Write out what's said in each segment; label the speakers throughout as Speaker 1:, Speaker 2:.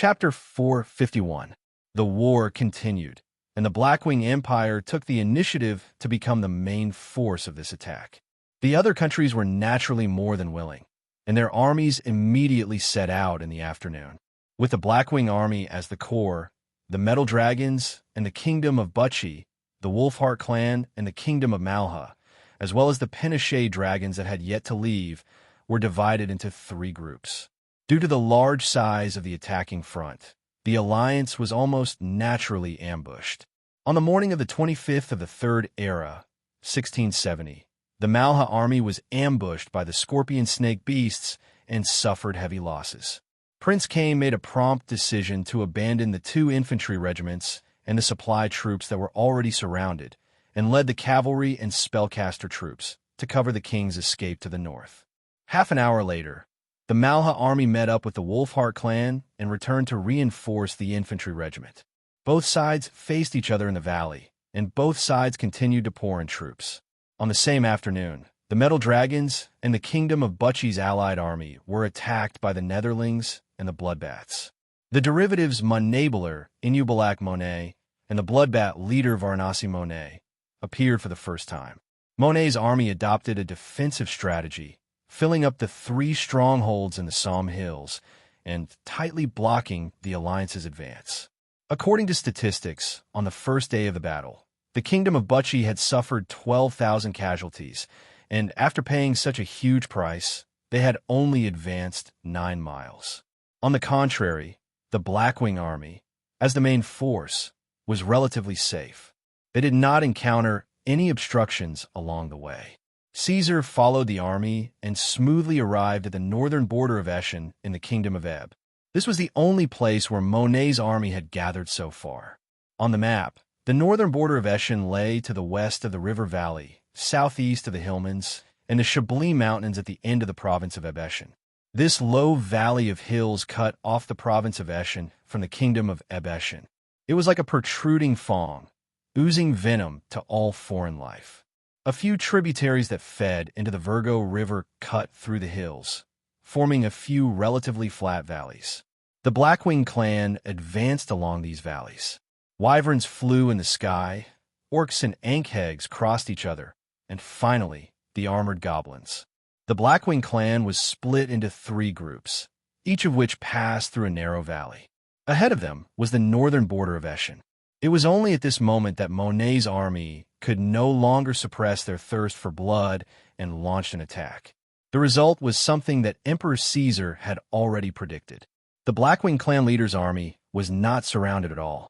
Speaker 1: Chapter 451. The war continued, and the Blackwing Empire took the initiative to become the main force of this attack. The other countries were naturally more than willing, and their armies immediately set out in the afternoon. With the Blackwing army as the core, the Metal Dragons and the Kingdom of Butchie, the Wolfheart clan and the Kingdom of Malha, as well as the Pinochet dragons that had yet to leave, were divided into three groups. Due to the large size of the attacking front, the alliance was almost naturally ambushed. On the morning of the 25th of the Third Era, 1670, the Malha army was ambushed by the Scorpion Snake beasts and suffered heavy losses. Prince Kane made a prompt decision to abandon the two infantry regiments and the supply troops that were already surrounded, and led the cavalry and spellcaster troops to cover the king's escape to the north. Half an hour later, the Malha army met up with the Wolfheart clan and returned to reinforce the infantry regiment. Both sides faced each other in the valley, and both sides continued to pour in troops. On the same afternoon, the Metal Dragons and the Kingdom of Butchie's allied army were attacked by the Netherlings and the Bloodbats. The derivatives Munnabler, Inubalak Monet, and the Bloodbat leader Varanasi Monet appeared for the first time. Monet's army adopted a defensive strategy, filling up the three strongholds in the Somme Hills and tightly blocking the alliance's advance. According to statistics, on the first day of the battle, the Kingdom of Butchie had suffered 12,000 casualties, and after paying such a huge price, they had only advanced 9 miles. On the contrary, the Blackwing army, as the main force, was relatively safe. They did not encounter any obstructions along the way. Caesar followed the army and smoothly arrived at the northern border of Eschen in the Kingdom of Ebb. This was the only place where Monet's army had gathered so far. On the map, the northern border of Eschen lay to the west of the river valley, southeast of the Hillmans, and the Chablis Mountains at the end of the province of Eschen. This low valley of hills cut off the province of Eschen from the Kingdom of Eschen. It was like a protruding fong, oozing venom to all foreign life. A few tributaries that fed into the Virgo River cut through the hills, forming a few relatively flat valleys. The Blackwing clan advanced along these valleys. Wyverns flew in the sky, orcs and ankhegs crossed each other, and finally, the armored goblins. The Blackwing clan was split into three groups, each of which passed through a narrow valley. Ahead of them was the northern border of Eschen. It was only at this moment that Monet's army could no longer suppress their thirst for blood and launched an attack. The result was something that Emperor Caesar had already predicted. The Blackwing clan leader's army was not surrounded at all.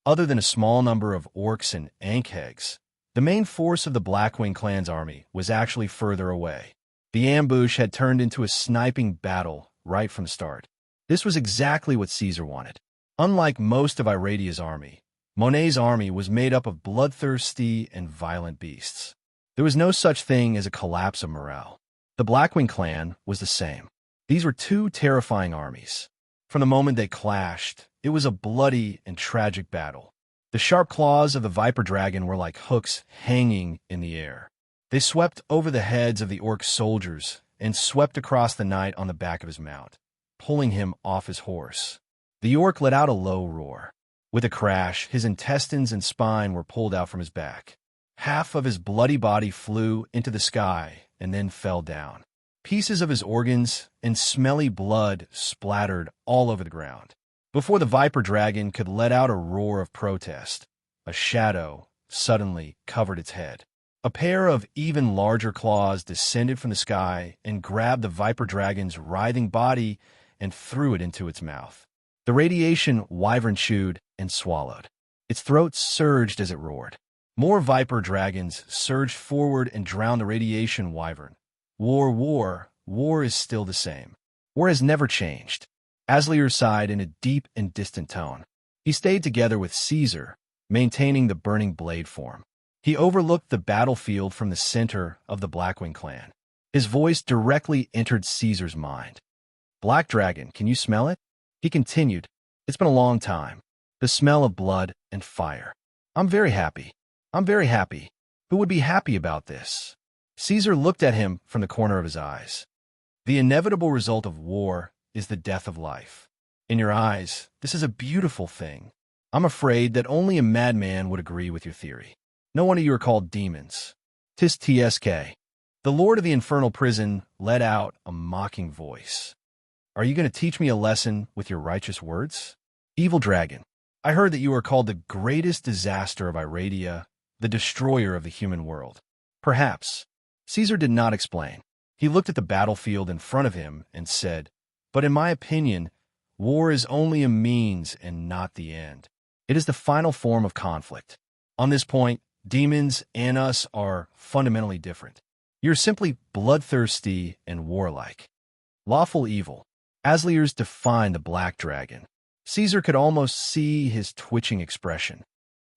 Speaker 1: Other than a small number of orcs and ankhegs, the main force of the Blackwing clan's army was actually further away. The ambush had turned into a sniping battle right from the start. This was exactly what Caesar wanted. Unlike most of Iradia's army, Monet's army was made up of bloodthirsty and violent beasts. There was no such thing as a collapse of morale. The Blackwing clan was the same. These were two terrifying armies. From the moment they clashed, it was a bloody and tragic battle. The sharp claws of the Viper Dragon were like hooks hanging in the air. They swept over the heads of the orc soldiers and swept across the night on the back of his mount, pulling him off his horse. The orc let out a low roar. With a crash, his intestines and spine were pulled out from his back. Half of his bloody body flew into the sky and then fell down. Pieces of his organs and smelly blood splattered all over the ground. Before the Viper Dragon could let out a roar of protest, a shadow suddenly covered its head. A pair of even larger claws descended from the sky and grabbed the Viper Dragon's writhing body and threw it into its mouth. The radiation wyvern chewed and swallowed. Its throat surged as it roared. More Viper Dragons surged forward and drowned the radiation wyvern. War is still the same. War has never changed. Aslier sighed in a deep and distant tone. He stayed together with Caesar, maintaining the burning blade form. He overlooked the battlefield from the center of the Blackwing clan. His voice directly entered Caesar's mind. "Black Dragon, can you smell it?" He continued, "It's been a long time. The smell of blood and fire. I'm very happy. Who would be happy about this?" Caesar looked at him from the corner of his eyes. "The inevitable result of war is the death of life. In your eyes, this is a beautiful thing. I'm afraid that only a madman would agree with your theory. No wonder you are called demons. Tis TSK. The Lord of the Infernal Prison let out a mocking voice. Are you going to teach me a lesson with your righteous words? Evil dragon, I heard that you are called the greatest disaster of Iradia, the destroyer of the human world. Perhaps. Caesar did not explain. He looked at the battlefield in front of him and said, but in my opinion, war is only a means and not the end. It is the final form of conflict. On this point, demons and us are fundamentally different. You're simply bloodthirsty and warlike. Lawful evil. Asliers defined the black dragon. Caesar could almost see his twitching expression.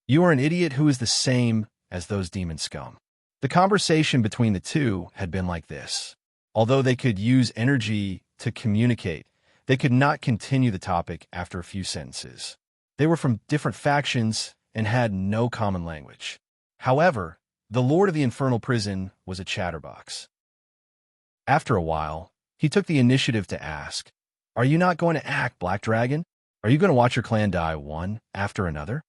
Speaker 1: You are an idiot who is the same as those demon scum. The conversation between the two had been like this. Although they could use energy to communicate, they could not continue the topic after a few sentences. They were from different factions and had no common language. However, the Lord of the Infernal Prison was a chatterbox. After a while, he took the initiative to ask, are you not going to act, Black Dragon? Are you going to watch your clan die one after another?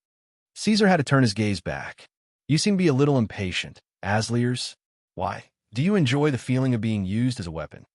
Speaker 1: Caesar had to turn his gaze back. You seem to be a little impatient. Asliers, why? Do you enjoy the feeling of being used as a weapon?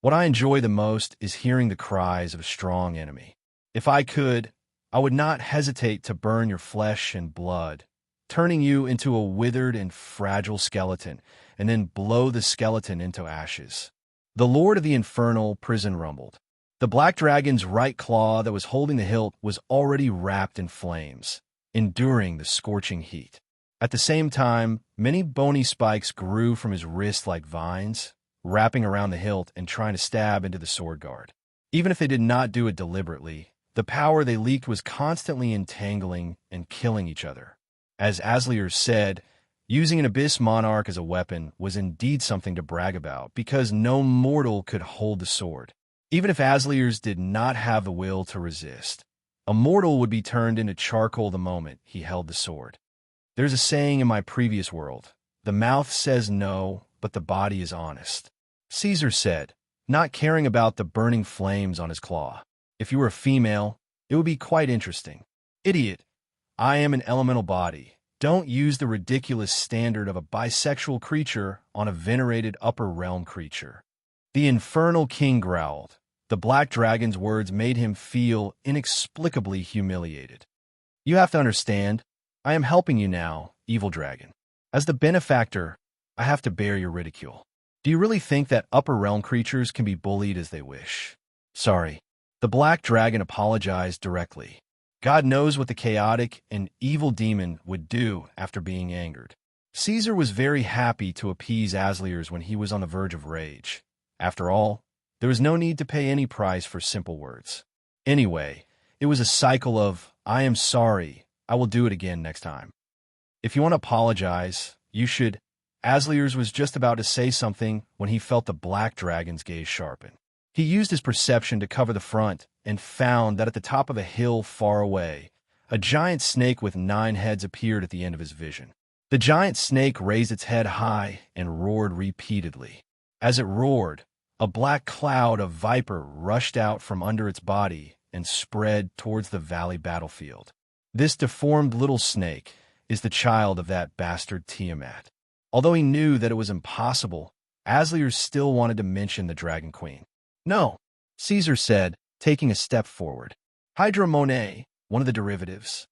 Speaker 1: What I enjoy the most is hearing the cries of a strong enemy. If I could, I would not hesitate to burn your flesh and blood, turning you into a withered and fragile skeleton, and then blow the skeleton into ashes. The Lord of the Infernal Prison rumbled. The black dragon's right claw that was holding the hilt was already wrapped in flames, enduring the scorching heat. At the same time, many bony spikes grew from his wrist like vines, wrapping around the hilt and trying to stab into the sword guard. Even if they did not do it deliberately, the power they leaked was constantly entangling and killing each other. As Asliers said, using an Abyss Monarch as a weapon was indeed something to brag about because no mortal could hold the sword. Even if Asliers did not have the will to resist, a mortal would be turned into charcoal the moment he held the sword. There's a saying in my previous world, the mouth says no, but the body is honest. Caesar said, not caring about the burning flames on his claw. If you were a female, it would be quite interesting. Idiot, I am an elemental body. Don't use the ridiculous standard of a bisexual creature on a venerated upper realm creature. The infernal king growled. The black dragon's words made him feel inexplicably humiliated. You have to understand, I am helping you now, evil dragon. As the benefactor, I have to bear your ridicule. Do you really think that upper realm creatures can be bullied as they wish? Sorry. The black dragon apologized directly. God knows what the chaotic and evil demon would do after being angered. Caesar was very happy to appease Asliers when he was on the verge of rage. After all, there was no need to pay any price for simple words. Anyway, it was a cycle of, I am sorry, I will do it again next time. If you want to apologize, you should. Asliers was just about to say something when he felt the black dragon's gaze sharpen. He used his perception to cover the front and found that at the top of a hill far away, a giant snake with 9 heads appeared at the end of his vision. The giant snake raised its head high and roared repeatedly. As it roared, a black cloud of viper rushed out from under its body and spread towards the valley battlefield. This deformed little snake is the child of that bastard Tiamat. Although he knew that it was impossible, Asliers still wanted to mention the Dragon Queen. No, Caesar said, taking a step forward. Hydra Monet, one of the derivatives.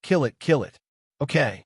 Speaker 1: Kill it, kill it. Okay.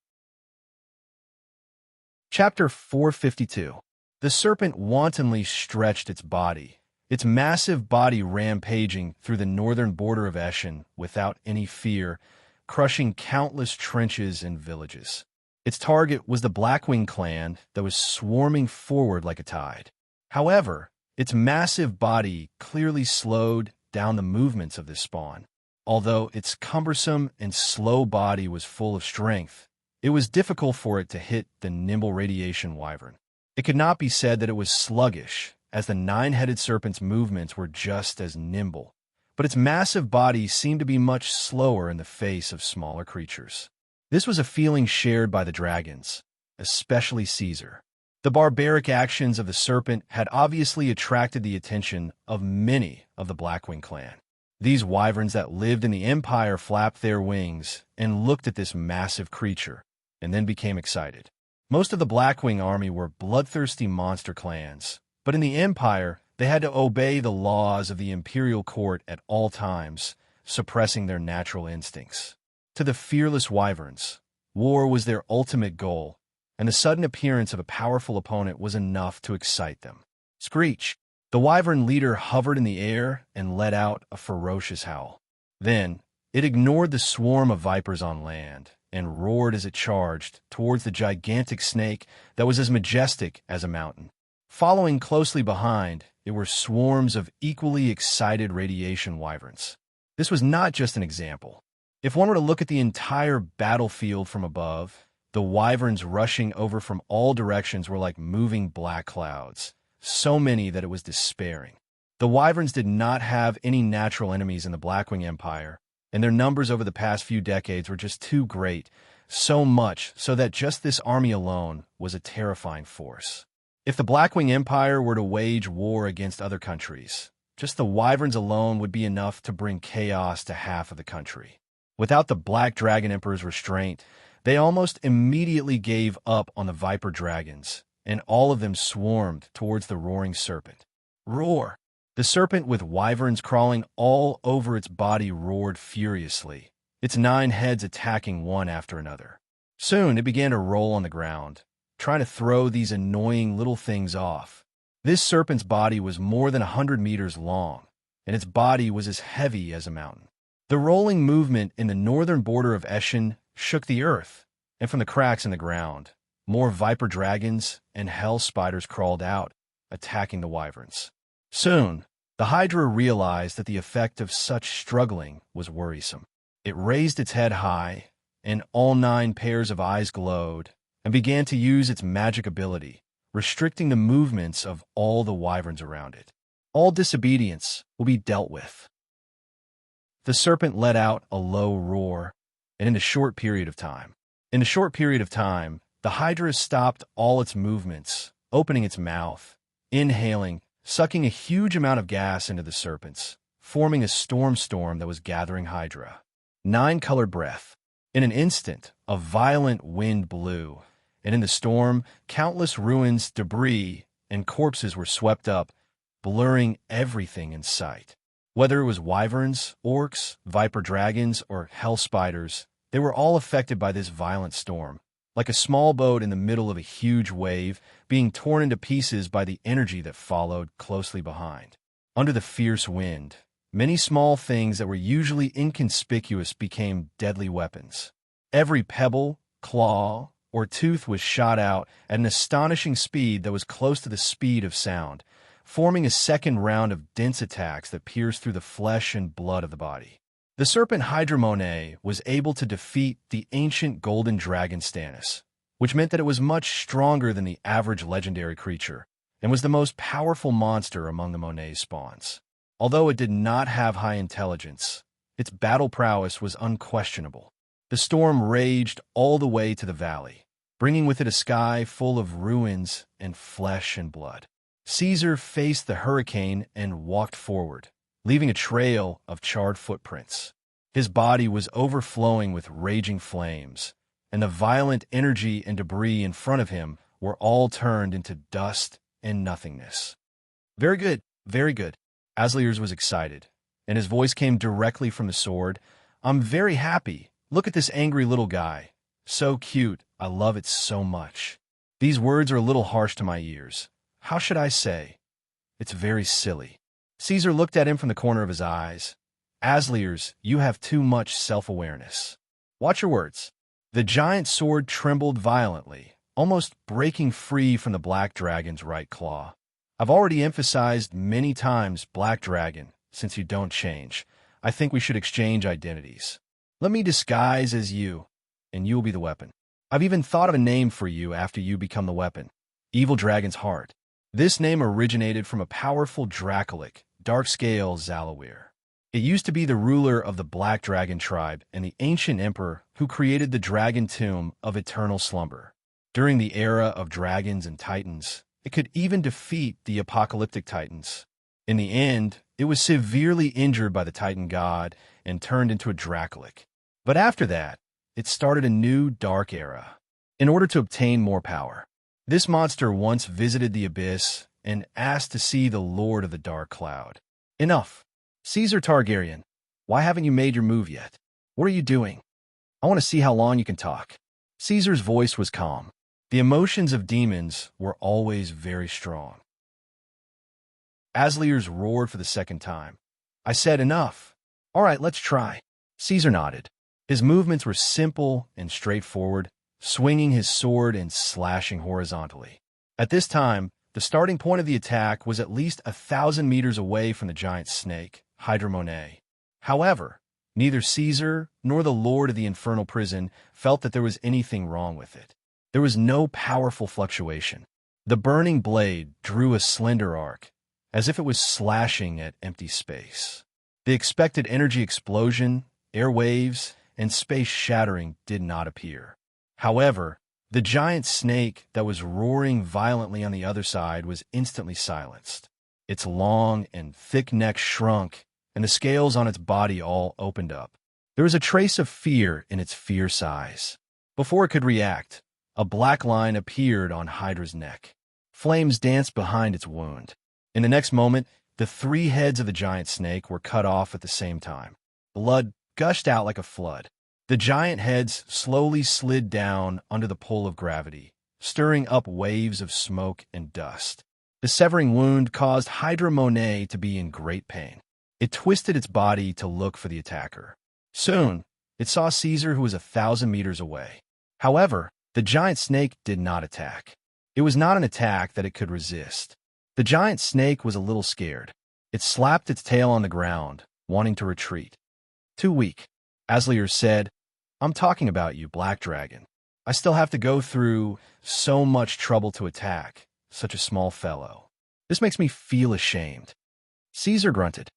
Speaker 1: Chapter 452. The serpent wantonly stretched its body, its massive body rampaging through the northern border of Eschen without any fear, crushing countless trenches and villages. Its target was the Blackwing clan that was swarming forward like a tide. However, its massive body clearly slowed down the movements of this spawn. Although its cumbersome and slow body was full of strength, it was difficult for it to hit the nimble radiation wyvern. It could not be said that it was sluggish, as the 9-headed serpent's movements were just as nimble, but its massive body seemed to be much slower in the face of smaller creatures. This was a feeling shared by the dragons, especially Caesar. The barbaric actions of the serpent had obviously attracted the attention of many of the Blackwing clan. These wyverns that lived in the Empire flapped their wings and looked at this massive creature, and then became excited. Most of the Blackwing army were bloodthirsty monster clans, but in the Empire, they had to obey the laws of the imperial court at all times, suppressing their natural instincts. To the fearless wyverns, war was their ultimate goal, and the sudden appearance of a powerful opponent was enough to excite them. Screech! The wyvern leader hovered in the air and let out a ferocious howl. Then, it ignored the swarm of vipers on land and roared as it charged towards the gigantic snake that was as majestic as a mountain. Following closely behind, it were swarms of equally excited radiation wyverns. This was not just an example. If one were to look at the entire battlefield from above, the wyverns rushing over from all directions were like moving black clouds, so many that it was despairing. The wyverns did not have any natural enemies in the Blackwing Empire, and their numbers over the past few decades were just too great, so much so that just this army alone was a terrifying force. If the Blackwing Empire were to wage war against other countries, just the wyverns alone would be enough to bring chaos to half of the country. Without the Black Dragon Emperor's restraint, they almost immediately gave up on the Viper Dragons, and all of them swarmed towards the roaring serpent. Roar! The serpent, with wyverns crawling all over its body, roared furiously, its 9 heads attacking one after another. Soon it began to roll on the ground, trying to throw these annoying little things off. This serpent's body was more than 100 meters long, and its body was as heavy as a mountain. The rolling movement in the northern border of Eshin shook the earth, and from the cracks in the ground, more viper dragons and hell spiders crawled out, attacking the wyverns. Soon, the Hydra realized that the effect of such struggling was worrisome. It raised its head high, and all 9 pairs of eyes glowed, and began to use its magic ability, restricting the movements of all the wyverns around it. All disobedience will be dealt with. The serpent let out a low roar, and in a short period of time, the Hydra stopped all its movements, opening its mouth, inhaling, sucking a huge amount of gas into the serpents, forming a storm that was gathering Hydra. 9-colored breath. In an instant, a violent wind blew, and in the storm, countless ruins, debris, and corpses were swept up, blurring everything in sight. Whether it was wyverns, orcs, viper dragons, or hell spiders, they were all affected by this violent storm, like a small boat in the middle of a huge wave, being torn into pieces by the energy that followed closely behind. Under the fierce wind, many small things that were usually inconspicuous became deadly weapons. Every pebble, claw, or tooth was shot out at an astonishing speed that was close to the speed of sound, forming a second round of dense attacks that pierced through the flesh and blood of the body. The serpent Hydra Monet was able to defeat the ancient golden dragon Stannis, which meant that it was much stronger than the average legendary creature, and was the most powerful monster among the Monet spawns. Although it did not have high intelligence, its battle prowess was unquestionable. The storm raged all the way to the valley, bringing with it a sky full of ruins and flesh and blood. Caesar faced the hurricane and walked forward, leaving a trail of charred footprints. His body was overflowing with raging flames, and the violent energy and debris in front of him were all turned into dust and nothingness. Very good, very good. Asliers was excited, and his voice came directly from the sword. I'm very happy. Look at this angry little guy. So cute. I love it so much. These words are a little harsh to my ears. How should I say? It's very silly. Caesar looked at him from the corner of his eyes. Asliers, you have too much self-awareness. Watch your words. The giant sword trembled violently, almost breaking free from the black dragon's right claw. I've already emphasized many times, Black Dragon, since you don't change. I think we should exchange identities. Let me disguise as you, and you will be the weapon. I've even thought of a name for you after you become the weapon. Evil Dragon's Heart. This name originated from a powerful Dracolic, dark-scale Zalawir. It used to be the ruler of the Black Dragon tribe and the ancient emperor who created the Dragon Tomb of Eternal Slumber. During the era of dragons and titans, it could even defeat the apocalyptic titans. In the end, It was severely injured by the Titan god and turned into a Dracolic. But after that, it started a new dark era. In order to obtain more power, this monster once visited the abyss and asked to see the Lord of the Dark Cloud. Enough. Caesar Targaryen, why haven't you made your move yet? What are you doing? I want to see how long you can talk. Caesar's voice was calm. The emotions of demons were always very strong. Asliers roared for the second time. I said enough. All right, let's try. Caesar nodded. His movements were simple and straightforward, swinging his sword and slashing horizontally. At this time, the starting point of the attack was at least 1,000 meters away from the giant snake, Hydra Monet. However, neither Caesar nor the Lord of the Infernal Prison felt that there was anything wrong with it. There was no powerful fluctuation. The burning blade drew a slender arc, as if it was slashing at empty space. The expected energy explosion, air waves, and space shattering did not appear. However, the giant snake that was roaring violently on the other side was instantly silenced. Its long and thick neck shrunk, and the scales on its body all opened up. There was a trace of fear in its fierce eyes. Before it could react, a black line appeared on Hydra's neck. Flames danced behind its wound. In the next moment, the 3 heads of the giant snake were cut off at the same time. Blood gushed out like a flood. The giant heads slowly slid down under the pull of gravity, stirring up waves of smoke and dust. The severing wound caused Hydra Monet to be in great pain. It twisted its body to look for the attacker. Soon, it saw Caesar, who was 1,000 meters away. However, the giant snake did not attack. It was not an attack that it could resist. The giant snake was a little scared. It slapped its tail on the ground, wanting to retreat. Too weak. Asliers said, I'm talking about you, Black Dragon. I still have to go through so much trouble to attack such a small fellow. This makes me feel ashamed. Caesar grunted.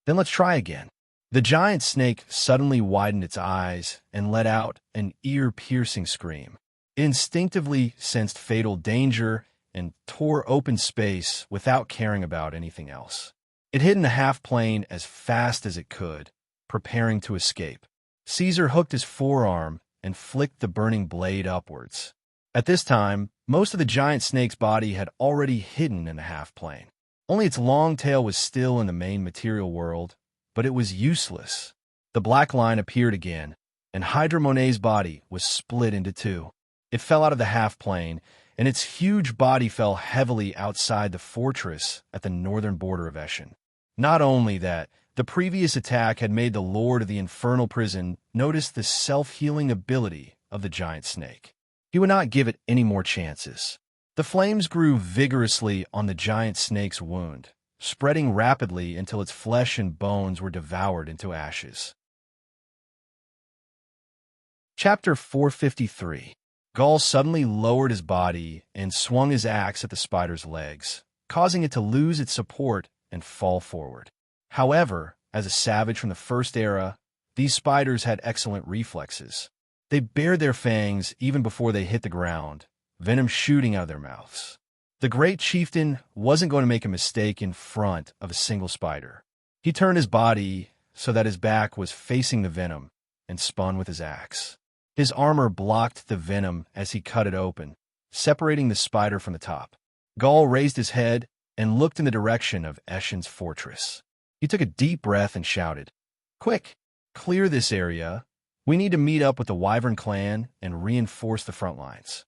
Speaker 1: Then let's try again. The giant snake suddenly widened its eyes and let out an ear-piercing scream. It instinctively sensed fatal danger and tore open space without caring about anything else. It hid in the half-plane as fast as it could, preparing to escape. Caesar hooked his forearm and flicked the burning blade upwards. At this time, most of the giant snake's body had already hidden in the half-plane. Only its long tail was still in the main material world, but it was useless. The black line appeared again, and Hydra Monet's body was split into 2. It fell out of the half-plane, and its huge body fell heavily outside the fortress at the northern border of Eschen. Not only that, the previous attack had made the Lord of the Infernal Prison notice the self-healing ability of the giant snake. He would not give it any more chances. The flames grew vigorously on the giant snake's wound, spreading rapidly until its flesh and bones were devoured into ashes. Chapter 453. Gaul suddenly lowered his body and swung his axe at the spider's legs, causing it to lose its support and fall forward. However, as a savage from the First Era, these spiders had excellent reflexes. They bared their fangs even before they hit the ground, venom shooting out of their mouths. The great chieftain wasn't going to make a mistake in front of a single spider. He turned his body so that his back was facing the venom and spun with his axe. His armor blocked the venom as he cut it open, separating the spider from the top. Gaul raised his head and looked in the direction of Eshen's fortress. He took a deep breath and shouted, Quick, clear this area. We need to meet up with the Wyvern clan and reinforce the front lines.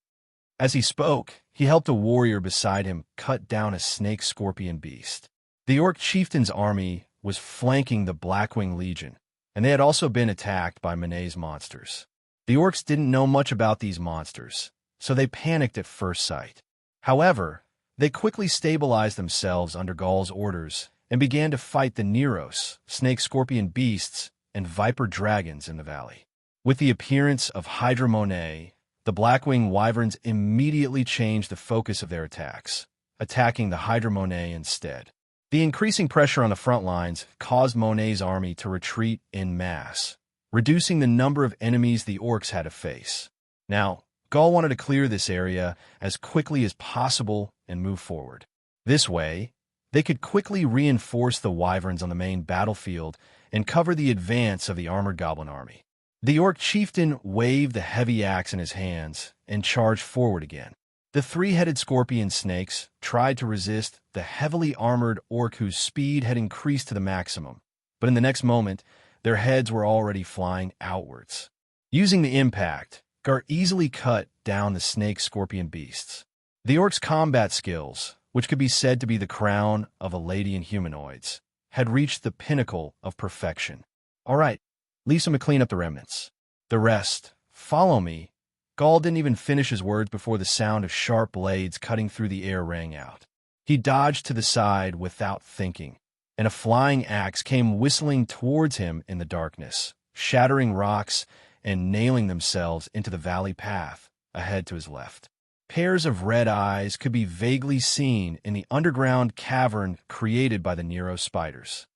Speaker 1: As he spoke, he helped a warrior beside him cut down a snake-scorpion beast. The Orc chieftain's army was flanking the Blackwing Legion, and they had also been attacked by Manet's monsters. The Orcs didn't know much about these monsters, so they panicked at first sight. However, they quickly stabilized themselves under Gaul's orders and began to fight the Neros, snake-scorpion beasts, and viper dragons in the valley. With the appearance of Hydra Monet, the Blackwing Wyverns immediately changed the focus of their attacks, attacking the Hydra Monet instead. The increasing pressure on the front lines caused Monet's army to retreat en masse, reducing the number of enemies the Orcs had to face. Now, Gaul wanted to clear this area as quickly as possible and move forward. This way, They could quickly reinforce the wyverns on the main battlefield and cover the advance of the armored goblin army. The orc chieftain waved the heavy axe in his hands and charged forward again. The three-headed scorpion snakes tried to resist the heavily armored orc whose speed had increased to the maximum, but in the next moment, their heads were already flying outwards. Using the impact, Gar easily cut down the snake-scorpion beasts. The orc's combat skills, which could be said to be the crown of a lady in humanoids, had reached the pinnacle of perfection. All right, leave some to clean up the remnants. The rest, follow me. Gaul didn't even finish his words before the sound of sharp blades cutting through the air rang out. He dodged to the side without thinking, and a flying axe came whistling towards him in the darkness, shattering rocks and nailing themselves into the valley path ahead to his left. Pairs of red eyes could be vaguely seen in the underground cavern created by the Nero spiders.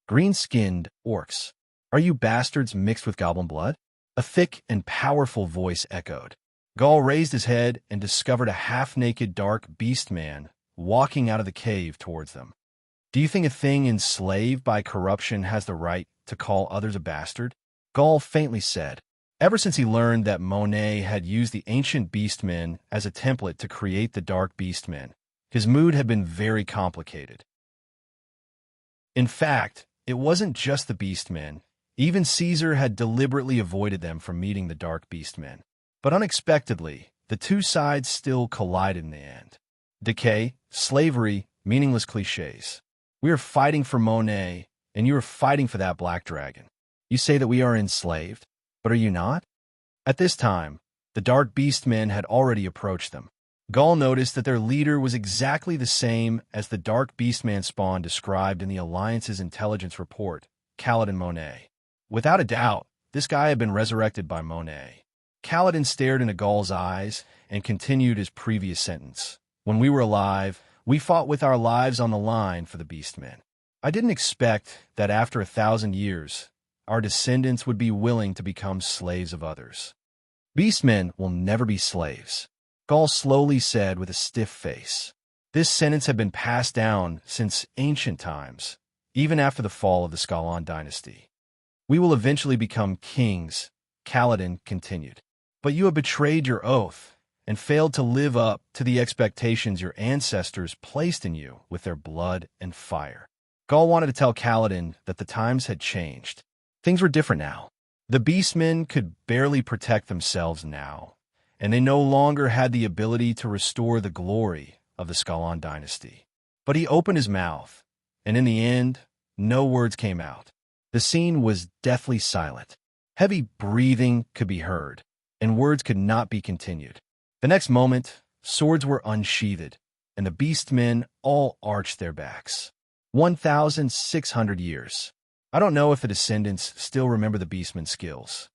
Speaker 1: Green-skinned orcs. Are you bastards mixed with goblin blood? A thick and powerful voice echoed. Gaul raised his head and discovered a half-naked dark beast man walking out of the cave towards them. Do you think a thing enslaved by corruption has the right to call others a bastard? Gaul faintly said. Ever since he learned that Monet had used the ancient beastmen as a template to create the dark beastmen, his mood had been very complicated. In fact, it wasn't just the beastmen. Even Caesar had deliberately avoided them from meeting the dark beastmen. But unexpectedly, the two sides still collided in the end. Decay, slavery, meaningless cliches. We are fighting for Monet, and you are fighting for that black dragon. You say that we are enslaved, but are you not? At this time, the dark beastmen had already approached them. Gaul noticed that their leader was exactly the same as the dark beastman spawn described in the Alliance's intelligence report, Kaladin Monet. Without a doubt, this guy had been resurrected by Monet. Kaladin stared into Gaul's eyes and continued his previous sentence. When we were alive, we fought with our lives on the line for the beastmen. I didn't expect that after 1,000 years, our descendants would be willing to become slaves of others. Beastmen will never be slaves, Gaul slowly said with a stiff face. This sentence had been passed down since ancient times, even after the fall of the Scalon dynasty. We will eventually become kings, Kaladin continued. But you have betrayed your oath and failed to live up to the expectations your ancestors placed in you with their blood and fire. Gaul wanted to tell Kaladin that the times had changed. Things were different now. The beastmen could barely protect themselves now, and they no longer had the ability to restore the glory of the Scalon dynasty. But he opened his mouth, and in the end, no words came out. The scene was deathly silent. Heavy breathing could be heard, and words could not be continued. The next moment, swords were unsheathed, and the beastmen all arched their backs. 1,600 years. I don't know if the descendants still remember the beastman's skills.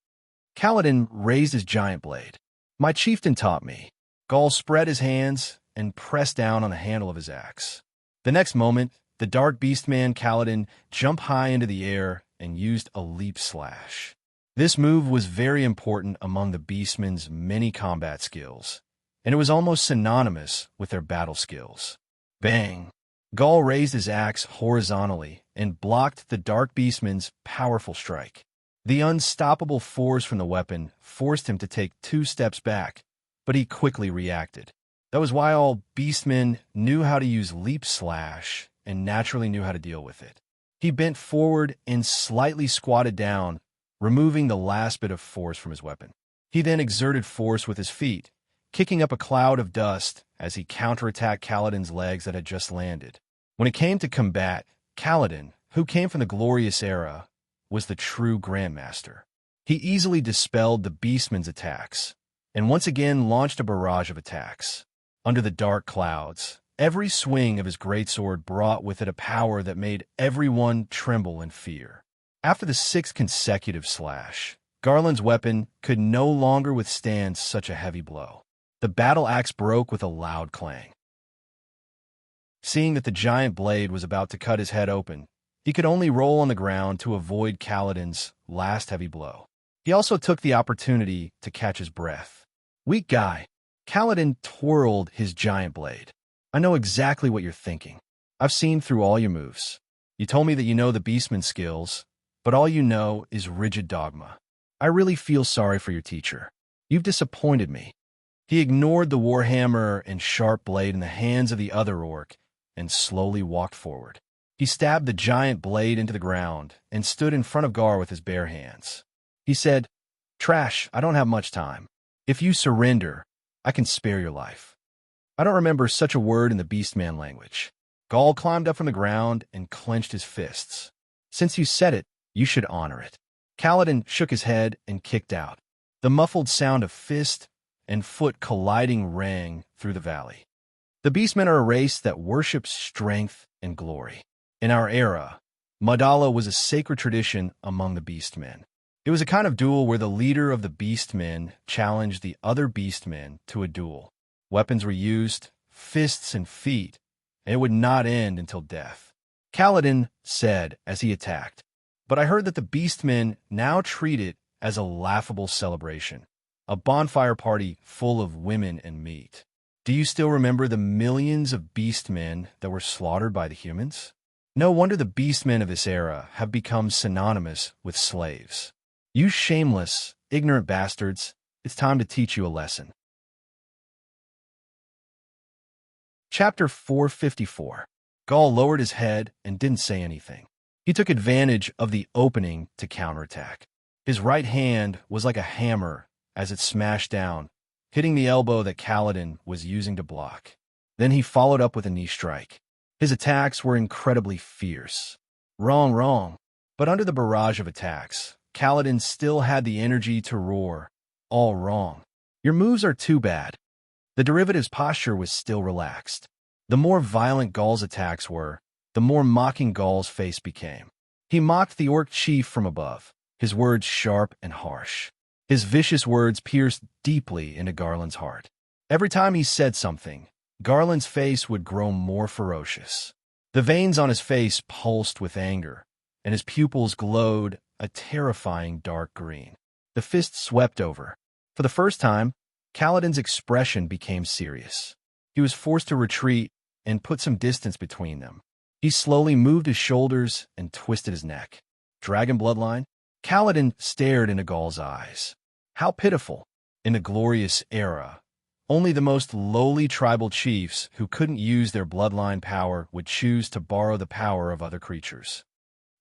Speaker 1: Kaladin raised his giant blade. My chieftain taught me. Gaul spread his hands and pressed down on the handle of his axe. The next moment, the dark beastman Kaladin jumped high into the air and used a leap slash. This move was very important among the beastmen's many combat skills, and it was almost synonymous with their battle skills. Bang! Gaul raised his axe horizontally and blocked the dark beastman's powerful strike. The unstoppable force from the weapon forced him to take 2 steps back, but he quickly reacted. That was why all beastmen knew how to use leap slash and naturally knew how to deal with it. He bent forward and slightly squatted down, removing the last bit of force from his weapon. He then exerted force with his feet, kicking up a cloud of dust as he counterattacked Kaladin's legs that had just landed. When it came to combat, Kaladin, who came from the glorious era, was the true grandmaster. He easily dispelled the beastman's attacks, and once again launched a barrage of attacks. Under the dark clouds, every swing of his greatsword brought with it a power that made everyone tremble in fear. After the 6th consecutive slash, Garland's weapon could no longer withstand such a heavy blow. The battle axe broke with a loud clang. Seeing that the giant blade was about to cut his head open, he could only roll on the ground to avoid Kaladin's last heavy blow. He also took the opportunity to catch his breath. Weak guy. Kaladin twirled his giant blade. I know exactly what you're thinking. I've seen through all your moves. You told me that you know the beastman skills, but all you know is rigid dogma. I really feel sorry for your teacher. You've disappointed me. He ignored the warhammer and sharp blade in the hands of the other orc and slowly walked forward. He stabbed the giant blade into the ground and stood in front of Gar with his bare hands. He said, "Trash, I don't have much time. If you surrender, I can spare your life." I don't remember such a word in the beastman language. Gaul climbed up from the ground and clenched his fists. "Since you said it, you should honor it." Kaladin shook his head and kicked out. The muffled sound of fist and foot colliding rang through the valley. The beastmen are a race that worships strength and glory. In our era, Madala was a sacred tradition among the beastmen. It was a kind of duel where the leader of the beastmen challenged the other beastmen to a duel. Weapons were used, fists and feet, and it would not end until death. Kaladin said as he attacked, "But I heard that the beastmen now treat it as a laughable celebration, a bonfire party full of women and meat. Do you still remember the millions of beastmen that were slaughtered by the humans? No wonder the beastmen of this era have become synonymous with slaves. You shameless, ignorant bastards, it's time to teach you a lesson." Chapter 454. Gaul lowered his head and didn't say anything. He took advantage of the opening to counterattack. His right hand was like a hammer as it smashed down, hitting the elbow that Kaladin was using to block. Then he followed up with a knee strike. His attacks were incredibly fierce. Wrong. But under the barrage of attacks, Kaladin still had the energy to roar, "All wrong. Your moves are too bad." The derivative's posture was still relaxed. The more violent Gaul's attacks were, the more mocking Gaul's face became. He mocked the orc chief from above, his words sharp and harsh. His vicious words pierced deeply into Garland's heart. Every time he said something, Garland's face would grow more ferocious. The veins on his face pulsed with anger, and his pupils glowed a terrifying dark green. The fist swept over. For the first time, Kaladin's expression became serious. He was forced to retreat and put some distance between them. He slowly moved his shoulders and twisted his neck. Dragon bloodline? Kaladin stared into Gaul's eyes. How pitiful. In a glorious era, only the most lowly tribal chiefs who couldn't use their bloodline power would choose to borrow the power of other creatures.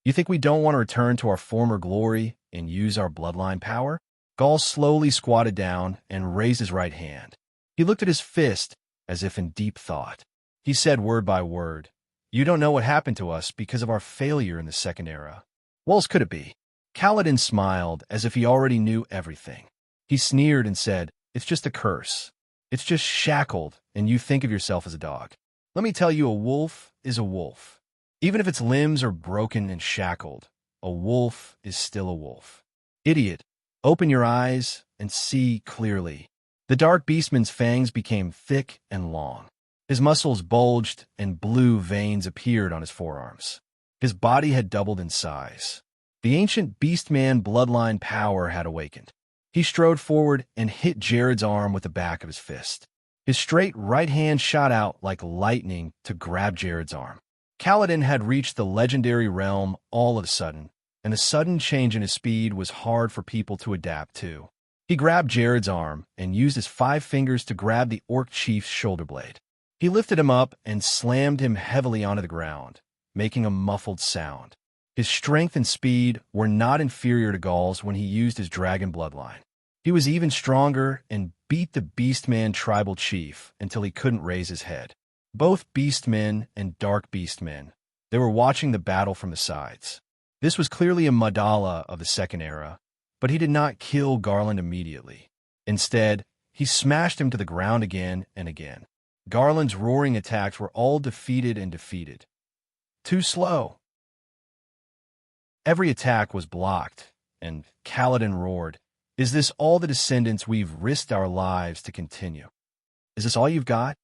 Speaker 1: You think we don't want to return to our former glory and use our bloodline power? Gaul slowly squatted down and raised his right hand. He looked at his fist as if in deep thought. He said word by word, "You don't know what happened to us because of our failure in the Second Era. What else could it be?" Kaladin smiled as if he already knew everything. He sneered and said, "It's just a curse. It's just shackled, and you think of yourself as a dog. Let me tell you, a wolf is a wolf. Even if its limbs are broken and shackled, a wolf is still a wolf. Idiot, open your eyes and see clearly." The dark beastman's fangs became thick and long. His muscles bulged and blue veins appeared on his forearms. His body had doubled in size. The ancient beastman bloodline power had awakened. He strode forward and hit Jared's arm with the back of his fist. His straight right hand shot out like lightning to grab Jared's arm. Kaladin had reached the legendary realm all of a sudden, and the sudden change in his speed was hard for people to adapt to. He grabbed Jared's arm and used his 5 fingers to grab the orc chief's shoulder blade. He lifted him up and slammed him heavily onto the ground, making a muffled sound. His strength and speed were not inferior to Gaul's when he used his dragon bloodline. He was even stronger and beat the Beastman tribal chief until he couldn't raise his head. Both Beastmen and Dark Beastmen, they were watching the battle from the sides. This was clearly a Madala of the Second Era, but he did not kill Garland immediately. Instead, he smashed him to the ground again and again. Garland's roaring attacks were all defeated and defeated. Too slow. Every attack was blocked, and Kaladin roared, "Is this all the descendants we've risked our lives to continue? Is this all you've got?"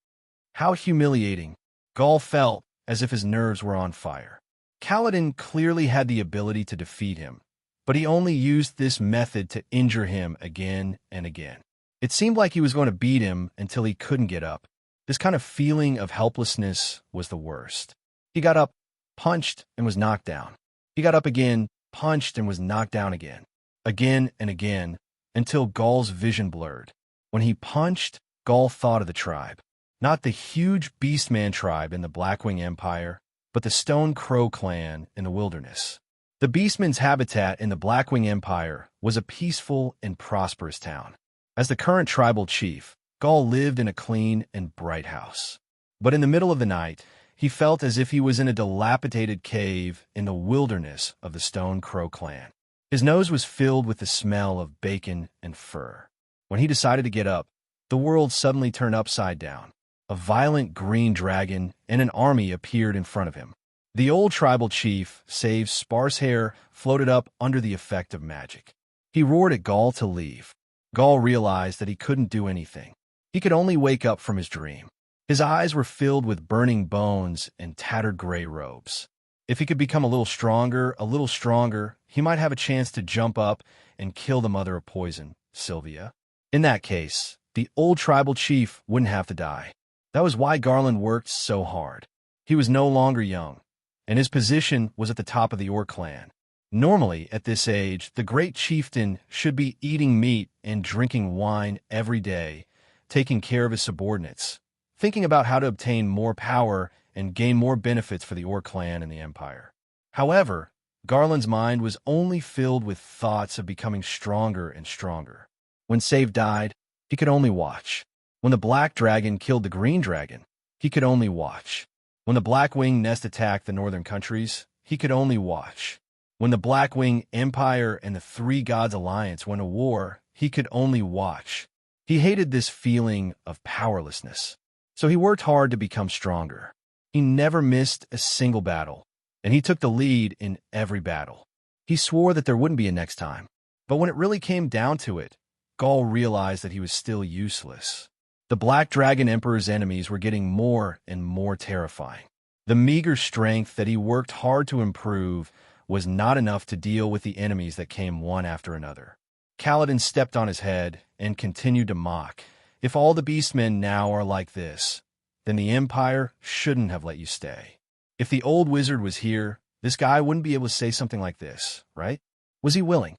Speaker 1: How humiliating. Gaul felt as if his nerves were on fire. Kaladin clearly had the ability to defeat him, but he only used this method to injure him again and again. It seemed like he was going to beat him until he couldn't get up. This kind of feeling of helplessness was the worst. He got up, punched, and was knocked down. He got up again, punched, and was knocked down again. Again and again, until Gaul's vision blurred. When he punched, Gaul thought of the tribe. Not the huge Beastman tribe in the Blackwing Empire, but the Stone Crow clan in the wilderness. The Beastman's habitat in the Blackwing Empire was a peaceful and prosperous town. As the current tribal chief, Gaul lived in a clean and bright house. But in the middle of the night, he felt as if he was in a dilapidated cave in the wilderness of the Stone Crow clan. His nose was filled with the smell of bacon and fur. When he decided to get up, the world suddenly turned upside down. A violent green dragon and an army appeared in front of him. The old tribal chief, save sparse hair, floated up under the effect of magic. He roared at Gaul to leave. Gaul realized that he couldn't do anything. He could only wake up from his dream. His eyes were filled with burning bones and tattered gray robes. If he could become a little stronger, he might have a chance to jump up and kill the mother of poison, Sylvia. In that case, the old tribal chief wouldn't have to die. That was why Garland worked so hard. He was no longer young, and his position was at the top of the Orc clan. Normally, at this age, the great chieftain should be eating meat and drinking wine every day, taking care of his subordinates, thinking about how to obtain more power and gain more benefits for the Orc clan and the Empire. However, Garland's mind was only filled with thoughts of becoming stronger and stronger. When Save died, he could only watch. When the black dragon killed the green dragon, he could only watch. When the Blackwing nest attacked the northern countries, he could only watch. When the Blackwing Empire and the Three Gods Alliance went to war, he could only watch. He hated this feeling of powerlessness, so he worked hard to become stronger. He never missed a single battle, and he took the lead in every battle. He swore that there wouldn't be a next time, but when it really came down to it, Gaul realized that he was still useless. The Black Dragon Emperor's enemies were getting more and more terrifying. The meager strength that he worked hard to improve was not enough to deal with the enemies that came one after another. Kaladin stepped on his head and continued to mock. If all the Beastmen now are like this, then the Empire shouldn't have let you stay. If the old wizard was here, this guy wouldn't be able to say something like this, right? Was he willing?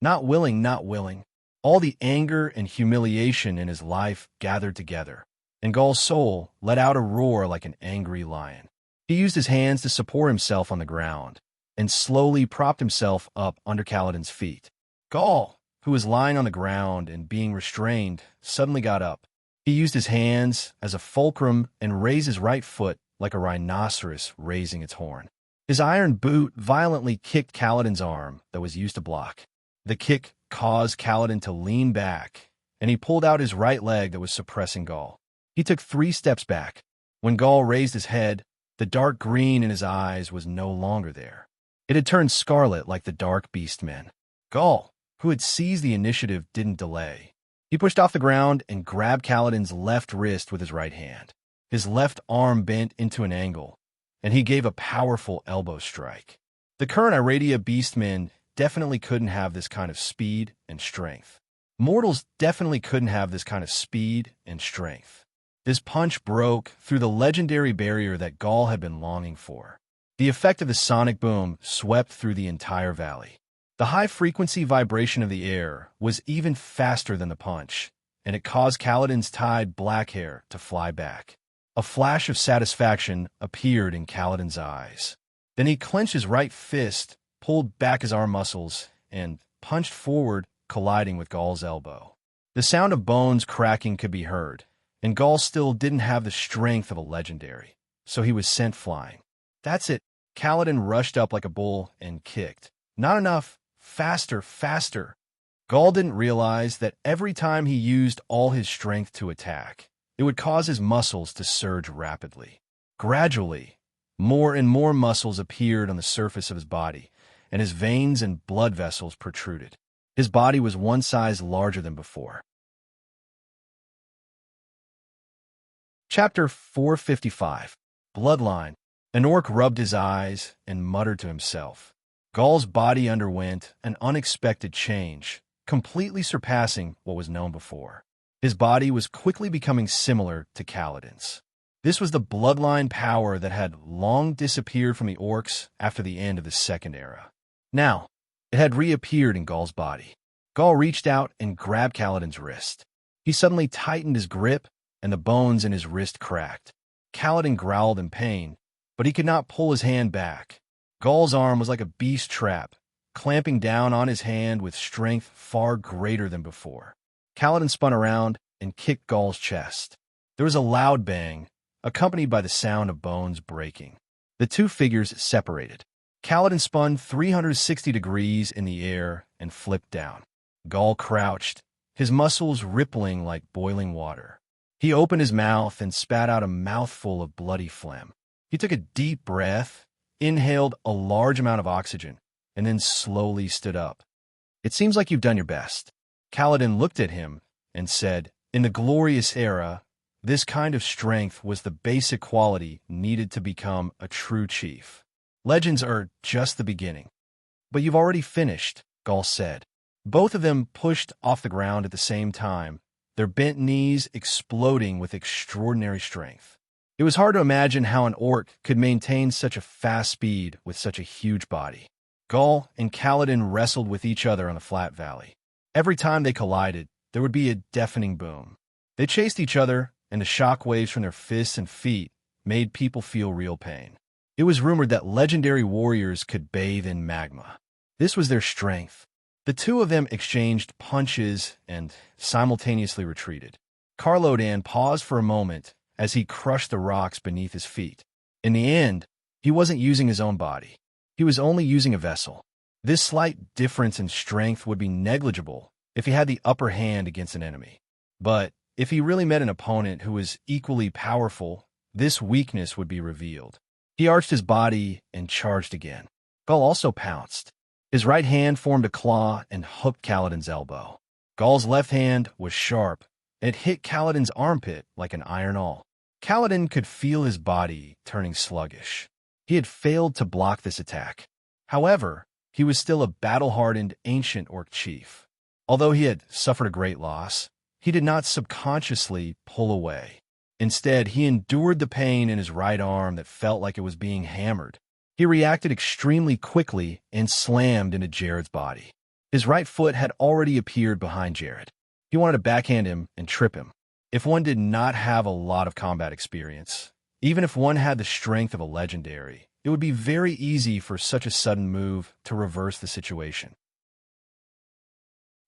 Speaker 1: Not willing, not willing. All the anger and humiliation in his life gathered together, and Gaul's soul let out a roar like an angry lion. He used his hands to support himself on the ground, and slowly propped himself up under Kaladin's feet. Gaul, who was lying on the ground and being restrained, suddenly got up. He used his hands as a fulcrum and raised his right foot like a rhinoceros raising its horn. His iron boot violently kicked Kaladin's arm that was used to block. The kick caused Kaladin to lean back, and he pulled out his right leg that was suppressing Gaul. He took 3 steps back. When Gaul raised his head, the dark green in his eyes was no longer there. It had turned scarlet like the dark beastmen. Gaul, who had seized the initiative, didn't delay. He pushed off the ground and grabbed Kaladin's left wrist with his right hand. His left arm bent into an angle, and he gave a powerful elbow strike. The current Iradia beastmen definitely couldn't have this kind of speed and strength. Mortals definitely couldn't have this kind of speed and strength. This punch broke through the legendary barrier that Gaul had been longing for. The effect of the sonic boom swept through the entire valley. The high-frequency vibration of the air was even faster than the punch, and it caused Kaladin's tied black hair to fly back. A flash of satisfaction appeared in Kaladin's eyes. Then he clenched his right fist, pulled back his arm muscles, and punched forward, colliding with Gaul's elbow. The sound of bones cracking could be heard, and Gaul still didn't have the strength of a legendary, so he was sent flying. That's it. Kaladin rushed up like a bull and kicked. Not enough. Faster, faster. Gaul didn't realize that every time he used all his strength to attack, it would cause his muscles to surge rapidly. Gradually, more and more muscles appeared on the surface of his body, and his veins and blood vessels protruded. His body was one size larger than before. Chapter 455. Bloodline. An orc rubbed his eyes and muttered to himself. Gaul's body underwent an unexpected change, completely surpassing what was known before. His body was quickly becoming similar to Kaladin's. This was the bloodline power that had long disappeared from the orcs after the end of the Second Era. Now, it had reappeared in Gaul's body. Gaul reached out and grabbed Kaladin's wrist. He suddenly tightened his grip, and the bones in his wrist cracked. Kaladin growled in pain, but he could not pull his hand back. Gaul's arm was like a beast trap, clamping down on his hand with strength far greater than before. Kaladin spun around and kicked Gaul's chest. There was a loud bang, accompanied by the sound of bones breaking. The two figures separated. Kaladin spun 360 degrees in the air and flipped down. Gaul crouched, his muscles rippling like boiling water. He opened his mouth and spat out a mouthful of bloody phlegm. He took a deep breath, inhaled a large amount of oxygen, and then slowly stood up. "It seems like you've done your best." Kaladin looked at him and said, "In the glorious era, this kind of strength was the basic quality needed to become a true chief. Legends are just the beginning." "But you've already finished," Gaul said. Both of them pushed off the ground at the same time, their bent knees exploding with extraordinary strength. It was hard to imagine how an orc could maintain such a fast speed with such a huge body. Gaul and Kaladin wrestled with each other on the flat valley. Every time they collided, there would be a deafening boom. They chased each other, and the shock waves from their fists and feet made people feel real pain. It was rumored that legendary warriors could bathe in magma. This was their strength. The two of them exchanged punches and simultaneously retreated. Carlodan paused for a moment as he crushed the rocks beneath his feet. In the end, he wasn't using his own body. He was only using a vessel. This slight difference in strength would be negligible if he had the upper hand against an enemy. But if he really met an opponent who was equally powerful, this weakness would be revealed. He arched his body and charged again. Gaul also pounced. His right hand formed a claw and hooked Kaladin's elbow. Gaul's left hand was sharp, and it hit Kaladin's armpit like an iron awl. Kaladin could feel his body turning sluggish. He had failed to block this attack. However, he was still a battle-hardened ancient orc chief. Although he had suffered a great loss, he did not subconsciously pull away. Instead, he endured the pain in his right arm that felt like it was being hammered. He reacted extremely quickly and slammed into Jared's body. His right foot had already appeared behind Jared. He wanted to backhand him and trip him. If one did not have a lot of combat experience, even if one had the strength of a legendary, it would be very easy for such a sudden move to reverse the situation.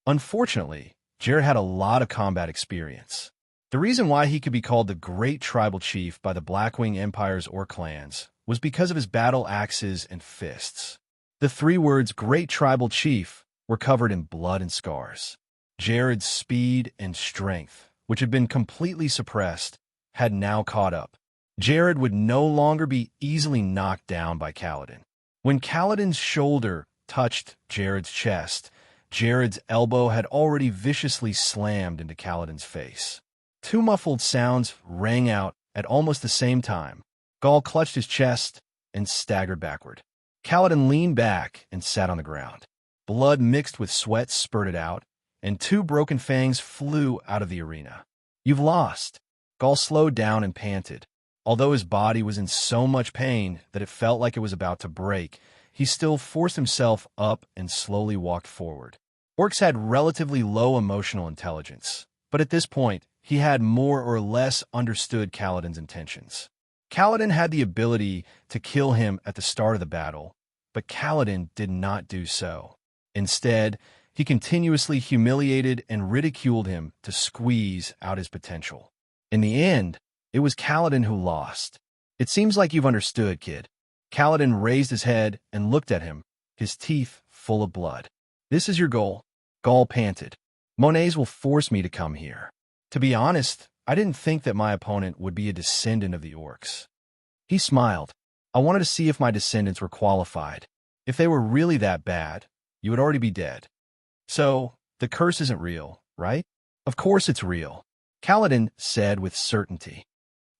Speaker 1: Unfortunately, Jared had a lot of combat experience. The reason why he could be called the Great Tribal Chief by the Blackwing Empire's orc clans was because of his battle axes and fists. The three words Great Tribal Chief were covered in blood and scars. Jared's speed and strength, which had been completely suppressed, had now caught up. Jared would no longer be easily knocked down by Kaladin. When Kaladin's shoulder touched Jared's chest, Jared's elbow had already viciously slammed into Kaladin's face. Two muffled sounds rang out at almost the same time. Gaul clutched his chest and staggered backward. Kaladin leaned back and sat on the ground. Blood mixed with sweat spurted out, and two broken fangs flew out of the arena. "You've lost." Gaul slowed down and panted. Although his body was in so much pain that it felt like it was about to break, he still forced himself up and slowly walked forward. Orcs had relatively low emotional intelligence, but at this point, he had more or less understood Kaladin's intentions. Kaladin had the ability to kill him at the start of the battle, but Kaladin did not do so. Instead, he continuously humiliated and ridiculed him to squeeze out his potential. In the end, it was Kaladin who lost. "It seems like you've understood, kid." Kaladin raised his head and looked at him, his teeth full of blood. "This is your goal?" Gaul panted. "Monets will force me to come here. To be honest, I didn't think that my opponent would be a descendant of the orcs." He smiled. "I wanted to see if my descendants were qualified. If they were really that bad, you would already be dead. So, the curse isn't real, right?" "Of course it's real," Kaladin said with certainty.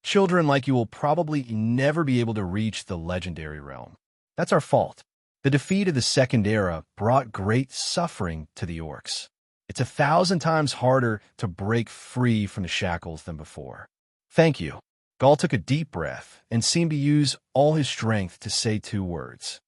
Speaker 1: "Children like you will probably never be able to reach the legendary realm. That's our fault. The defeat of the Second Era brought great suffering to the orcs. It's 1,000 times harder to break free from the shackles than before." "Thank you." Gaul took a deep breath and seemed to use all his strength to say two words.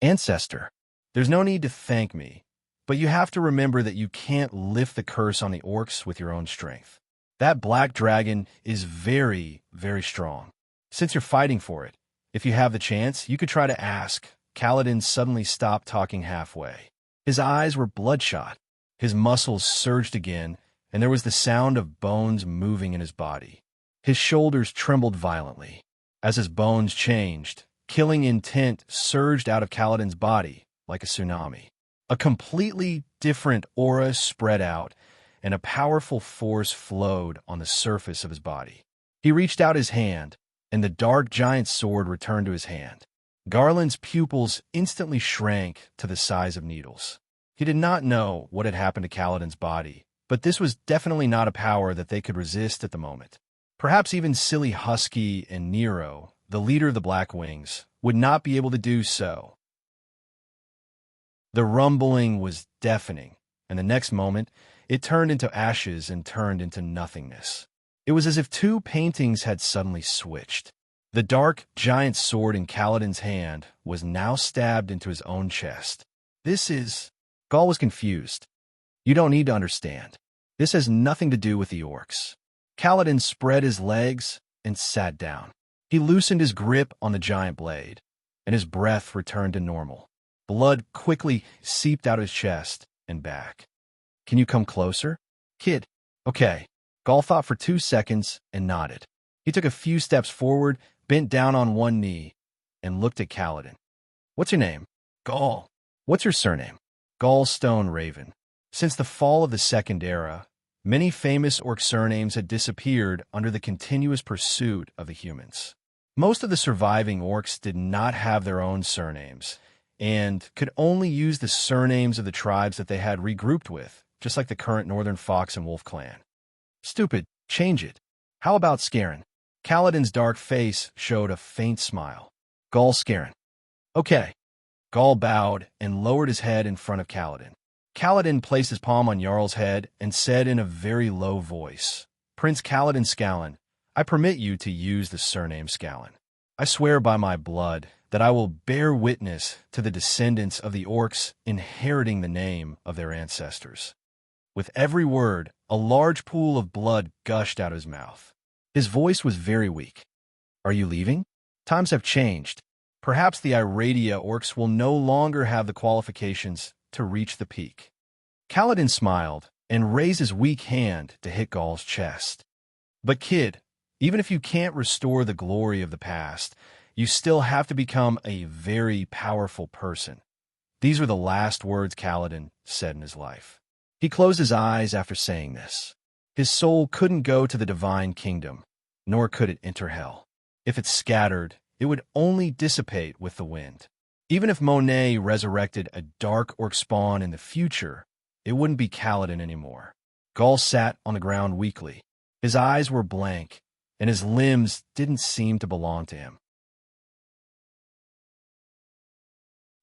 Speaker 1: Ancestor, there's no need to thank me, but you have to remember that you can't lift the curse on the orcs with your own strength. That black dragon is very, very strong. Since you're fighting for it, if you have the chance, you could try to ask. Kaladin suddenly stopped talking halfway. His eyes were bloodshot. His muscles surged again, and there was the sound of bones moving in his body. His shoulders trembled violently. As his bones changed, killing intent surged out of Kaladin's body like a tsunami. A completely different aura spread out, and a powerful force flowed on the surface of his body. He reached out his hand, and the dark giant sword returned to his hand. Garland's pupils instantly shrank to the size of needles. He did not know what had happened to Kaladin's body, but this was definitely not a power that they could resist at the moment. Perhaps even silly Husky and Nero, the leader of the Black Wings, would not be able to do so. The rumbling was deafening, and the next moment, it turned into ashes and turned into nothingness. It was as if two paintings had suddenly switched. The dark, giant sword in Kaladin's hand was now stabbed into his own chest. Gaul was confused. You don't need to understand. This has nothing to do with the orcs. Kaladin spread his legs and sat down. He loosened his grip on the giant blade, and his breath returned to normal. Blood quickly seeped out his chest and back. Can you come closer? Kid. Okay. Gaul thought for 2 seconds and nodded. He took a few steps forward, bent down on one knee, and looked at Kaladin. What's your name? Gaul. What's your surname? Gallstone Raven. Since the fall of the Second Era, many famous orc surnames had disappeared under the continuous pursuit of the humans. Most of the surviving orcs did not have their own surnames, and could only use the surnames of the tribes that they had regrouped with, just like the current Northern Fox and Wolf clan. Stupid. Change it. How about Scarin? Kaladin's dark face showed a faint smile. Gaul Scarin. Okay. Gaul bowed and lowered his head in front of Kaladin. Kaladin placed his palm on Jarl's head and said in a very low voice, Prince Kaladin Scallon, I permit you to use the surname Scallon. I swear by my blood that I will bear witness to the descendants of the orcs inheriting the name of their ancestors. With every word, a large pool of blood gushed out of his mouth. His voice was very weak. Are you leaving? Times have changed. Perhaps the Iradia orcs will no longer have the qualifications to reach the peak. Kaladin smiled and raised his weak hand to hit Gaul's chest. But kid, even if you can't restore the glory of the past, you still have to become a very powerful person. These were the last words Kaladin said in his life. He closed his eyes after saying this. His soul couldn't go to the divine kingdom, nor could it enter hell. If it scattered, it would only dissipate with the wind. Even if Monet resurrected a dark orc spawn in the future, it wouldn't be Kaladin anymore. Gaul sat on the ground weakly. His eyes were blank, and his limbs didn't seem to belong to him.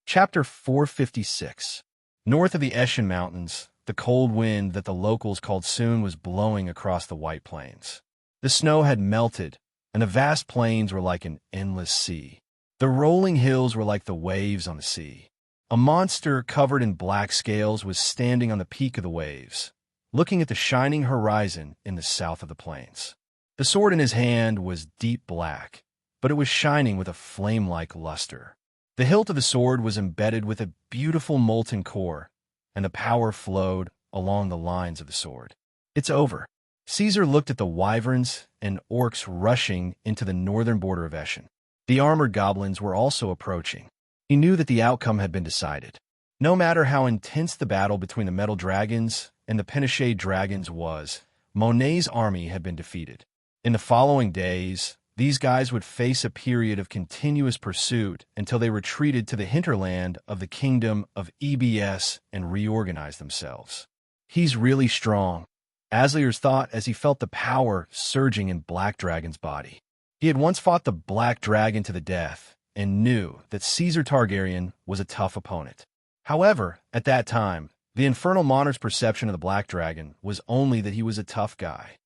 Speaker 1: Chapter 456. North of the Eshin Mountains, the cold wind that the locals called Soon was blowing across the White Plains. The snow had melted, and the vast plains were like an endless sea. The rolling hills were like the waves on the sea. A monster covered in black scales was standing on the peak of the waves, looking at the shining horizon in the south of the plains. The sword in his hand was deep black, but it was shining with a flame-like luster. The hilt of the sword was embedded with a beautiful molten core, and the power flowed along the lines of the sword. It's over. Caesar looked at the wyverns and orcs rushing into the northern border of Eshin. The armored goblins were also approaching. He knew that the outcome had been decided. No matter how intense the battle between the metal dragons and the Penishade dragons was, Monet's army had been defeated. In the following days, these guys would face a period of continuous pursuit until they retreated to the hinterland of the kingdom of EBS and reorganized themselves. He's really strong, Asliers thought as he felt the power surging in Black Dragon's body. He had once fought the Black Dragon to the death and knew that Caesar Targaryen was a tough opponent. However, at that time, the Infernal Monarch's perception of the Black Dragon was only that he was a tough guy.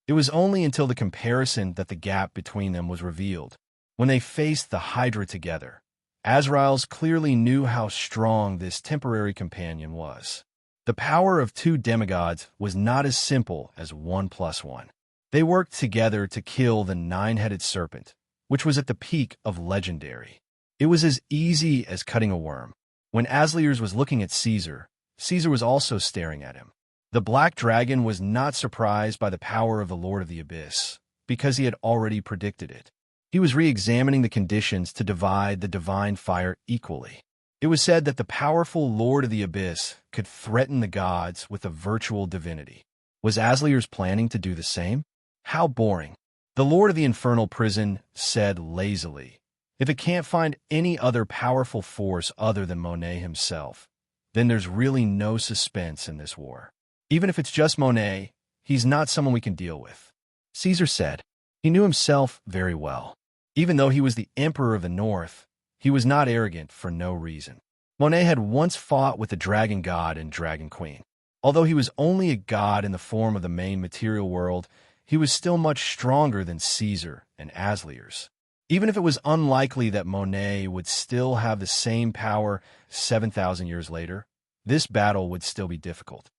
Speaker 1: It was only until the comparison that the gap between them was revealed. When they faced the Hydra together, Azrael's clearly knew how strong this temporary companion was. The power of two demigods was not as simple as 1+1. They worked together to kill the nine-headed serpent, which was at the peak of legendary. It was as easy as cutting a worm. When Asliers was looking at Caesar, Caesar was also staring at him. The black dragon was not surprised by the power of the Lord of the Abyss, because he had already predicted it. He was re-examining the conditions to divide the divine fire equally. It was said that the powerful Lord of the Abyss could threaten the gods with a virtual divinity. Was Asliers planning to do the same? How boring. The Lord of the Infernal Prison said lazily, "If it can't find any other powerful force other than Monet himself, then there's really no suspense in this war. Even if it's just Monet, he's not someone we can deal with." Caesar said. He knew himself very well. Even though he was the Emperor of the North, he was not arrogant for no reason. Monet had once fought with the Dragon God and Dragon Queen. Although he was only a god in the form of the main material world, he was still much stronger than Caesar and Asliers. Even if it was unlikely that Monet would still have the same power 7,000 years later, this battle would still be difficult.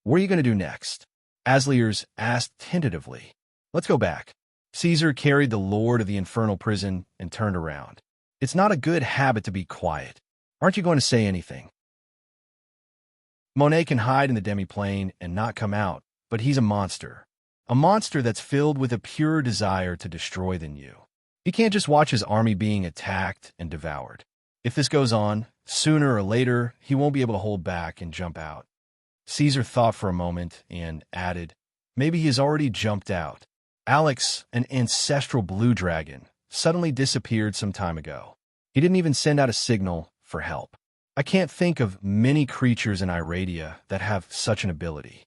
Speaker 1: "What are you going to do next?" Asliers asked tentatively. "Let's go back." Caesar carried the Lord of the Infernal Prison and turned around. "It's not a good habit to be quiet. Aren't you going to say anything?" Monet can hide in the demiplane and not come out, but he's a monster. A monster that's filled with a pure desire to destroy than you. He can't just watch his army being attacked and devoured. If this goes on, sooner or later, he won't be able to hold back and jump out. Caesar thought for a moment and added, "Maybe he has already jumped out." Alex, an ancestral blue dragon, suddenly disappeared some time ago. He didn't even send out a signal for help. I can't think of many creatures in Iradia that have such an ability.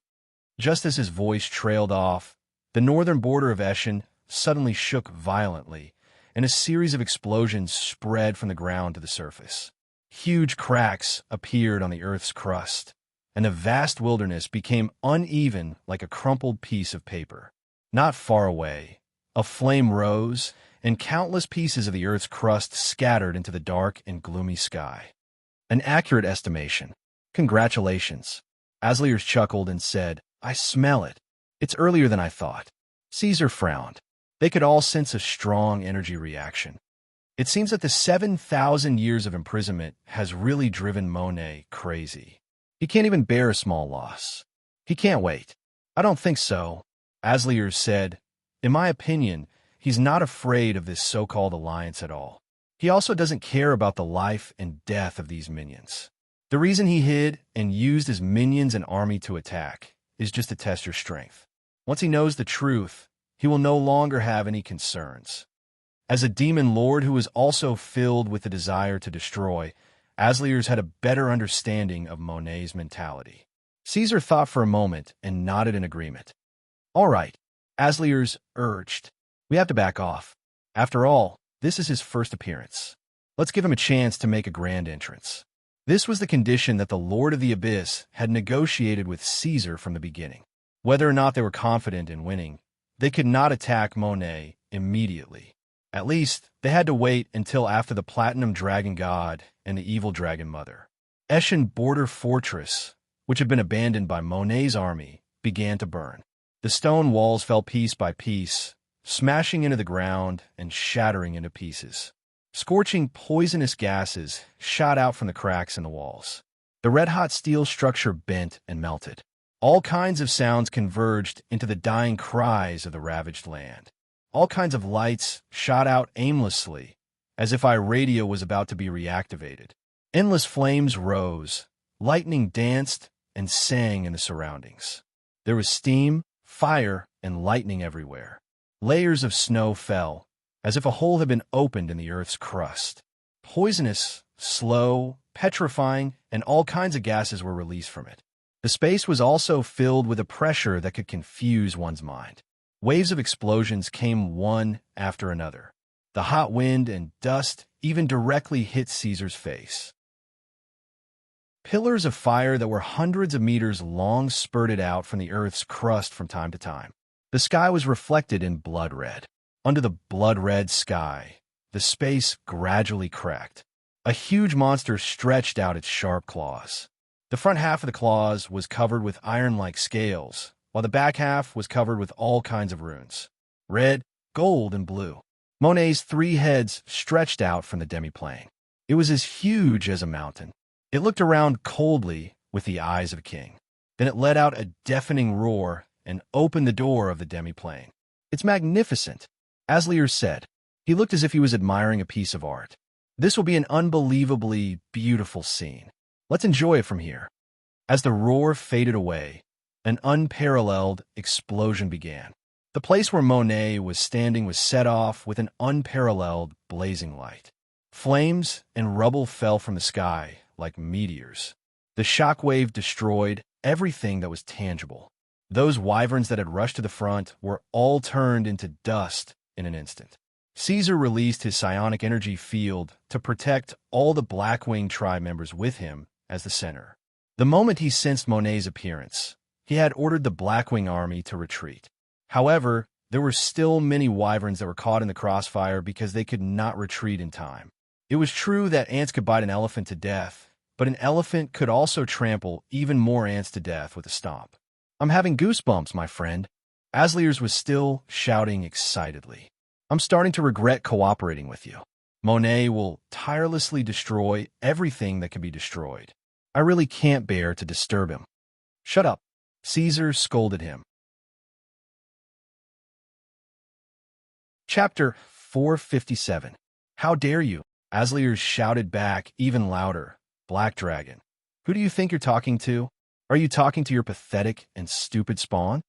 Speaker 1: Just as his voice trailed off, the northern border of Eschen suddenly shook violently, and a series of explosions spread from the ground to the surface. Huge cracks appeared on the Earth's crust, and the vast wilderness became uneven like a crumpled piece of paper. Not far away, a flame rose, and countless pieces of the Earth's crust scattered into the dark and gloomy sky. An accurate estimation. Congratulations. Asliers chuckled and said, "I smell it. It's earlier than I thought." Caesar frowned. They could all sense a strong energy reaction. It seems that the 7,000 years of imprisonment has really driven Monet crazy. He can't even bear a small loss. He can't wait. "I don't think so," Asliers said. "In my opinion, he's not afraid of this so-called alliance at all. He also doesn't care about the life and death of these minions. The reason he hid and used his minions and army to attack is just to test your strength. Once he knows the truth, he will no longer have any concerns." As a demon lord who was also filled with the desire to destroy, Asliers had a better understanding of Monet's mentality. Caesar thought for a moment and nodded in agreement. "All right," Asliers urged. "We have to back off. After all, this is his first appearance. Let's give him a chance to make a grand entrance." This was the condition that the Lord of the Abyss had negotiated with Caesar from the beginning. Whether or not they were confident in winning, they could not attack Monet immediately. At least, they had to wait until after the Platinum Dragon God and the Evil Dragon Mother. Eschen Border Fortress, which had been abandoned by Monet's army, began to burn. The stone walls fell piece by piece, smashing into the ground and shattering into pieces. Scorching poisonous gases shot out from the cracks in the walls. The red-hot steel structure bent and melted. All kinds of sounds converged into the dying cries of the ravaged land. All kinds of lights shot out aimlessly, as if Iradia was about to be reactivated. Endless flames rose, lightning danced and sang in the surroundings. There was steam, fire, and lightning everywhere. Layers of snow fell, as if a hole had been opened in the Earth's crust. Poisonous, slow, petrifying, and all kinds of gases were released from it. The space was also filled with a pressure that could confuse one's mind. Waves of explosions came one after another. The hot wind and dust even directly hit Caesar's face. Pillars of fire that were hundreds of meters long spurted out from the Earth's crust from time to time. The sky was reflected in blood red. Under the blood-red sky, the space gradually cracked. A huge monster stretched out its sharp claws. The front half of the claws was covered with iron-like scales, while the back half was covered with all kinds of runes: red, gold, and blue. Monet's 3 heads stretched out from the demiplane. It was as huge as a mountain. It looked around coldly with the eyes of a king. Then it let out a deafening roar and opened the door of the demiplane. "It's magnificent," Aslier said. He looked as if he was admiring a piece of art. "This will be an unbelievably beautiful scene. Let's enjoy it from here." As the roar faded away, an unparalleled explosion began. The place where Monet was standing was set off with an unparalleled blazing light. Flames and rubble fell from the sky like meteors. The shockwave destroyed everything that was tangible. Those wyverns that had rushed to the front were all turned into dust in an instant. Caesar released his psionic energy field to protect all the Blackwing tribe members with him as the center. The moment he sensed Monet's appearance, he had ordered the Blackwing army to retreat. However, there were still many wyverns that were caught in the crossfire because they could not retreat in time. It was true that ants could bite an elephant to death, but an elephant could also trample even more ants to death with a stomp. "I'm having goosebumps, my friend." Asliers was still shouting excitedly. "I'm starting to regret cooperating with you. Monet will tirelessly destroy everything that can be destroyed. I really can't bear to disturb him." "Shut up," Caesar scolded him. Chapter 457. "How dare you?" Asliers shouted back even louder. "Black Dragon, who do you think you're talking to? Are you talking to your pathetic and stupid spawn?"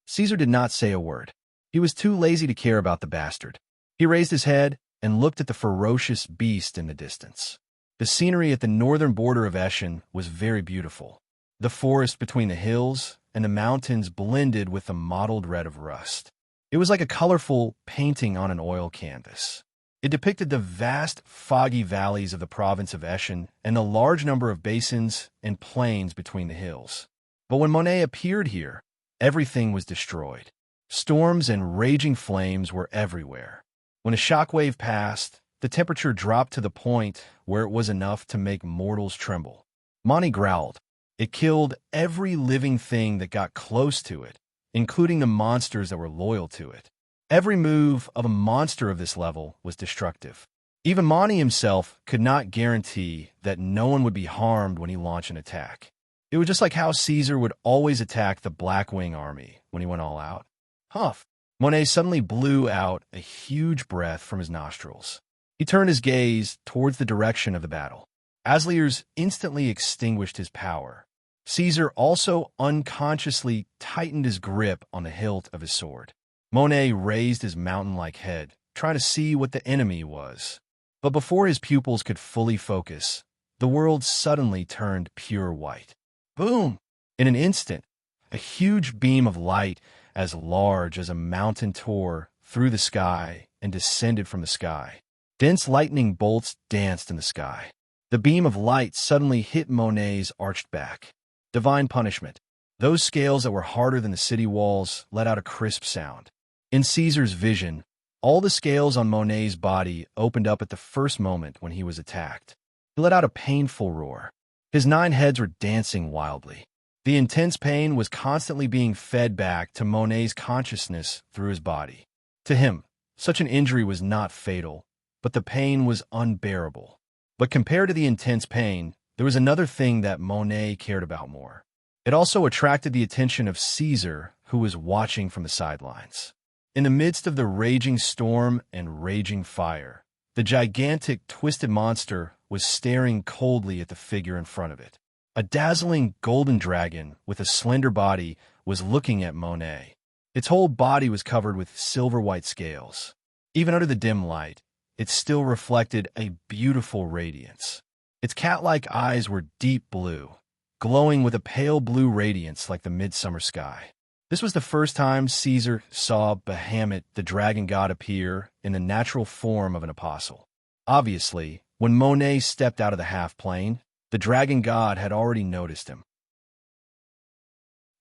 Speaker 1: Caesar did not say a word. He was too lazy to care about the bastard. He raised his head and looked at the ferocious beast in the distance. The scenery at the northern border of Eschen was very beautiful. The forest between the hills and the mountains blended with the mottled red of rust. It was like a colorful painting on an oil canvas. It depicted the vast, foggy valleys of the province of Eschen and the large number of basins and plains between the hills. But when Monet appeared here, everything was destroyed. Storms and raging flames were everywhere. When a shockwave passed, the temperature dropped to the point where it was enough to make mortals tremble. Monet growled. It killed every living thing that got close to it, including the monsters that were loyal to it. Every move of a monster of this level was destructive. Even Monet himself could not guarantee that no one would be harmed when he launched an attack. It was just like how Caesar would always attack the Blackwing army when he went all out. Huff! Monet suddenly blew out a huge breath from his nostrils. He turned his gaze towards the direction of the battle. Asliers instantly extinguished his power. Caesar also unconsciously tightened his grip on the hilt of his sword. Monet raised his mountain-like head, trying to see what the enemy was. But before his pupils could fully focus, the world suddenly turned pure white. Boom! In an instant, a huge beam of light as large as a mountain tore through the sky and descended from the sky. Dense lightning bolts danced in the sky. The beam of light suddenly hit Monet's arched back. Divine punishment. Those scales that were harder than the city walls let out a crisp sound. In Caesar's vision, all the scales on Monet's body opened up at the first moment when he was attacked. He let out a painful roar. His 9 heads were dancing wildly. The intense pain was constantly being fed back to Monet's consciousness through his body. To him, such an injury was not fatal, but the pain was unbearable. But compared to the intense pain, there was another thing that Monet cared about more. It also attracted the attention of Caesar, who was watching from the sidelines. In the midst of the raging storm and raging fire, the gigantic, twisted monster was staring coldly at the figure in front of it. A dazzling golden dragon with a slender body was looking at Monet. Its whole body was covered with silver-white scales. Even under the dim light, it still reflected a beautiful radiance. Its cat-like eyes were deep blue, glowing with a pale blue radiance like the midsummer sky. This was the first time Caesar saw Bahamut, the dragon god, appear in the natural form of an apostle. Obviously, when Monet stepped out of the half-plane, the dragon god had already noticed him.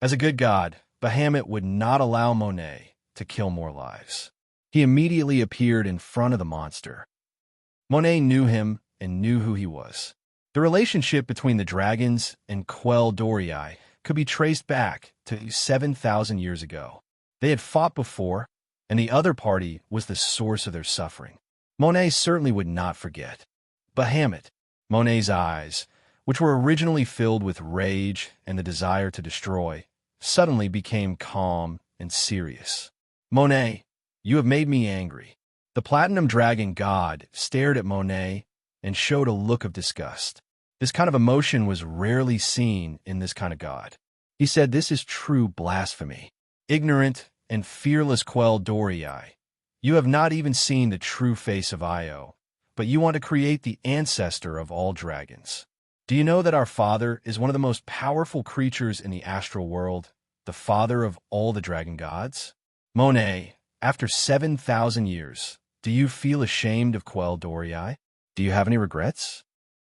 Speaker 1: As a good god, Bahamut would not allow Monet, to kill more lives. He immediately appeared in front of the monster. Monet knew him and knew who he was. The relationship between the dragons and Quel Dorii could be traced back to 7,000 years ago. They had fought before, and the other party was the source of their suffering. Monet certainly would not forget. Bahamut, Monet's eyes, which were originally filled with rage and the desire to destroy, suddenly became calm and serious. Monet, you have made me angry. The platinum dragon god stared at Monet and showed a look of disgust. This kind of emotion was rarely seen in this kind of god. He said, "This is true blasphemy. Ignorant and fearless Quel Dorii, you have not even seen the true face of Io, but you want to create the ancestor of all dragons. Do you know that our father is one of the most powerful creatures in the astral world, the father of all the dragon gods? Monet, after 7,000 years, do you feel ashamed of Quel Dorii? Do you have any regrets?"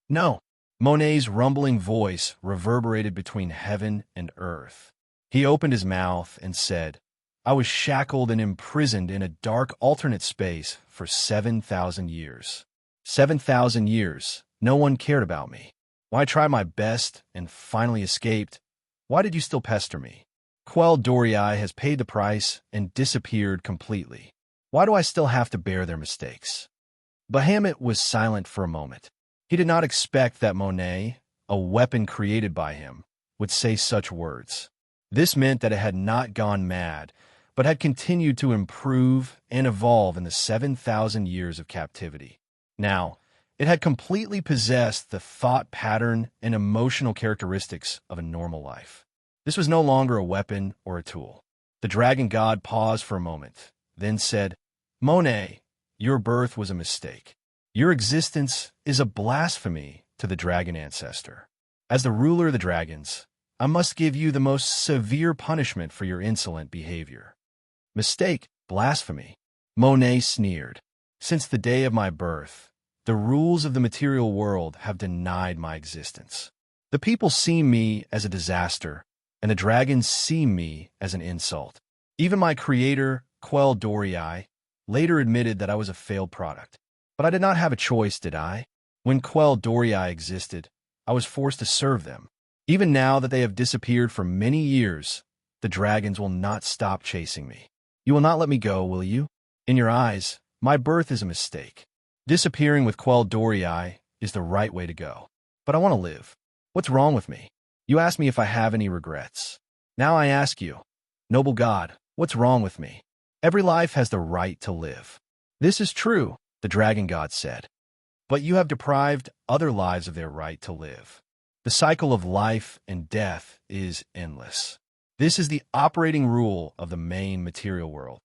Speaker 1: No. Monet's rumbling voice reverberated between heaven and earth. He opened his mouth and said, "I was shackled and imprisoned in a dark alternate space for 7,000 years. 7,000 years, no one cared about me. Why try my best and finally escaped? Why did you still pester me? Quel Dorii has paid the price and disappeared completely. Why do I still have to bear their mistakes?" Bahamut was silent for a moment. He did not expect that Monet, a weapon created by him, would say such words. This meant that it had not gone mad, but had continued to improve and evolve in the 7,000 years of captivity. Now, it had completely possessed the thought pattern and emotional characteristics of a normal life. This was no longer a weapon or a tool. The dragon god paused for a moment, then said, "Monet, your birth was a mistake. Your existence is a blasphemy to the dragon ancestor. As the ruler of the dragons, I must give you the most severe punishment for your insolent behavior." Mistake, blasphemy. Monet sneered. "Since the day of my birth, the rules of the material world have denied my existence. The people see me as a disaster, and the dragons see me as an insult. Even my creator, Quel Dorii, later admitted that I was a failed product. But I did not have a choice, did I? When Quel Dorii existed, I was forced to serve them. Even now that they have disappeared for many years, the dragons will not stop chasing me. You will not let me go, will you? In your eyes, my birth is a mistake. Disappearing with Quel Dorii is the right way to go. But I want to live. What's wrong with me? You asked me if I have any regrets. Now I ask you, noble God, what's wrong with me? Every life has the right to live." "This is true," the dragon god said. "But you have deprived other lives of their right to live. The cycle of life and death is endless. This is the operating rule of the main material world.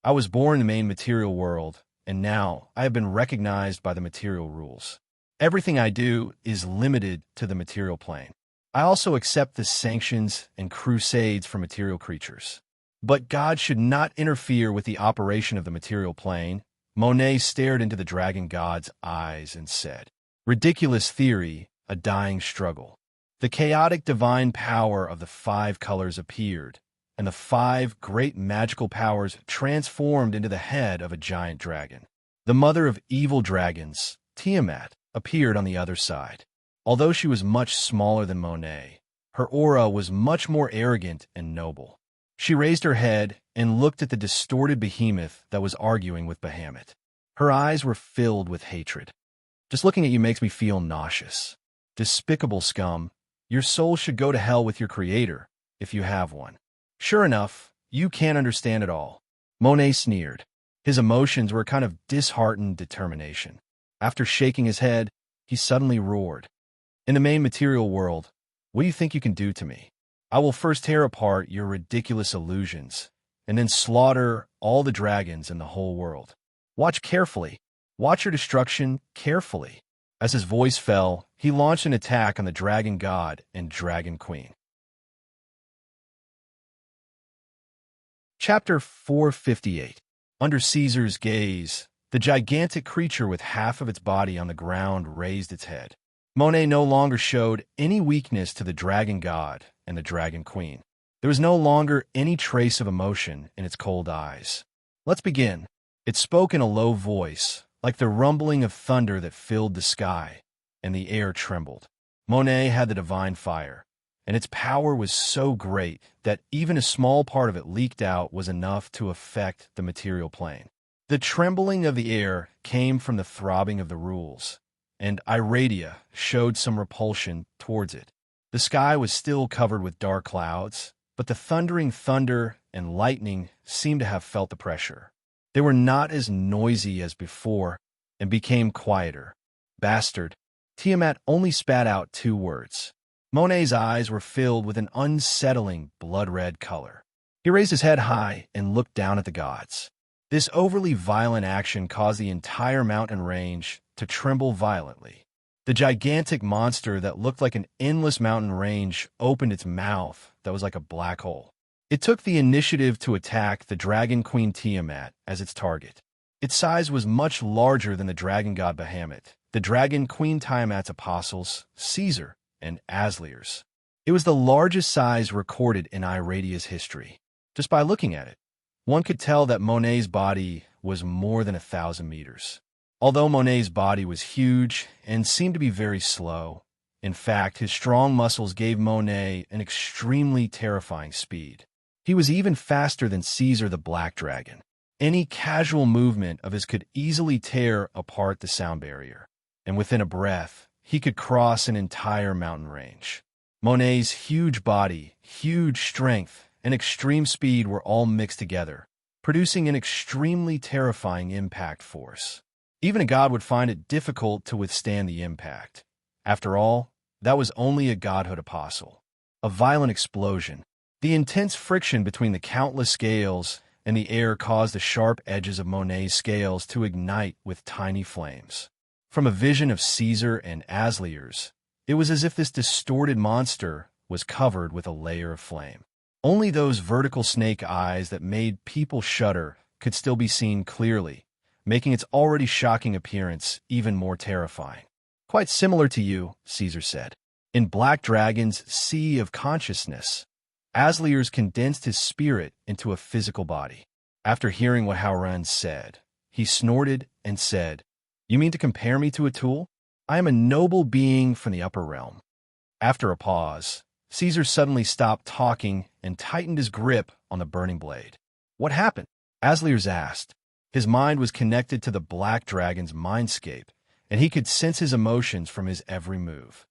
Speaker 1: I was born in the main material world, and now I have been recognized by the material rules. Everything I do is limited to the material plane. I also accept the sanctions and crusades for material creatures. But God should not interfere with the operation of the material plane." Monet stared into the dragon god's eyes and said, "Ridiculous theory, a dying struggle." The chaotic divine power of the 5 colors appeared, and the 5 great magical powers transformed into the head of a giant dragon. The mother of evil dragons, Tiamat, appeared on the other side. Although she was much smaller than Monet, her aura was much more arrogant and noble. She raised her head and looked at the distorted behemoth that was arguing with Bahamut. Her eyes were filled with hatred. "Just looking at you makes me feel nauseous. Despicable scum, your soul should go to hell with your creator, if you have one. Sure enough, you can't understand it all." Monet sneered. His emotions were a kind of disheartened determination. After shaking his head, he suddenly roared, "In the main material world, what do you think you can do to me? I will first tear apart your ridiculous illusions, and then slaughter all the dragons in the whole world. Watch carefully. Watch your destruction carefully." As his voice fell, he launched an attack on the dragon god and dragon queen. Chapter 458. Under Caesar's gaze, the gigantic creature with half of its body on the ground raised its head. Monet no longer showed any weakness to the dragon god and the dragon queen. There was no longer any trace of emotion in its cold eyes. "Let's begin." It spoke in a low voice, like the rumbling of thunder that filled the sky, and the air trembled. Monet had the divine fire, and its power was so great that even a small part of it leaked out was enough to affect the material plane. The trembling of the air came from the throbbing of the rules, and Iradia showed some repulsion towards it. The sky was still covered with dark clouds, but the thundering thunder and lightning seemed to have felt the pressure. They were not as noisy as before and became quieter. "Bastard." Tiamat only spat out 2 words. Monet's eyes were filled with an unsettling blood-red color. He raised his head high and looked down at the gods. This overly violent action caused the entire mountain range to tremble violently. The gigantic monster that looked like an endless mountain range opened its mouth that was like a black hole. It took the initiative to attack the Dragon Queen Tiamat as its target. Its size was much larger than the dragon god Bahamut, the Dragon Queen Tiamat's apostles, Caesar, and Asliers. It was the largest size recorded in Iradia's history. Just by looking at it, one could tell that Monet's body was more than 1,000 meters. Although Monet's body was huge and seemed to be very slow, in fact, his strong muscles gave Monet an extremely terrifying speed. He was even faster than Caesar the Black Dragon. Any casual movement of his could easily tear apart the sound barrier, and within a breath, he could cross an entire mountain range. Monet's huge body, huge strength, and extreme speed were all mixed together, producing an extremely terrifying impact force. Even a god would find it difficult to withstand the impact. After all, that was only a godhood apostle. A violent explosion. The intense friction between the countless scales and the air caused the sharp edges of Monet's scales to ignite with tiny flames. From a vision of Caesar and Asliers, it was as if this distorted monster was covered with a layer of flame. Only those vertical snake eyes that made people shudder could still be seen clearly, making its already shocking appearance even more terrifying. "Quite similar to you," Caesar said. "In Black Dragon's Sea of Consciousness, Asliers condensed his spirit into a physical body." After hearing what Hauran said, he snorted and said, "You mean to compare me to a tool? I am a noble being from the upper realm." After a pause, Caesar suddenly stopped talking and tightened his grip on the burning blade. "What happened?" Asliers asked. His mind was connected to the Black Dragon's mindscape, and he could sense his emotions from his every move.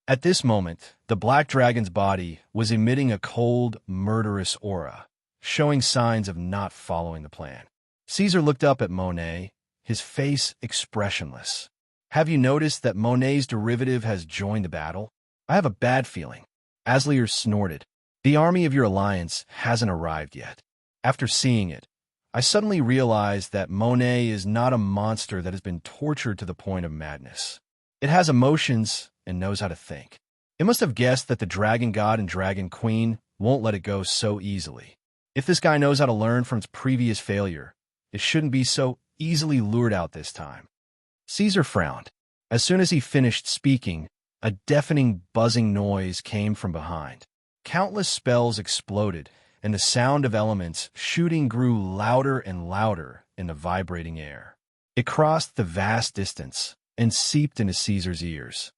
Speaker 1: At this moment, the Black Dragon's body was emitting a cold, murderous aura, showing signs of not following the plan. Caesar looked up at Monet, his face expressionless. "Have you noticed that Monet's derivative has joined the battle? I have a bad feeling." Asliers snorted. "The army of your alliance hasn't arrived yet." After seeing it, I suddenly realized that Monet is not a monster that has been tortured to the point of madness. It has emotions and knows how to think. It must have guessed that the Dragon God and Dragon Queen won't let it go so easily. If this guy knows how to learn from its previous failure, it shouldn't be so easily lured out this time. Caesar frowned. As soon as he finished speaking, a deafening buzzing noise came from behind. Countless spells exploded, and the sound of elements shooting grew louder and louder in the vibrating air. It crossed the vast distance and seeped into Caesar's ears.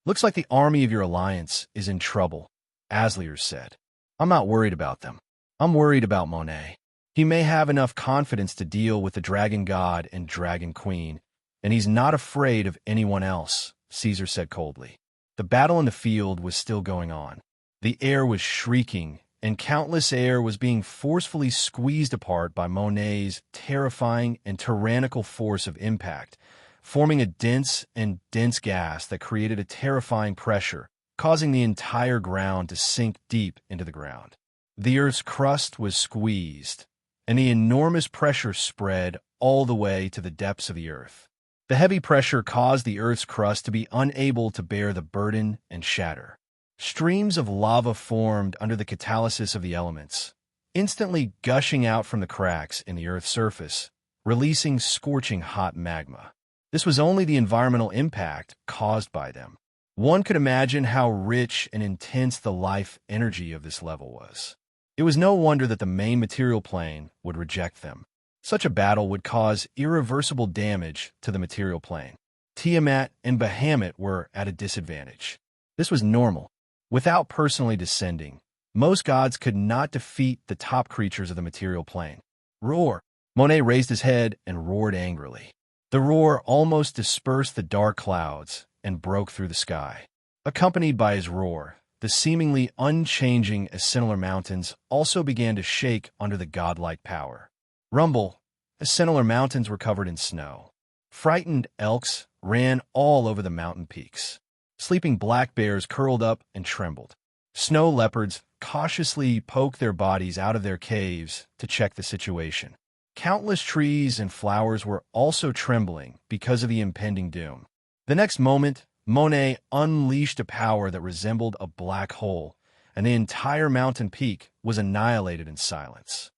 Speaker 1: "Looks like the army of your alliance is in trouble," Asliers said. "I'm not worried about them. I'm worried about Monet. He may have enough confidence to deal with the Dragon God and Dragon Queen, and he's not afraid of anyone else," Caesar said coldly. The battle in the field was still going on. The air was shrieking, and countless air was being forcefully squeezed apart by Monet's terrifying and tyrannical force of impact, forming a dense gas that created a terrifying pressure, causing the entire ground to sink deep into the ground. The Earth's crust was squeezed, and the enormous pressure spread all the way to the depths of the Earth. The heavy pressure caused the Earth's crust to be unable to bear the burden and shatter. Streams of lava formed under the catalysis of the elements, instantly gushing out from the cracks in the Earth's surface, releasing scorching hot magma. This was only the environmental impact caused by them. One could imagine how rich and intense the life energy of this level was. It was no wonder that the main material plane would reject them. Such a battle would cause irreversible damage to the material plane. Tiamat and Bahamut were at a disadvantage. This was normal. Without personally descending, most gods could not defeat the top creatures of the material plane. Roar! Monet raised his head and roared angrily. The roar almost dispersed the dark clouds and broke through the sky. Accompanied by his roar, the seemingly unchanging Ascenillar Mountains also began to shake under the godlike power. Rumble! Ascenillar Mountains were covered in snow. Frightened elks ran all over the mountain peaks. Sleeping black bears curled up and trembled. Snow leopards cautiously poked their bodies out of their caves to check the situation. Countless trees and flowers were also trembling because of the impending doom. The next moment, Monet unleashed a power that resembled a black hole, and the entire mountain peak was annihilated in silence.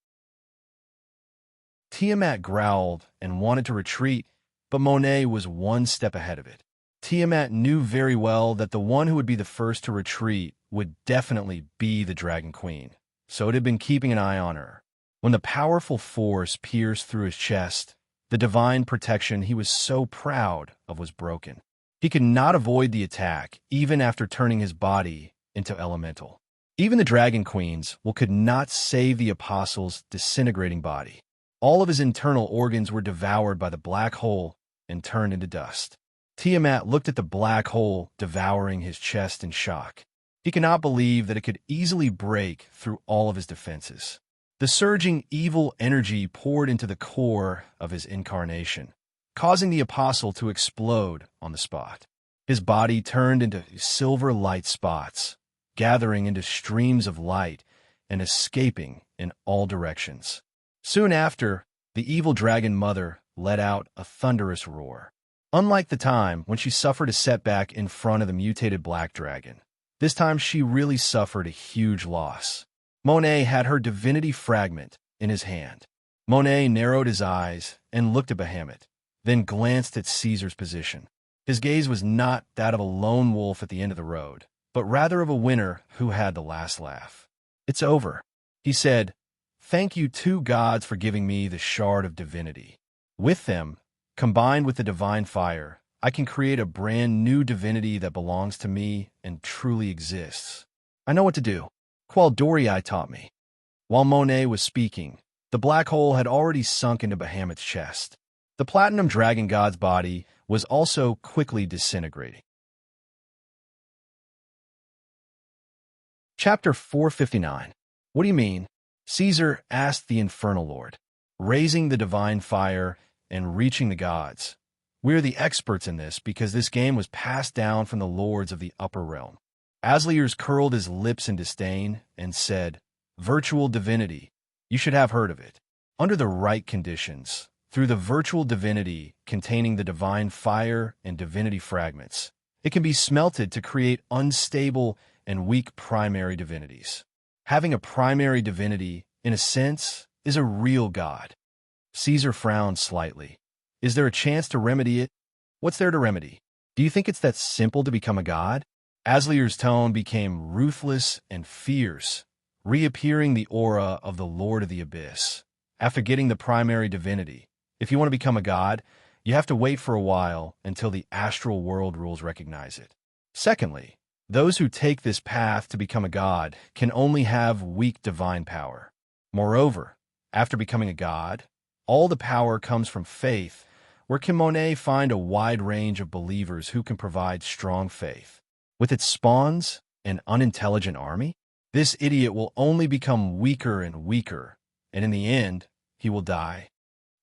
Speaker 1: Tiamat growled and wanted to retreat, but Monet was one step ahead of it. Tiamat knew very well that the one who would be the first to retreat would definitely be the Dragon Queen, so it had been keeping an eye on her. When the powerful force pierced through his chest, the divine protection he was so proud of was broken. He could not avoid the attack, even after turning his body into elemental. Even the Dragon Queen's will could not save the Apostle's disintegrating body. All of his internal organs were devoured by the black hole and turned into dust. Tiamat looked at the black hole devouring his chest in shock. He could not believe that it could easily break through all of his defenses. The surging evil energy poured into the core of his incarnation, causing the Apostle to explode on the spot. His body turned into silver light spots, gathering into streams of light and escaping in all directions. Soon after, the evil dragon mother let out a thunderous roar. Unlike the time when she suffered a setback in front of the mutated black dragon, this time she really suffered a huge loss. Monet had her divinity fragment in his hand. Monet narrowed his eyes and looked at Bahamut, then glanced at Caesar's position. His gaze was not that of a lone wolf at the end of the road, but rather of a winner who had the last laugh. "It's over," he said. "Thank you, two gods, for giving me the shard of divinity. With them, combined with the divine fire, I can create a brand new divinity that belongs to me and truly exists. I know what to do. Qualdorii taught me." While Monet was speaking, the black hole had already sunk into Bahamut's chest. The platinum dragon god's body was also quickly disintegrating. Chapter 459. What do you mean? Caesar asked the Infernal Lord. Raising the divine fire and reaching the gods. We're the experts in this because this game was passed down from the lords of the upper realm. Asliers curled his lips in disdain and said, "Virtual divinity. You should have heard of it. Under the right conditions, through the virtual divinity containing the divine fire and divinity fragments, it can be smelted to create unstable and weak primary divinities. Having a primary divinity, in a sense, is a real god." Caesar frowned slightly. "Is there a chance to remedy it?" "What's there to remedy? Do you think it's that simple to become a god?" Aslier's tone became ruthless and fierce, reappearing the aura of the Lord of the Abyss. After getting the primary divinity, if you want to become a god, you have to wait for a while until the astral world rules recognize it. Secondly, those who take this path to become a god can only have weak divine power. Moreover, after becoming a god, all the power comes from faith, where can Monet find a wide range of believers who can provide strong faith? With its spawns, an unintelligent army? This idiot will only become weaker and weaker, and in the end, he will die.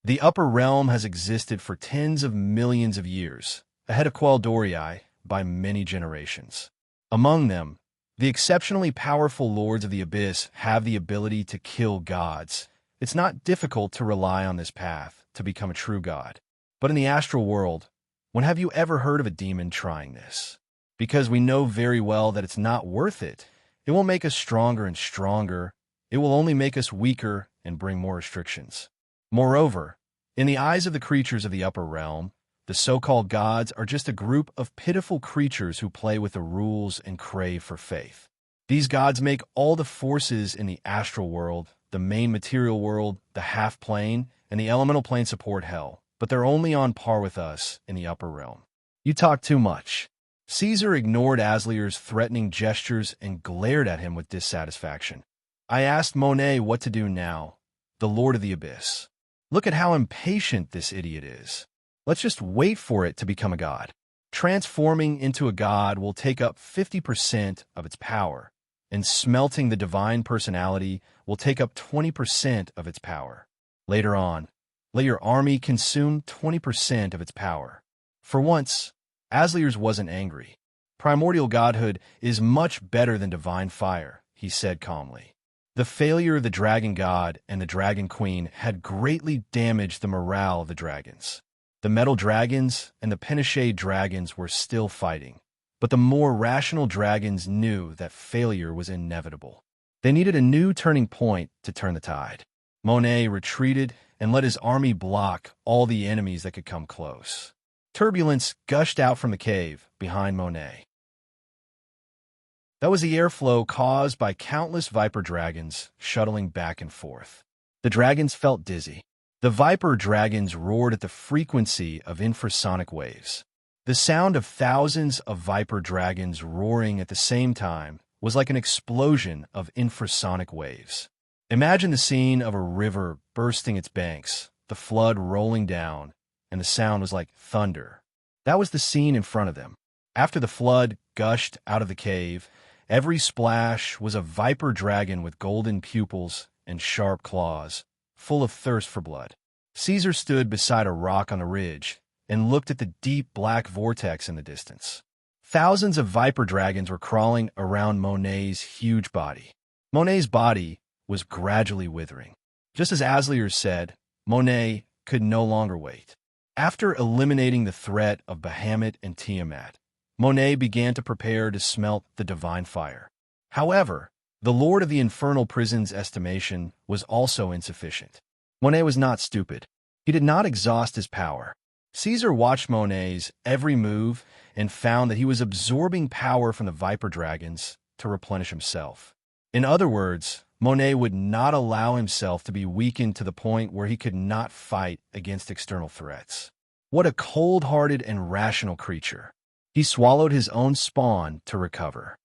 Speaker 1: The upper realm has existed for tens of millions of years, ahead of Qualdorii by many generations. Among them, the exceptionally powerful lords of the Abyss have the ability to kill gods. It's not difficult to rely on this path to become a true god. But in the astral world, when have you ever heard of a demon trying this? Because we know very well that it's not worth it. It won't make us stronger and stronger. It will only make us weaker and bring more restrictions. Moreover, in the eyes of the creatures of the upper realm, the so-called gods are just a group of pitiful creatures who play with the rules and crave for faith. These gods make all the forces in the astral world, the main material world, the half-plane, and the elemental plane support hell, but they're only on par with us in the upper realm. You talk too much. Caesar ignored Aslier's threatening gestures and glared at him with dissatisfaction. I asked Monet what to do now, the Lord of the Abyss. Look at how impatient this idiot is. Let's just wait for it to become a god. Transforming into a god will take up 50% of its power, and smelting the divine personality will take up 20% of its power. Later on, let your army consume 20% of its power. For once, Aslier's wasn't angry. Primordial godhood is much better than divine fire, he said calmly. The failure of the dragon god and the dragon queen had greatly damaged the morale of the dragons. The metal dragons and the Pinochet dragons were still fighting, but the more rational dragons knew that failure was inevitable. They needed a new turning point to turn the tide. Monet retreated and let his army block all the enemies that could come close. Turbulence gushed out from the cave behind Monet. That was the airflow caused by countless viper dragons shuttling back and forth. The dragons felt dizzy. The viper dragons roared at the frequency of infrasonic waves. The sound of thousands of viper dragons roaring at the same time was like an explosion of infrasonic waves. Imagine the scene of a river bursting its banks, the flood rolling down, and the sound was like thunder. That was the scene in front of them. After the flood gushed out of the cave, every splash was a viper dragon with golden pupils and sharp claws, full of thirst for blood. Caesar stood beside a rock on the ridge and looked at the deep black vortex in the distance. Thousands of viper dragons were crawling around Monet's huge body. Monet's body was gradually withering. Just as Aslier said, Monet could no longer wait. After eliminating the threat of Bahamut and Tiamat, Monet began to prepare to smelt the divine fire. However, the Lord of the Infernal Prison's estimation was also insufficient. Monet was not stupid. He did not exhaust his power. Caesar watched Monet's every move and found that he was absorbing power from the viper dragons to replenish himself. In other words, Monet would not allow himself to be weakened to the point where he could not fight against external threats. What a cold-hearted and rational creature. He swallowed his own spawn to recover.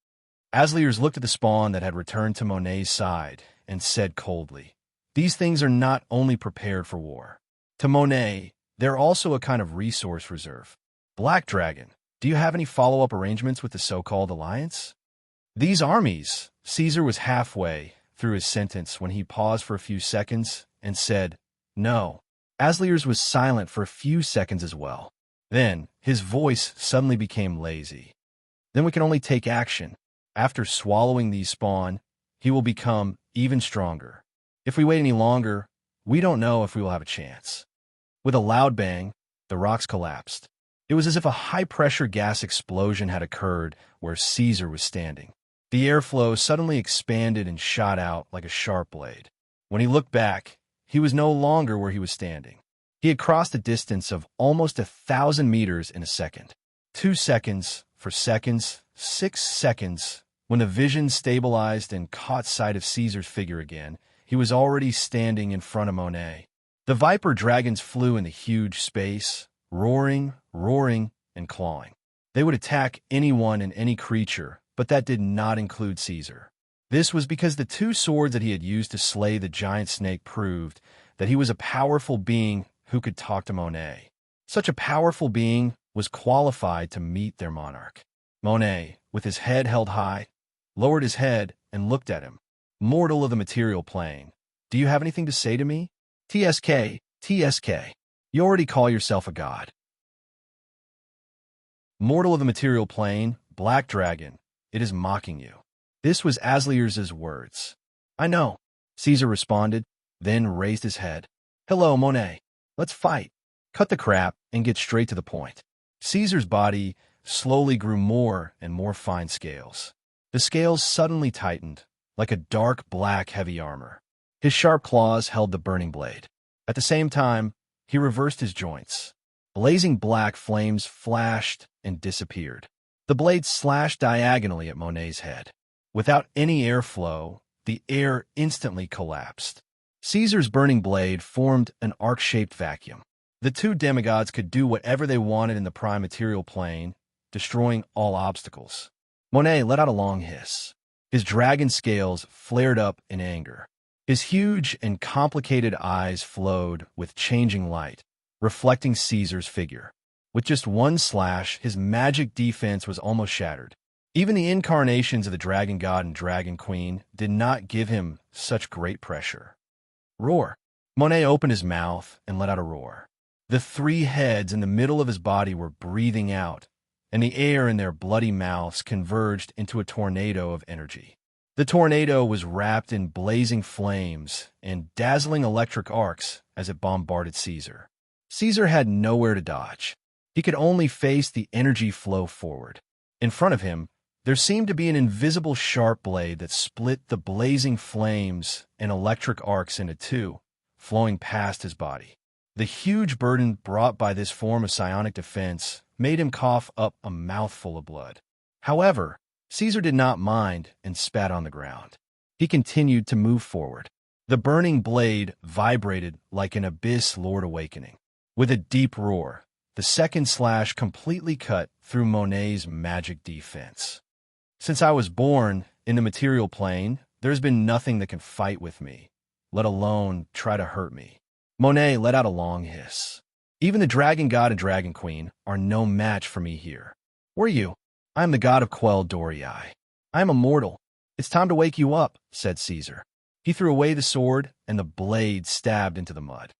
Speaker 1: Asliers looked at the spawn that had returned to Monet's side and said coldly, "These things are not only prepared for war. To Monet, they're also a kind of resource reserve. Black Dragon, do you have any follow-up arrangements with the so-called alliance?" These armies, Caesar was halfway through his sentence when he paused for a few seconds and said, "No." Asliers was silent for a few seconds as well. Then, his voice suddenly became lazy. "Then we can only take action. After swallowing these spawn, he will become even stronger. If we wait any longer, we don't know if we will have a chance." With a loud bang, the rocks collapsed. It was as if a high-pressure gas explosion had occurred where Caesar was standing. The airflow suddenly expanded and shot out like a sharp blade. When he looked back, he was no longer where he was standing. He had crossed a distance of almost 1,000 meters in a second. 2 seconds, 4 seconds, 6 seconds. When the vision stabilized and caught sight of Caesar's figure again, he was already standing in front of Monet. The viper dragons flew in the huge space, roaring, and clawing. They would attack anyone and any creature, but that did not include Caesar. This was because the 2 swords that he had used to slay the giant snake proved that he was a powerful being who could talk to Monet. Such a powerful being was qualified to meet their monarch. Monet, with his head held high, lowered his head and looked at him. "Mortal of the material plane, do you have anything to say to me?" TSK, you already call yourself a god." "Mortal of the material plane, Black Dragon, it is mocking you." This was Aslier's words. "I know," Caesar responded, then raised his head. "Hello, Monet. Let's fight. Cut the crap and get straight to the point." Caesar's body slowly grew more and more fine scales. The scales suddenly tightened, like a dark black heavy armor. His sharp claws held the burning blade. At the same time, he reversed his joints. Blazing black flames flashed and disappeared. The blade slashed diagonally at Monet's head. Without any airflow, the air instantly collapsed. Caesar's burning blade formed an arc-shaped vacuum. The two demigods could do whatever they wanted in the prime material plane, destroying all obstacles. Monet let out a long hiss. His dragon scales flared up in anger. His huge and complicated eyes flowed with changing light, reflecting Caesar's figure. With just one slash, his magic defense was almost shattered. Even the incarnations of the Dragon God and Dragon Queen did not give him such great pressure. Roar. Monet opened his mouth and let out a roar. The three heads in the middle of his body were breathing out, and the air in their bloody mouths converged into a tornado of energy. The tornado was wrapped in blazing flames and dazzling electric arcs as it bombarded Caesar. Caesar had nowhere to dodge. He could only face the energy flow forward. In front of him, there seemed to be an invisible sharp blade that split the blazing flames and electric arcs into two, flowing past his body. The huge burden brought by this form of psionic defense made him cough up a mouthful of blood. However, Caesar did not mind and spat on the ground. He continued to move forward. The burning blade vibrated like an abyss lord awakening. With a deep roar, the second slash completely cut through Monet's magic defense. Since I was born in the material plane, there's been nothing that can fight with me, let alone try to hurt me. Monet let out a long hiss. Even the Dragon God and Dragon Queen are no match for me here. Who are you? I am the god of Quell Dorii. I am immortal. It's time to wake you up, said Caesar. He threw away the sword, and the blade stabbed into the mud.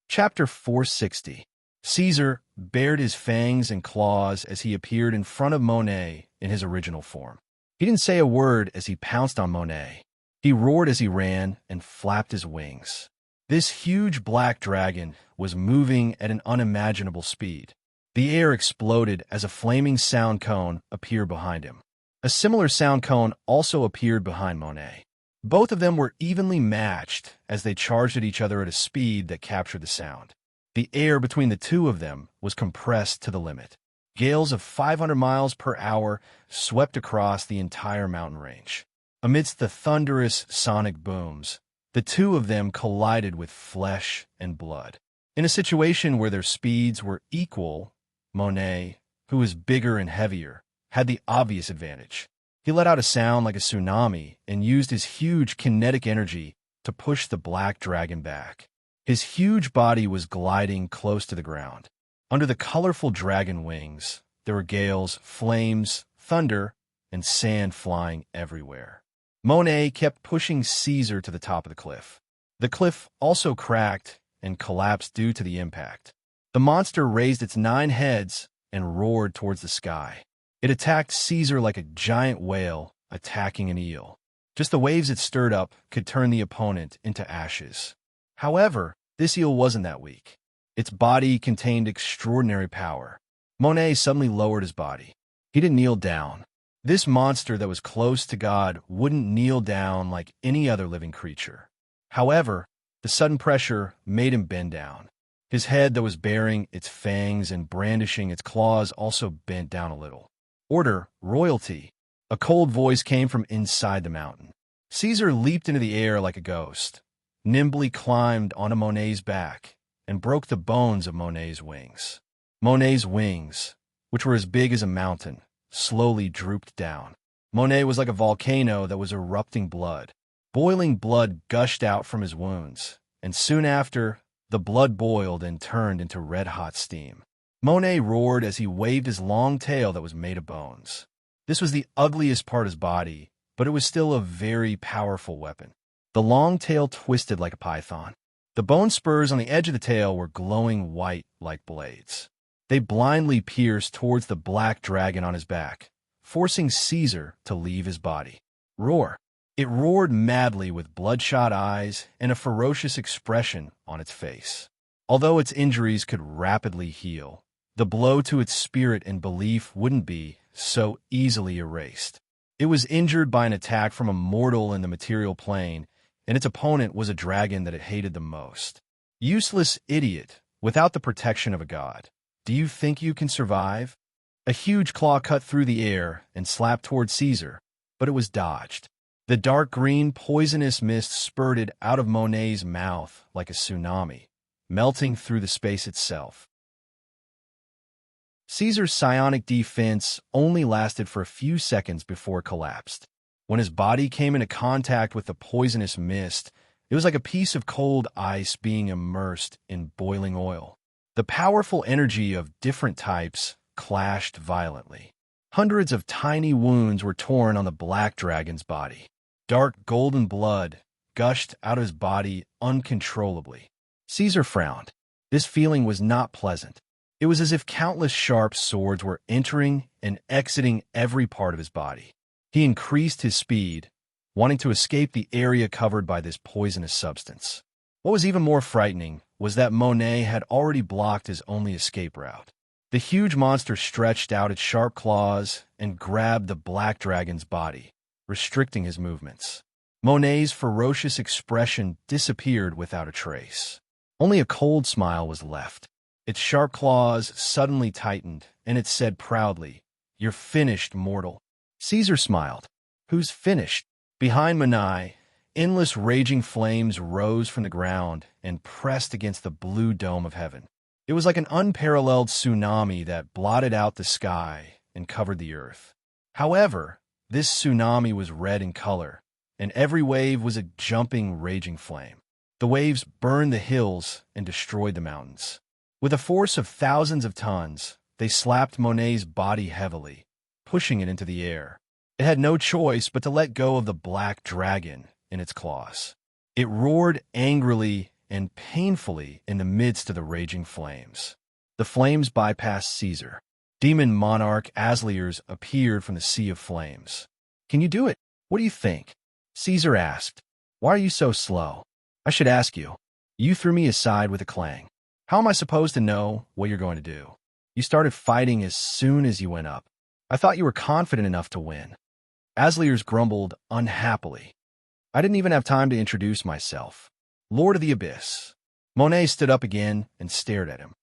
Speaker 1: Chapter 460. Caesar bared his fangs and claws as he appeared in front of Monet in his original form. He didn't say a word as he pounced on Monet. He roared as he ran and flapped his wings. This huge black dragon was moving at an unimaginable speed. The air exploded as a flaming sound cone appeared behind him. A similar sound cone also appeared behind Monet. Both of them were evenly matched as they charged at each other at a speed that captured the sound. The air between the two of them was compressed to the limit. Gales of 500 miles per hour swept across the entire mountain range. Amidst the thunderous sonic booms, the two of them collided with flesh and blood. In a situation where their speeds were equal, Monet, who was bigger and heavier, had the obvious advantage. He let out a sound like a tsunami and used his huge kinetic energy to push the black dragon back. His huge body was gliding close to the ground. Under the colorful dragon wings, there were gales, flames, thunder, and sand flying everywhere. Monet kept pushing Caesar to the top of the cliff. The cliff also cracked and collapsed due to the impact. The monster raised its 9 heads and roared towards the sky. It attacked Caesar like a giant whale attacking an eel. Just the waves it stirred up could turn the opponent into ashes. However, this eel wasn't that weak. Its body contained extraordinary power. Monet suddenly lowered his body. He didn't kneel down. This monster that was close to God wouldn't kneel down like any other living creature. However, the sudden pressure made him bend down. His head that was baring its fangs and brandishing its claws also bent down a little. Order, royalty. A cold voice came from inside the mountain. Caesar leaped into the air like a ghost, nimbly climbed onto Monet's back, and broke the bones of Monet's wings. Monet's wings, which were as big as a mountain, slowly drooped down. Monet was like a volcano that was erupting blood. Boiling blood gushed out from his wounds, and soon after, the blood boiled and turned into red-hot steam. Monet roared as he waved his long tail that was made of bones. This was the ugliest part of his body, but it was still a very powerful weapon. The long tail twisted like a python. The bone spurs on the edge of the tail were glowing white like blades. They blindly pierced towards the black dragon on his back, forcing Caesar to leave his body. Roar. It roared madly with bloodshot eyes and a ferocious expression on its face. Although its injuries could rapidly heal, the blow to its spirit and belief wouldn't be so easily erased. It was injured by an attack from a mortal in the material plane, and its opponent was a dragon that it hated the most. Useless idiot, without the protection of a god. Do you think you can survive? A huge claw cut through the air and slapped toward Caesar, but it was dodged. The dark green, poisonous mist spurted out of Monet's mouth like a tsunami, melting through the space itself. Caesar's psionic defense only lasted for a few seconds before it collapsed. When his body came into contact with the poisonous mist, it was like a piece of cold ice being immersed in boiling oil. The powerful energy of different types clashed violently. Hundreds of tiny wounds were torn on the black dragon's body. Dark golden blood gushed out of his body uncontrollably. Caesar frowned. This feeling was not pleasant. It was as if countless sharp swords were entering and exiting every part of his body. He increased his speed, wanting to escape the area covered by this poisonous substance. What was even more frightening was that Monet had already blocked his only escape route. The huge monster stretched out its sharp claws and grabbed the black dragon's body, restricting his movements. Monet's ferocious expression disappeared without a trace. Only a cold smile was left. Its sharp claws suddenly tightened, and it said proudly, "You're finished, mortal." Caesar smiled. Who's finished? Behind Monet, endless raging flames rose from the ground and pressed against the blue dome of heaven. It was like an unparalleled tsunami that blotted out the sky and covered the earth. However, this tsunami was red in color, and every wave was a jumping, raging flame. The waves burned the hills and destroyed the mountains. With a force of thousands of tons, they slapped Monet's body heavily, pushing it into the air. It had no choice but to let go of the black dragon in its claws. It roared angrily and painfully in the midst of the raging flames. The flames bypassed Caesar. Demon monarch Asliers appeared from the sea of flames. "Can you do it? What do you think?" Caesar asked. "Why are you so slow? I should ask you. You threw me aside with a clang. How am I supposed to know what you're going to do? You started fighting as soon as you went up. I thought you were confident enough to win." Asliers grumbled unhappily. "I didn't even have time to introduce myself. Lord of the Abyss." Monet stood up again and stared at him.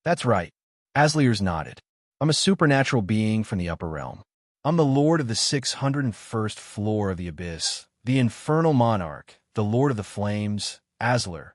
Speaker 1: "That's right." Asliers nodded. "I'm a supernatural being from the upper realm. I'm the Lord of the 601st floor of the Abyss, the infernal monarch, the Lord of the Flames, Asler."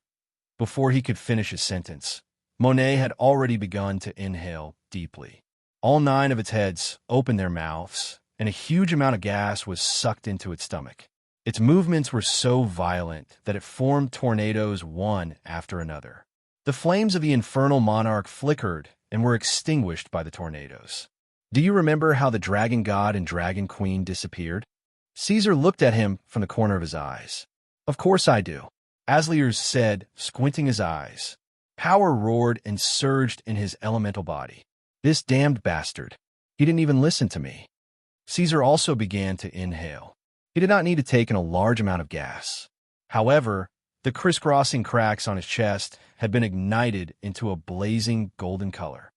Speaker 1: Before he could finish his sentence, Monet had already begun to inhale deeply. All 9 of its heads opened their mouths, and a huge amount of gas was sucked into its stomach. Its movements were so violent that it formed tornadoes one after another. The flames of the infernal monarch flickered and were extinguished by the tornadoes. "Do you remember how the dragon god and dragon queen disappeared?" Caesar looked at him from the corner of his eyes. "Of course I do," Asliers said, squinting his eyes. Power roared and surged in his elemental body. "This damned bastard. He didn't even listen to me." Caesar also began to inhale. He did not need to take in a large amount of gas. However, the crisscrossing cracks on his chest had been ignited into a blazing golden color.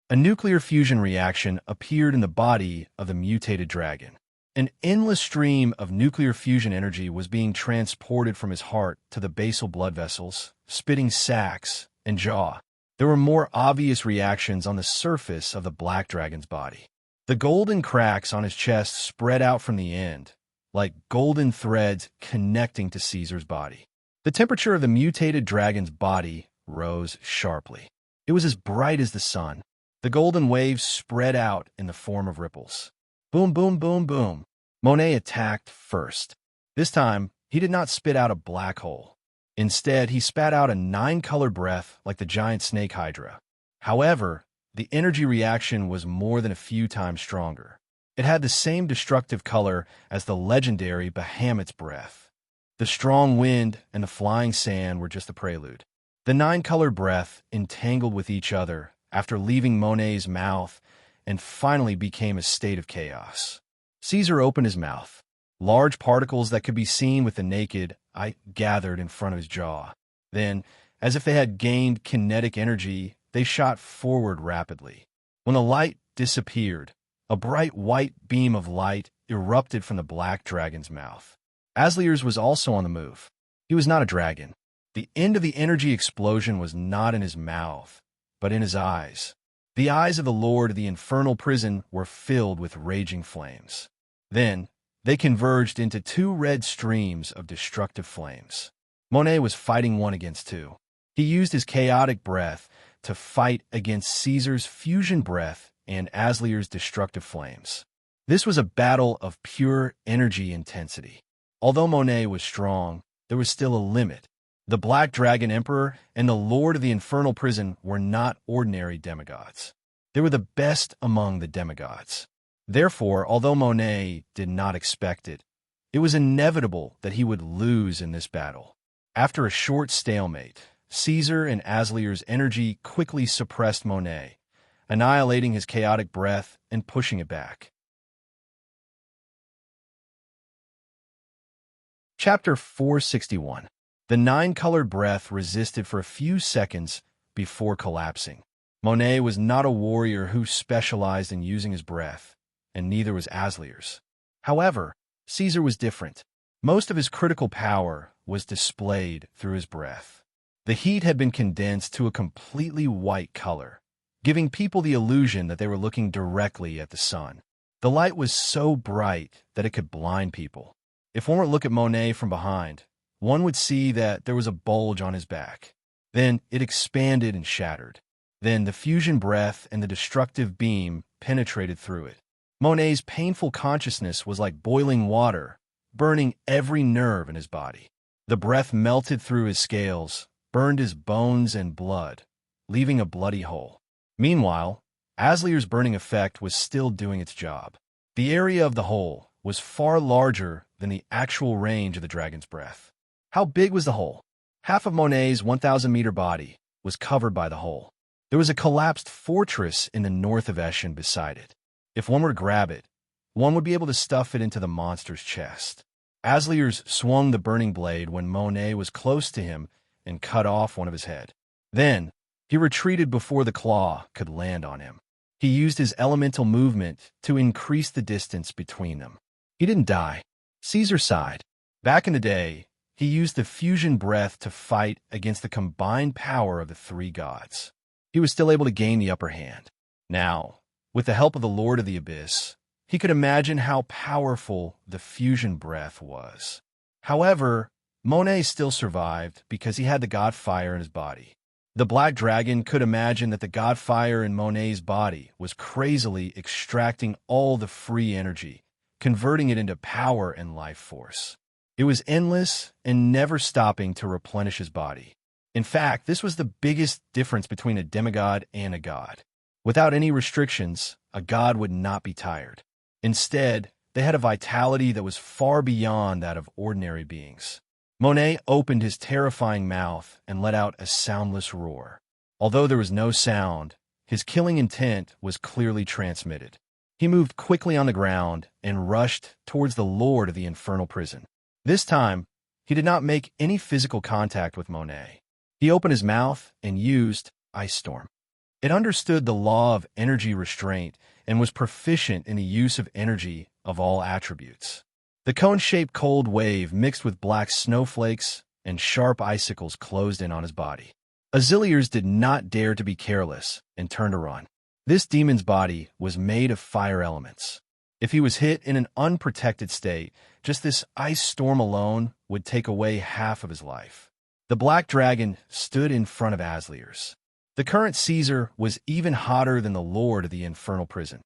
Speaker 1: A nuclear fusion reaction appeared in the body of the mutated dragon. An endless stream of nuclear fusion energy was being transported from his heart to the basal blood vessels, spitting sacs, and jaw. There were more obvious reactions on the surface of the black dragon's body. The golden cracks on his chest spread out from the end, like golden threads connecting to Caesar's body. The temperature of the mutated dragon's body rose sharply. It was as bright as the sun. The golden waves spread out in the form of ripples. Boom, boom, boom, boom. Monet attacked first. This time, he did not spit out a black hole. Instead, he spat out a 9-color breath like the giant snake hydra. However, the energy reaction was more than a few times stronger. It had the same destructive color as the legendary Bahamut's breath. The strong wind and the flying sand were just the prelude. The 9-color breath entangled with each other after leaving Monet's mouth and finally became a state of chaos. Caesar opened his mouth. Large particles that could be seen with the naked eye gathered in front of his jaw. Then, as if they had gained kinetic energy, they shot forward rapidly. When the light disappeared, a bright white beam of light erupted from the black dragon's mouth. Asliers was also on the move. He was not a dragon. The end of the energy explosion was not in his mouth, but in his eyes. The eyes of the Lord of the infernal prison were filled with raging flames. Then, they converged into two red streams of destructive flames. Monet was fighting one against two. He used his chaotic breath to fight against Caesar's fusion breath and Aslier's destructive flames. This was a battle of pure energy intensity. Although Monet was strong, there was still a limit. The Black Dragon Emperor and the Lord of the Infernal Prison were not ordinary demigods. They were the best among the demigods. Therefore, although Monet did not expect it, it was inevitable that he would lose in this battle. After a short stalemate, Caesar and Aslier's energy quickly suppressed Monet, annihilating his chaotic breath and pushing it back. Chapter 461. The nine-colored breath resisted for a few seconds before collapsing. Monet was not a warrior who specialized in using his breath, and neither was Aslier's. However, Caesar was different. Most of his critical power was displayed through his breath. The heat had been condensed to a completely white color, giving people the illusion that they were looking directly at the sun. The light was so bright that it could blind people. If one were to look at Monet from behind, one would see that there was a bulge on his back. Then it expanded and shattered. Then the fusion breath and the destructive beam penetrated through it. Monet's painful consciousness was like boiling water, burning every nerve in his body. The breath melted through his scales, burned his bones and blood, leaving a bloody hole. Meanwhile, Aslier's burning effect was still doing its job. The area of the hole was far larger than the actual range of the dragon's breath. How big was the hole? Half of Monet's 1,000-meter body was covered by the hole. There was a collapsed fortress in the north of Eschen beside it. If one were to grab it, one would be able to stuff it into the monster's chest. Aslier's swung the burning blade when Monet was close to him and cut off one of his head. Then, he retreated before the claw could land on him. He used his elemental movement to increase the distance between them. He didn't die. Caesar sighed. Back in the day, he used the fusion breath to fight against the combined power of the three gods. He was still able to gain the upper hand. Now, with the help of the Lord of the Abyss, he could imagine how powerful the fusion breath was. However, Monet still survived because he had the god fire in his body. The Black Dragon could imagine that the god fire in Monet's body was crazily extracting all the free energy, converting it into power and life force. It was endless and never stopping to replenish his body. In fact, this was the biggest difference between a demigod and a god. Without any restrictions, a god would not be tired. Instead, they had a vitality that was far beyond that of ordinary beings. Monet opened his terrifying mouth and let out a soundless roar. Although there was no sound, his killing intent was clearly transmitted. He moved quickly on the ground and rushed towards the Lord of the Infernal Prison. This time, he did not make any physical contact with Monet. He opened his mouth and used Ice Storm. It understood the law of energy restraint and was proficient in the use of energy of all attributes. The cone-shaped cold wave mixed with black snowflakes and sharp icicles closed in on his body. Aslier's did not dare to be careless and turned to run. This demon's body was made of fire elements. If he was hit in an unprotected state, just this ice storm alone would take away half of his life. The Black Dragon stood in front of Aslier's. The current Caesar was even hotter than the Lord of the Infernal Prison.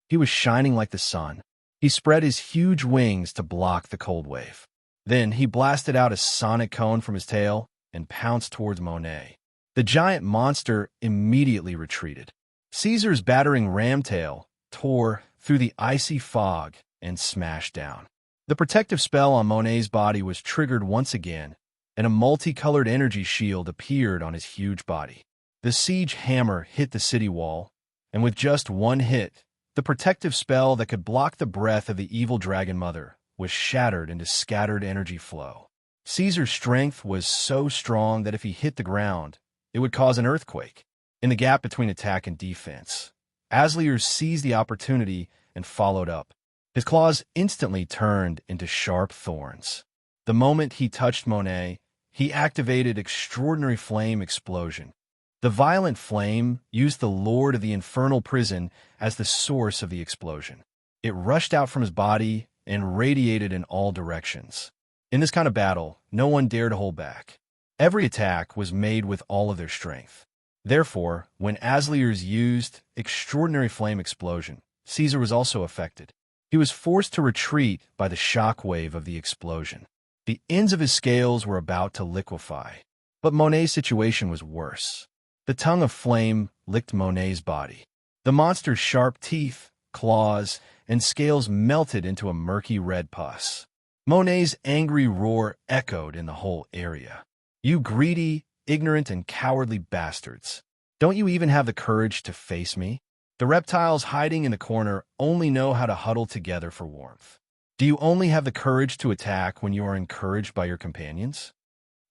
Speaker 1: He was shining like the sun. He spread his huge wings to block the cold wave. Then he blasted out a sonic cone from his tail and pounced towards Monet. The giant monster immediately retreated. Caesar's battering ram tail tore through the icy fog and smashed down. The protective spell on Monet's body was triggered once again, and a multicolored energy shield appeared on his huge body. The siege hammer hit the city wall, and with just one hit, the protective spell that could block the breath of the evil dragon mother was shattered into scattered energy flow. Caesar's strength was so strong that if he hit the ground, it would cause an earthquake. In the gap between attack and defense, Aslier seized the opportunity and followed up. His claws instantly turned into sharp thorns. The moment he touched Monet, he activated extraordinary flame explosion. The violent flame used the lord of the infernal prison as the source of the explosion. It rushed out from his body and radiated in all directions. In this kind of battle, no one dared to hold back. Every attack was made with all of their strength. Therefore, when Asliers used extraordinary flame explosion, Caesar was also affected. He was forced to retreat by the shock wave of the explosion. The ends of his scales were about to liquefy. But Monet's situation was worse. The tongue of flame licked Monet's body. The monster's sharp teeth, claws, and scales melted into a murky red pus. Monet's angry roar echoed in the whole area. "You greedy, ignorant, and cowardly bastards! Don't you even have the courage to face me? The reptiles hiding in the corner only know how to huddle together for warmth. Do you only have the courage to attack when you are encouraged by your companions?"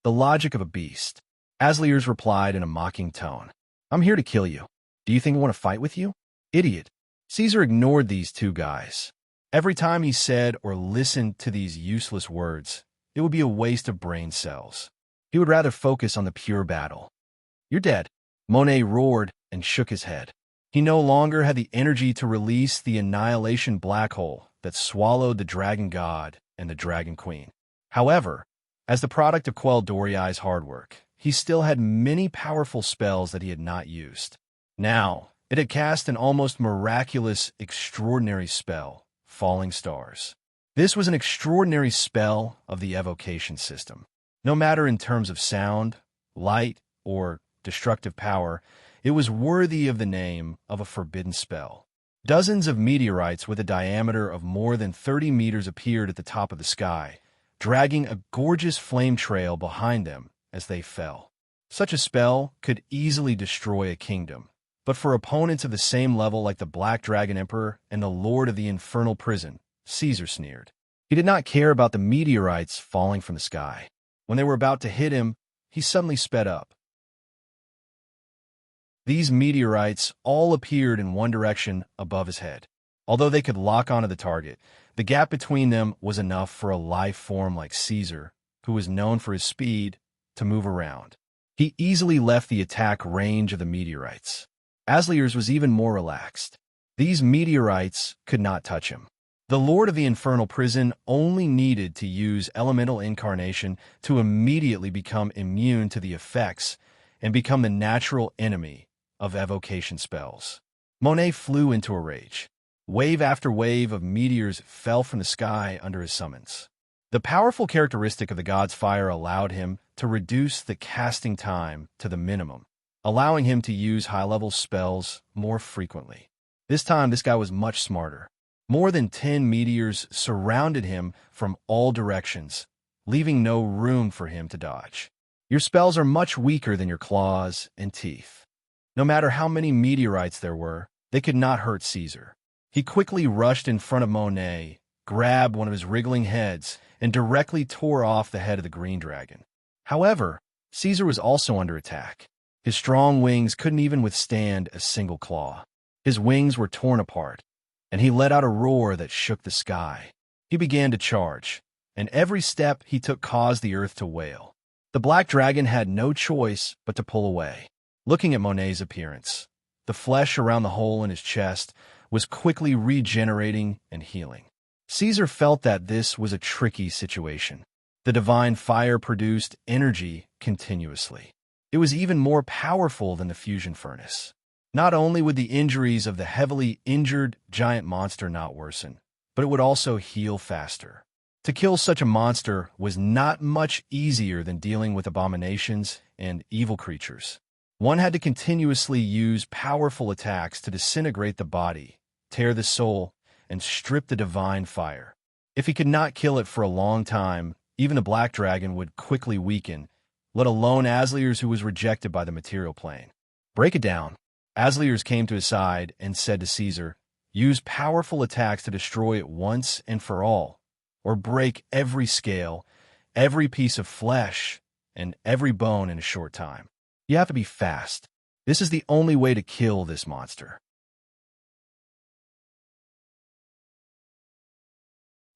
Speaker 1: The logic of a beast. Asliers replied in a mocking tone. "I'm here to kill you. Do you think I want to fight with you? Idiot." Caesar ignored these two guys. Every time he said or listened to these useless words, it would be a waste of brain cells. He would rather focus on the pure battle. "You're dead." Monet roared and shook his head. He no longer had the energy to release the annihilation black hole that swallowed the dragon god and the dragon queen. However, as the product of Quell Doriai's hard work, he still had many powerful spells that he had not used. Now, it had cast an almost miraculous, extraordinary spell, Falling Stars. This was an extraordinary spell of the evocation system. No matter in terms of sound, light, or destructive power, it was worthy of the name of a forbidden spell. Dozens of meteorites with a diameter of more than 30 meters appeared at the top of the sky, dragging a gorgeous flame trail behind them as they fell. Such a spell could easily destroy a kingdom, but for opponents of the same level like the Black Dragon Emperor and the Lord of the Infernal Prison, Caesar sneered. He did not care about the meteorites falling from the sky. When they were about to hit him, he suddenly sped up. These meteorites all appeared in one direction above his head. Although they could lock onto the target, the gap between them was enough for a life form like Caesar, who was known for his speed, to move around. He easily left the attack range of the meteorites. Asliers was even more relaxed. These meteorites could not touch him. The Lord of the Infernal Prison only needed to use elemental incarnation to immediately become immune to the effects and become the natural enemy of evocation spells. Monet flew into a rage. Wave after wave of meteors fell from the sky under his summons. The powerful characteristic of the god's fire allowed him to reduce the casting time to the minimum, allowing him to use high-level spells more frequently. This time, this guy was much smarter. More than 10 meteors surrounded him from all directions, leaving no room for him to dodge. Your spells are much weaker than your claws and teeth. No matter how many meteorites there were, they could not hurt Caesar. He quickly rushed in front of Monet, grabbed one of his wriggling heads, and directly tore off the head of the green dragon. However, Caesar was also under attack. His strong wings couldn't even withstand a single claw. His wings were torn apart, and he let out a roar that shook the sky. He began to charge, and every step he took caused the earth to wail. The black dragon had no choice but to pull away. Looking at Monet's appearance, the flesh around the hole in his chest was quickly regenerating and healing. Caesar felt that this was a tricky situation. The divine fire produced energy continuously. It was even more powerful than the fusion furnace. Not only would the injuries of the heavily injured giant monster not worsen, but it would also heal faster. To kill such a monster was not much easier than dealing with abominations and evil creatures. One had to continuously use powerful attacks to disintegrate the body, tear the soul, and strip the divine fire. If he could not kill it for a long time, even the black dragon would quickly weaken, let alone Asliers, who was rejected by the material plane. Break it down. Asliers came to his side and said to Caesar, "Use powerful attacks to destroy it once and for all, or break every scale, every piece of flesh, and every bone in a short time. You have to be fast. This is the only way to kill this monster."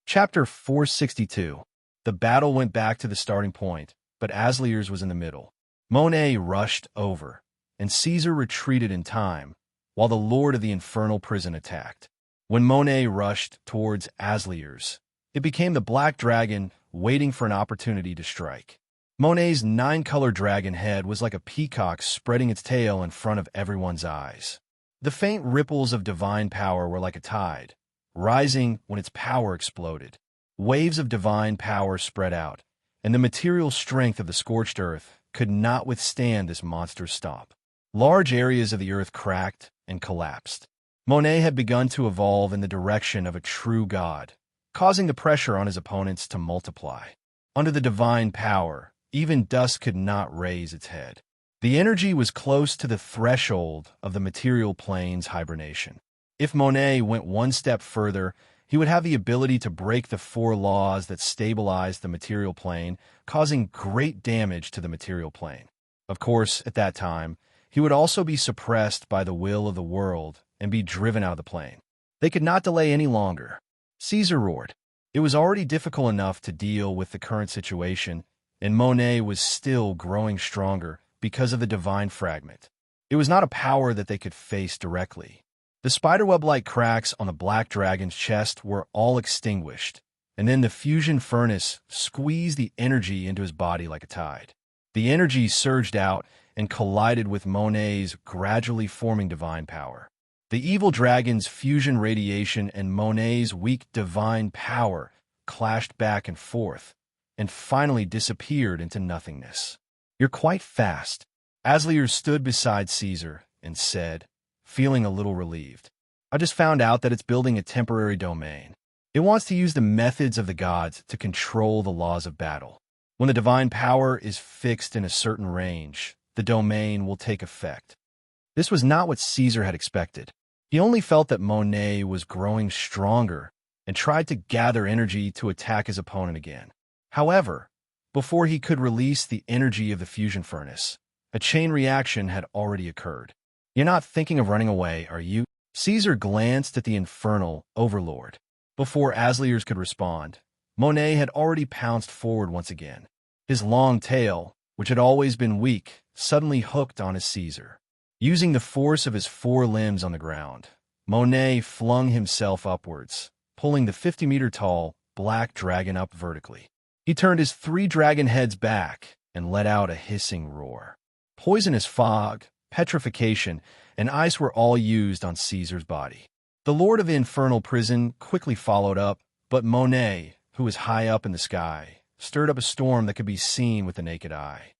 Speaker 1: Chapter 462. The battle went back to the starting point, but Asliers was in the middle. Monet rushed over, and Caesar retreated in time, while the Lord of the Infernal Prison attacked. When Monet rushed towards Asliers, it became the Black Dragon waiting for an opportunity to strike. Monet's 9-color dragon head was like a peacock spreading its tail in front of everyone's eyes. The faint ripples of divine power were like a tide, rising when its power exploded. Waves of divine power spread out, and the material strength of the scorched earth could not withstand this monster's stomp. Large areas of the earth cracked and collapsed. Monet had begun to evolve in the direction of a true god, causing the pressure on his opponents to multiply. Under the divine power, even dust could not raise its head. The energy was close to the threshold of the material plane's hibernation. If Monet went one step further, he would have the ability to break the 4 laws that stabilized the material plane, causing great damage to the material plane. Of course, at that time, he would also be suppressed by the will of the world and be driven out of the plane. They could not delay any longer. Caesar roared. It was already difficult enough to deal with the current situation, and Monet was still growing stronger because of the divine fragment. It was not a power that they could face directly. The spiderweb-like cracks on the Black Dragon's chest were all extinguished, and then the fusion furnace squeezed the energy into his body like a tide. The energy surged out and collided with Monet's gradually forming divine power. The evil dragon's fusion radiation and Monet's weak divine power clashed back and forth, and finally disappeared into nothingness. "You're quite fast." Asliers stood beside Caesar and said, feeling a little relieved. "I just found out that it's building a temporary domain. It wants to use the methods of the gods to control the laws of battle. When the divine power is fixed in a certain range, the domain will take effect." This was not what Caesar had expected. He only felt that Monet was growing stronger and tried to gather energy to attack his opponent again. However, before he could release the energy of the fusion furnace, a chain reaction had already occurred. "You're not thinking of running away, are you?" Caesar glanced at the infernal overlord. Before Asliers could respond, Monet had already pounced forward once again. His long tail, which had always been weak, suddenly hooked on his Caesar. Using the force of his 4 limbs on the ground, Monet flung himself upwards, pulling the 50-meter-tall Black Dragon up vertically. He turned his 3 dragon heads back and let out a hissing roar. Poisonous fog, petrification, and ice were all used on Caesar's body. The Lord of the Infernal Prison quickly followed up, but Monet, who was high up in the sky, stirred up a storm that could be seen with the naked eye.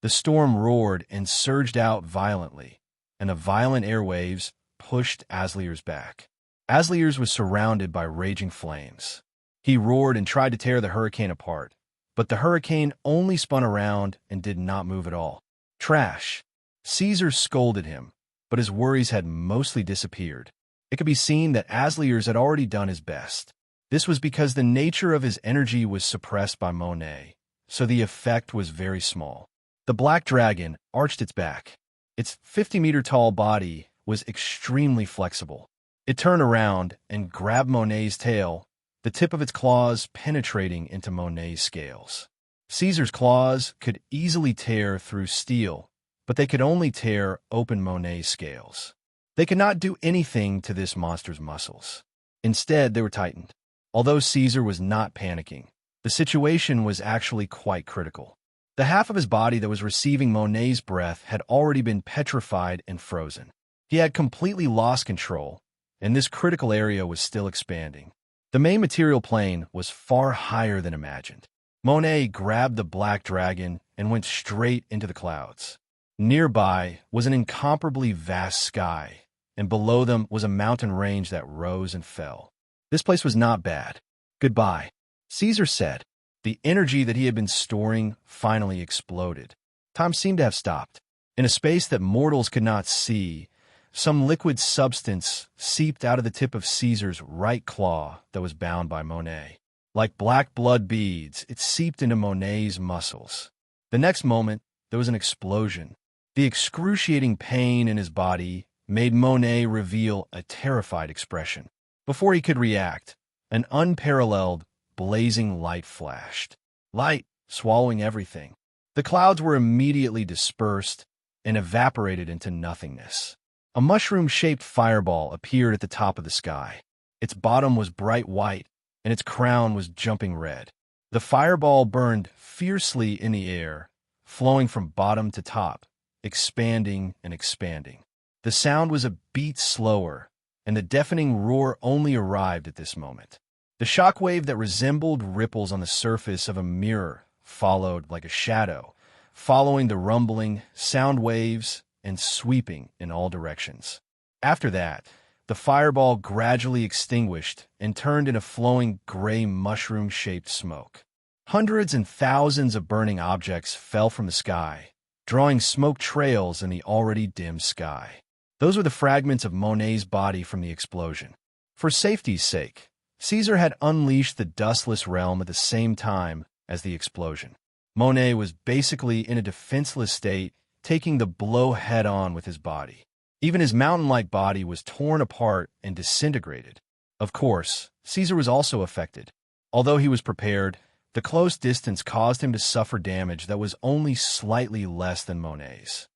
Speaker 1: The storm roared and surged out violently, and the violent airwaves pushed Asliers back. Asliers was surrounded by raging flames. He roared and tried to tear the hurricane apart, but the hurricane only spun around and did not move at all. "Trash!" Caesar scolded him, but his worries had mostly disappeared. It could be seen that Asliers had already done his best. This was because the nature of his energy was suppressed by Monet, so the effect was very small. The Black Dragon arched its back. Its 50-meter-tall body was extremely flexible. It turned around and grabbed Monet's tail, the tip of its claws penetrating into Monet's scales. Caesar's claws could easily tear through steel, but they could only tear open Monet's scales. They could not do anything to this monster's muscles. Instead, they were tightened. Although Caesar was not panicking, the situation was actually quite critical. The half of his body that was receiving Monet's breath had already been petrified and frozen. He had completely lost control, and this critical area was still expanding. The main material plane was far higher than imagined. Monet grabbed the Black Dragon and went straight into the clouds. Nearby was an incomparably vast sky, and below them was a mountain range that rose and fell. This place was not bad. "Goodbye," Caesar said. The energy that he had been storing finally exploded. Time seemed to have stopped. In a space that mortals could not see, some liquid substance seeped out of the tip of Caesar's right claw that was bound by Monet. Like black blood beads, it seeped into Monet's muscles. The next moment, there was an explosion. The excruciating pain in his body made Monet reveal a terrified expression. Before he could react, an unparalleled blazing light flashed. Light, swallowing everything. The clouds were immediately dispersed and evaporated into nothingness. A mushroom-shaped fireball appeared at the top of the sky. Its bottom was bright white, and its crown was jumping red. The fireball burned fiercely in the air, flowing from bottom to top, expanding and expanding. The sound was a beat slower, and the deafening roar only arrived at this moment. The shockwave that resembled ripples on the surface of a mirror followed like a shadow, following the rumbling, sound waves, and sweeping in all directions. After that, the fireball gradually extinguished and turned into flowing gray mushroom-shaped smoke. Hundreds and thousands of burning objects fell from the sky, drawing smoke trails in the already dim sky. Those were the fragments of Monet's body from the explosion. For safety's sake, Caesar had unleashed the dustless realm at the same time as the explosion. Monet was basically in a defenseless state, taking the blow head-on with his body. Even his mountain-like body was torn apart and disintegrated. Of course, Caesar was also affected. Although he was prepared, the close distance caused him to suffer damage that was only slightly less than Monet's.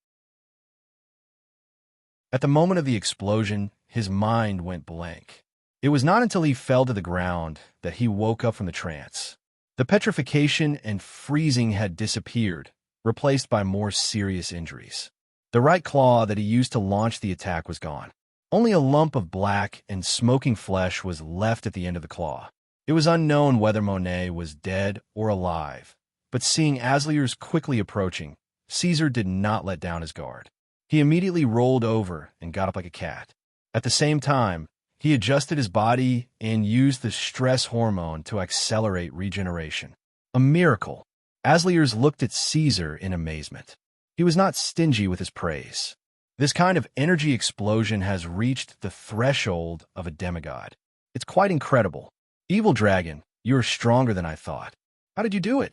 Speaker 1: At the moment of the explosion, his mind went blank. It was not until he fell to the ground that he woke up from the trance. The petrification and freezing had disappeared, replaced by more serious injuries. The right claw that he used to launch the attack was gone. Only a lump of black and smoking flesh was left at the end of the claw. It was unknown whether Monet was dead or alive, but seeing Aslier's quickly approaching, Caesar did not let down his guard. He immediately rolled over and got up like a cat. At the same time, he adjusted his body and used the stress hormone to accelerate regeneration. A miracle. Aslier's looked at Caesar in amazement. He was not stingy with his praise. This kind of energy explosion has reached the threshold of a demigod. It's quite incredible. Evil dragon, you are stronger than I thought. How did you do it?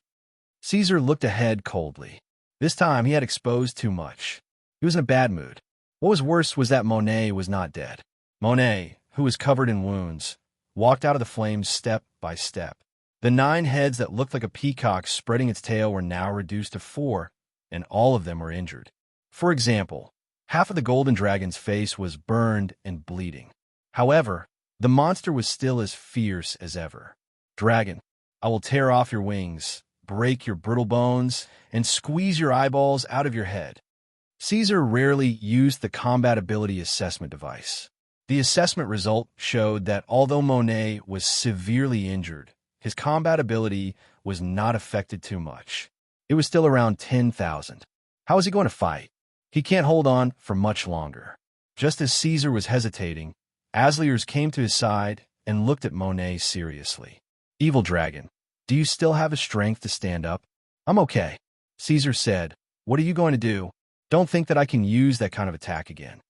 Speaker 1: Caesar looked ahead coldly. This time he had exposed too much. He was in a bad mood. What was worse was that Monet was not dead. Monet, who was covered in wounds, walked out of the flames step by step. The 9 heads that looked like a peacock spreading its tail were now reduced to 4, and all of them were injured. For example, half of the golden dragon's face was burned and bleeding. However, the monster was still as fierce as ever. Dragon, I will tear off your wings, break your brittle bones, and squeeze your eyeballs out of your head. Caesar rarely used the combat ability assessment device. The assessment result showed that although Monet was severely injured, his combat ability was not affected too much. It was still around 10,000. How is he going to fight? He can't hold on for much longer. Just as Caesar was hesitating, Aslier's came to his side and looked at Monet seriously. Evil dragon, do you still have the strength to stand up? I'm okay. Caesar said, what are you going to do? Don't think that I can use that kind of attack again.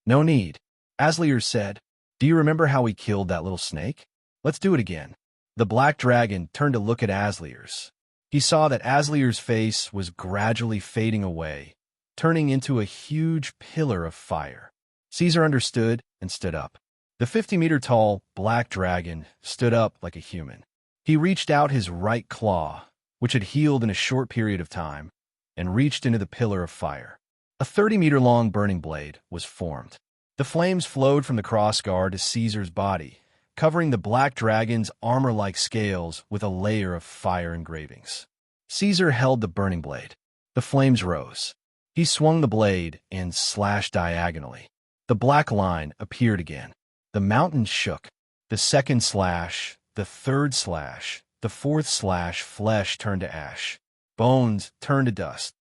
Speaker 1: No need. Aslier's said, do you remember how we killed that little snake? Let's do it again. The black dragon turned to look at Aslier's. He saw that Aslier's face was gradually fading away, turning into a huge pillar of fire. Caesar understood and stood up. The 50-meter-tall black dragon stood up like a human. He reached out his right claw, which had healed in a short period of time, and reached into the pillar of fire. A 30-meter-long burning blade was formed. The flames flowed from the crossguard to Caesar's body, covering the black dragon's armor-like scales with a layer of fire engravings. Caesar held the burning blade. The flames rose. He swung the blade and slashed diagonally. The black line appeared again. The mountain shook. The second slash, the third slash, the fourth slash, flesh turned to ash. Bones turned to dust.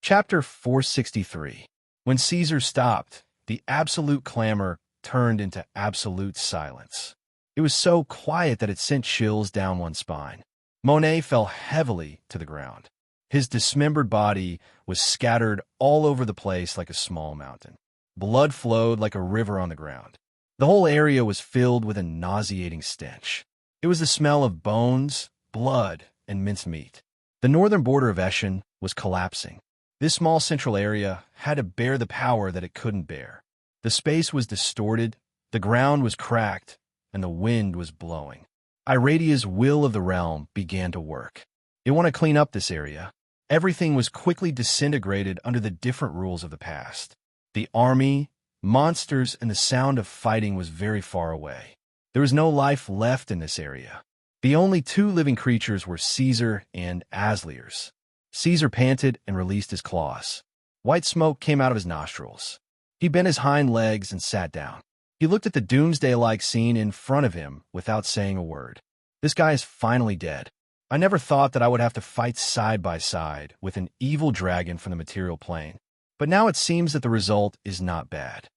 Speaker 1: Chapter 463. When Caesar stopped, the absolute clamor turned into absolute silence. It was so quiet that it sent chills down one's spine. Monet fell heavily to the ground. His dismembered body was scattered all over the place like a small mountain. Blood flowed like a river on the ground. The whole area was filled with a nauseating stench. It was the smell of bones, blood, and minced meat. The northern border of Eschen was collapsing. This small central area had to bear the power that it couldn't bear. The space was distorted, The ground was cracked, and the wind was blowing. Iradia's will of the realm began to work. It wanted to clean up this area. Everything was quickly disintegrated under the different rules of the past. The army, monsters, and the sound of fighting was very far away. There was no life left in this area. The only two living creatures were Caesar and Asliers. Caesar panted and released his claws. White smoke came out of his nostrils. He bent his hind legs and sat down. He looked at the doomsday-like scene in front of him without saying a word. This guy is finally dead. I never thought that I would have to fight side by side with an evil dragon from the material plane, but now it seems that the result is not bad.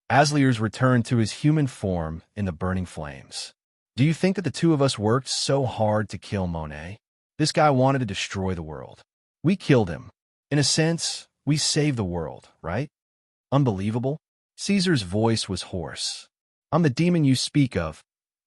Speaker 1: Asliers returned to his human form in the burning flames. Do you think that the two of us worked so hard to kill Monet? This guy wanted to destroy the world. We killed him. In a sense, we saved the world, right? Unbelievable? Caesar's voice was hoarse. I'm the demon you speak of,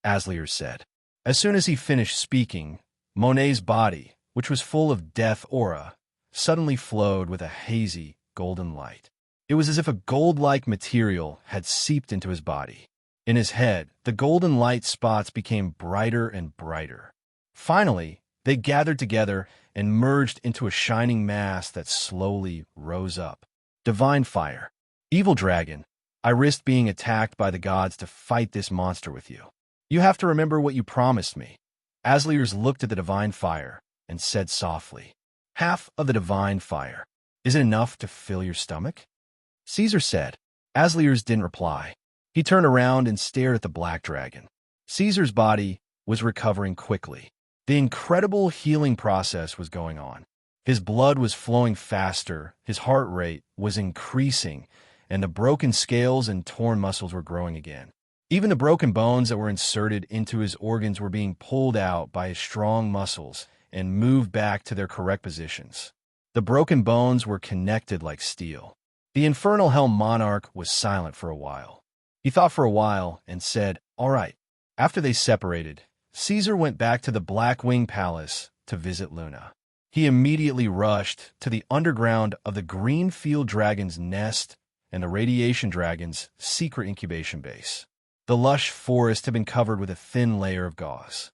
Speaker 1: Asliers said. As soon as he finished speaking, Monet's body, which was full of death aura, suddenly flowed with a hazy, golden light. It was as if a gold-like material had seeped into his body. In his head, the golden light spots became brighter and brighter. Finally, they gathered together and merged into a shining mass that slowly rose up. Divine fire. Evil dragon, I risked being attacked by the gods to fight this monster with you. You have to remember what you promised me. Asliers looked at the divine fire and said softly, half of the divine fire. Is it enough to fill your stomach? Caesar said. Asliers didn't reply. He turned around and stared at the black dragon. Caesar's body was recovering quickly. The incredible healing process was going on. His blood was flowing faster, his heart rate was increasing, and the broken scales and torn muscles were growing again. Even the broken bones that were inserted into his organs were being pulled out by his strong muscles and moved back to their correct positions. The broken bones were connected like steel. The Infernal Helm Monarch was silent for a while. He thought for a while and said, "All right." After they separated, Caesar went back to the Blackwing Palace to visit Luna. He immediately rushed to the underground of the Greenfield Dragon's nest and the Radiation Dragon's secret incubation base. The lush forest had been covered with a thin layer of gauze.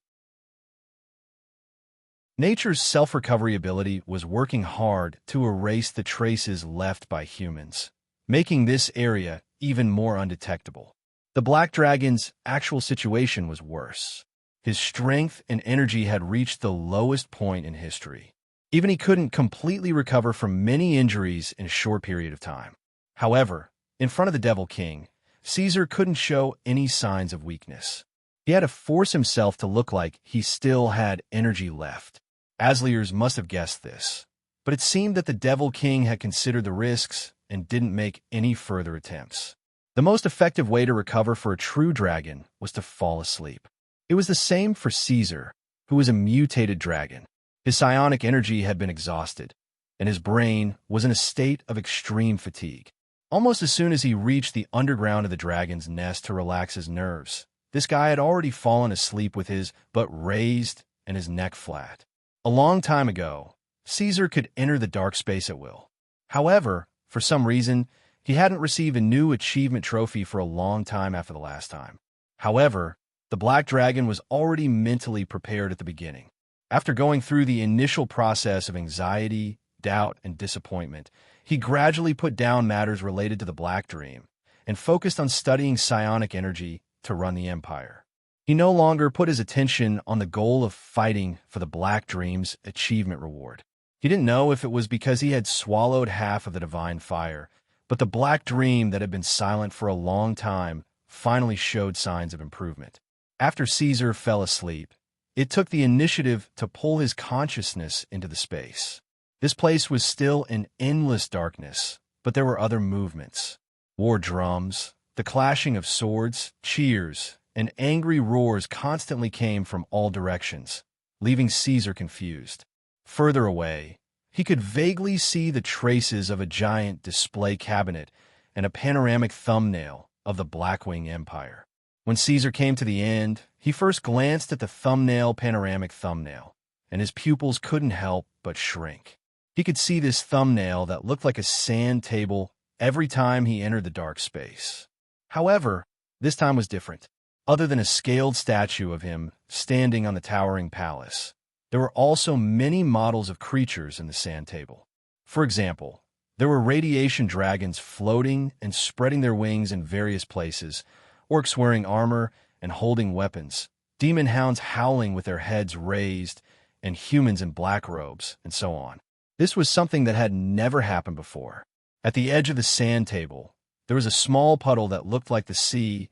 Speaker 1: Nature's self-recovery ability was working hard to erase the traces left by humans, making this area even more undetectable. The Black Dragon's actual situation was worse. His strength and energy had reached the lowest point in history. Even he couldn't completely recover from many injuries in a short period of time. However, in front of the Devil King, Caesar couldn't show any signs of weakness. He had to force himself to look like he still had energy left. Asliers must have guessed this, but it seemed that the Devil King had considered the risks and didn't make any further attempts. The most effective way to recover for a true dragon was to fall asleep. It was the same for Caesar, who was a mutated dragon. His psionic energy had been exhausted, and his brain was in a state of extreme fatigue. Almost as soon as he reached the underground of the dragon's nest to relax his nerves, this guy had already fallen asleep with his butt raised and his neck flat. A long time ago, Caesar could enter the dark space at will. However, for some reason, he hadn't received a new achievement trophy for a long time after the last time. However, the Black Dragon was already mentally prepared at the beginning. After going through the initial process of anxiety, doubt, and disappointment, he gradually put down matters related to the Black Dream and focused on studying psionic energy to run the Empire. He no longer put his attention on the goal of fighting for the Black Dream's achievement reward. He didn't know if it was because he had swallowed half of the divine fire, but the Black Dream that had been silent for a long time finally showed signs of improvement. After Caesar fell asleep, it took the initiative to pull his consciousness into the space. This place was still in endless darkness, but there were other movements. War drums, the clashing of swords, cheers, and angry roars constantly came from all directions, leaving Caesar confused. Further away, he could vaguely see the traces of a giant display cabinet and a panoramic thumbnail of the Blackwing Empire. When Caesar came to the end, he first glanced at the panoramic thumbnail, and his pupils couldn't help but shrink. He could see this thumbnail that looked like a sand table every time he entered the dark space. However, This time was different. Other than a scaled statue of him standing on the towering palace, there were also many models of creatures in the sand table. For example, there were radiation dragons floating and spreading their wings in various places, orcs wearing armor and holding weapons, demon hounds howling with their heads raised, and humans in black robes, and so on. This was something that had never happened before. At the edge of the sand table, there was a small puddle that looked like the sea,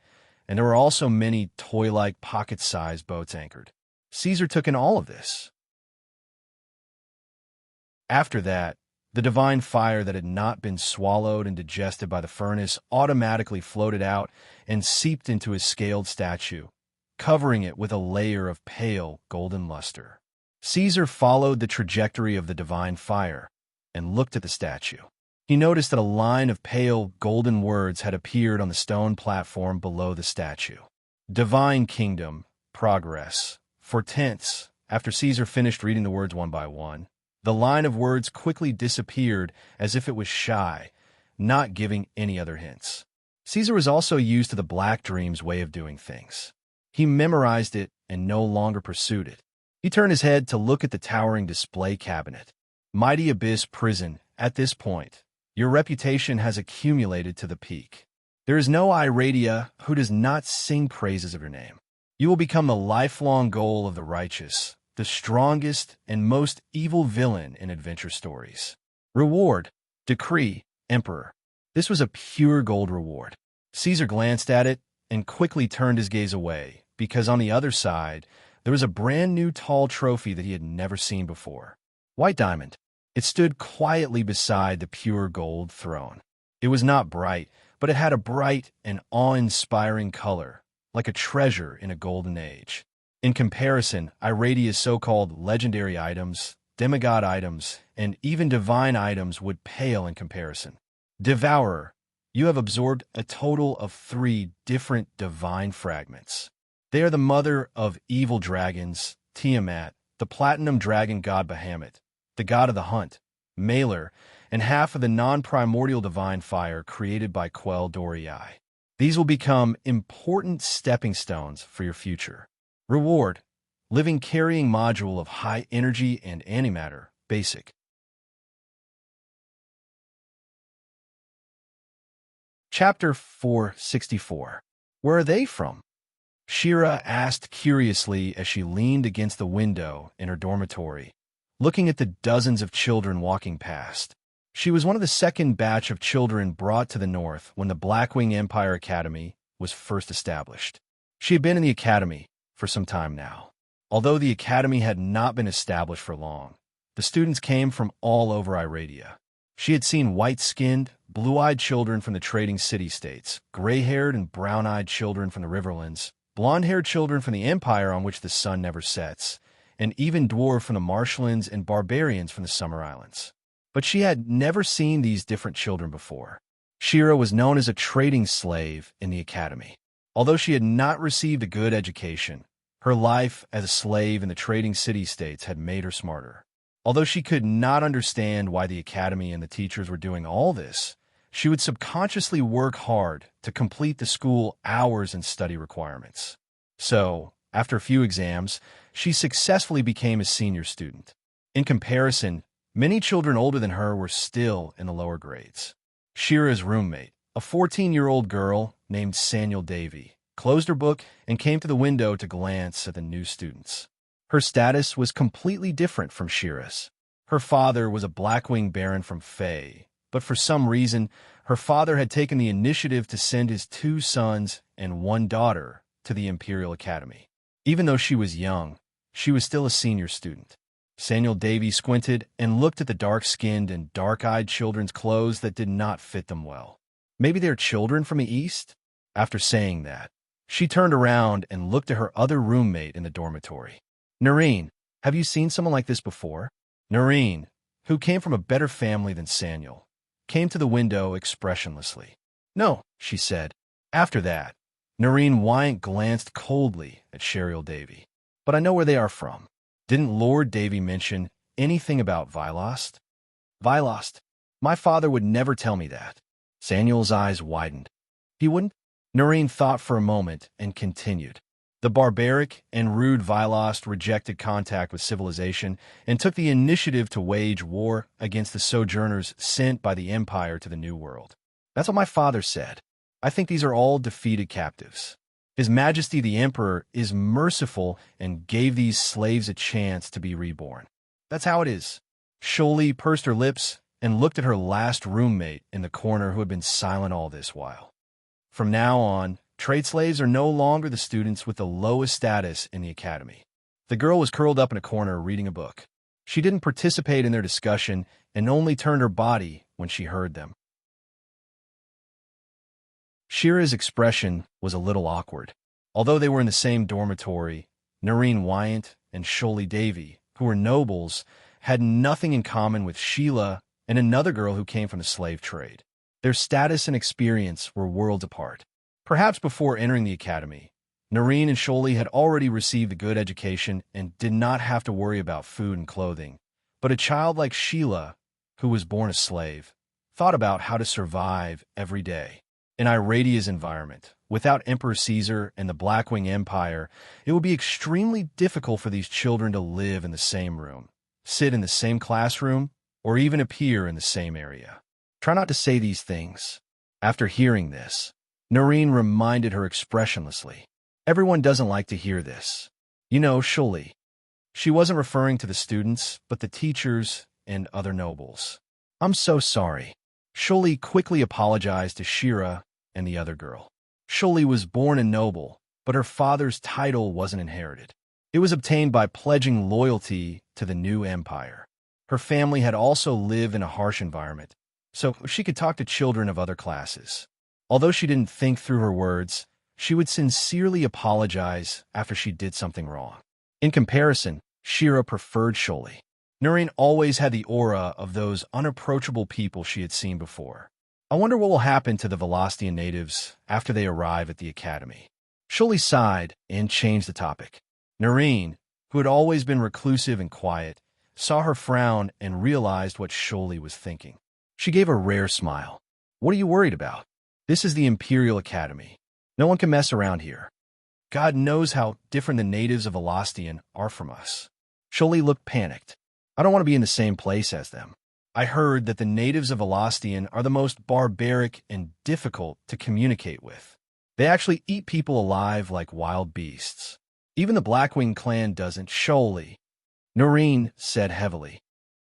Speaker 1: and there were also many toy-like pocket-sized boats anchored. Caesar took in all of this. After that, the divine fire that had not been swallowed and digested by the furnace automatically floated out and seeped into his scaled statue, covering it with a layer of pale golden luster. Caesar followed the trajectory of the divine fire and looked at the statue. He noticed that a line of pale golden words had appeared on the stone platform below the statue. Divine kingdom, progress. For tense, after Caesar finished reading the words one by one, the line of words quickly disappeared as if it was shy, not giving any other hints. Caesar was also used to the Black Dream's way of doing things. He memorized it and no longer pursued it. He turned his head to look at the towering display cabinet. Mighty Abyss Prison, at this point, your reputation has accumulated to the peak. There is no Iradia who does not sing praises of your name. You will become the lifelong goal of the righteous, the strongest and most evil villain in adventure stories. Reward, decree, emperor. This was a pure gold reward. Caesar glanced at it and quickly turned his gaze away, because on the other side, there was a brand new tall trophy that he had never seen before. White diamond. It stood quietly beside the pure gold throne. It was not bright, but it had a bright and awe-inspiring color, like a treasure in a golden age. In comparison, Iradia's so-called legendary items, demigod items, and even divine items would pale in comparison. Devourer, you have absorbed a total of 3 different divine fragments. They are the mother of evil dragons, Tiamat, the platinum dragon god Bahamut, the god of the hunt, Malor, and half of the non-primordial divine fire created by Quell Dorii. These will become important stepping stones for your future. Reward, living carrying module of high energy and antimatter, basic. Chapter 464. Where are they from? Shira asked curiously as she leaned against the window in her dormitory, looking at the dozens of children walking past. She was one of the second batch of children brought to the north when the Blackwing Empire Academy was first established. She had been in the academy for some time now. Although the academy had not been established for long, the students came from all over Iradia. She had seen white-skinned, blue-eyed children from the trading city-states, gray-haired and brown-eyed children from the Riverlands, blonde-haired children from the empire on which the sun never sets, and even dwarf from the marshlands and barbarians from the summer islands. But she had never seen these different children before. Shira was known as a trading slave in the academy. Although she had not received a good education, her life as a slave in the trading city-states had made her smarter. Although she could not understand why the academy and the teachers were doing all this, she would subconsciously work hard to complete the school hours and study requirements. So, after a few exams, she successfully became a senior student. In comparison, many children older than her were still in the lower grades. Shira's roommate, a 14-year-old girl named Saniel Davy, closed her book and came to the window to glance at the new students. Her status was completely different from Shira's. Her father was a Blackwing Baron from Fae, but for some reason, her father had taken the initiative to send his 2 sons and 1 daughter to the Imperial Academy. Even though she was young, she was still a senior student. Saniel Davy squinted and looked at the dark-skinned and dark-eyed children's clothes that did not fit them well. Maybe they're children from the East? After saying that, she turned around and looked at her other roommate in the dormitory. Noreen, have you seen someone like this before? Noreen, who came from a better family than Saniel, came to the window expressionlessly. No, she said. After that, Noreen Wyant glanced coldly at Sheriel Davy. But I know where they are from. Didn't Lord Davy mention anything about Vilost? Vilost? My father would never tell me that. Saniel's eyes widened. He wouldn't? Noreen thought for a moment and continued. The barbaric and rude Vilost rejected contact with civilization and took the initiative to wage war against the sojourners sent by the Empire to the New World. That's what my father said. I think these are all defeated captives. His Majesty the Emperor is merciful and gave these slaves a chance to be reborn. That's how it is. Sholi pursed her lips and looked at her last roommate in the corner who had been silent all this while. From now on, trade slaves are no longer the students with the lowest status in the academy. The girl was curled up in a corner reading a book. She didn't participate in their discussion and only turned her body when she heard them. Shira's expression was a little awkward. Although they were in the same dormitory, Noreen Wyant and Sholi Davy, who were nobles, had nothing in common with Sheila and another girl who came from the slave trade. Their status and experience were worlds apart. Perhaps before entering the academy, Noreen and Sholi had already received a good education and did not have to worry about food and clothing. But a child like Sheila, who was born a slave, thought about how to survive every day. In Iradia's environment, without Emperor Caesar and the Blackwing Empire, it would be extremely difficult for these children to live in the same room, sit in the same classroom, or even appear in the same area. Try not to say these things. After hearing this, Noreen reminded her expressionlessly. Everyone doesn't like to hear this. You know, Sholi. She wasn't referring to the students, but the teachers and other nobles. I'm so sorry. Sholi quickly apologized to Shira and the other girl. Sholi was born a noble, but her father's title wasn't inherited. It was obtained by pledging loyalty to the new empire. Her family had also lived in a harsh environment, so she could talk to children of other classes. Although she didn't think through her words, she would sincerely apologize after she did something wrong. In comparison, Shira preferred Sholi. Noreen always had the aura of those unapproachable people she had seen before. I wonder what will happen to the Velostian natives after they arrive at the academy. Sholi sighed and changed the topic. Noreen, who had always been reclusive and quiet, saw her frown and realized what Sholi was thinking. She gave a rare smile. What are you worried about? This is the Imperial Academy. No one can mess around here. God knows how different the natives of Velostian are from us. Sholi looked panicked. I don't want to be in the same place as them. I heard that the natives of Velostian are the most barbaric and difficult to communicate with. They actually eat people alive like wild beasts. Even the Blackwing clan doesn't. Sholi, Noreen said heavily.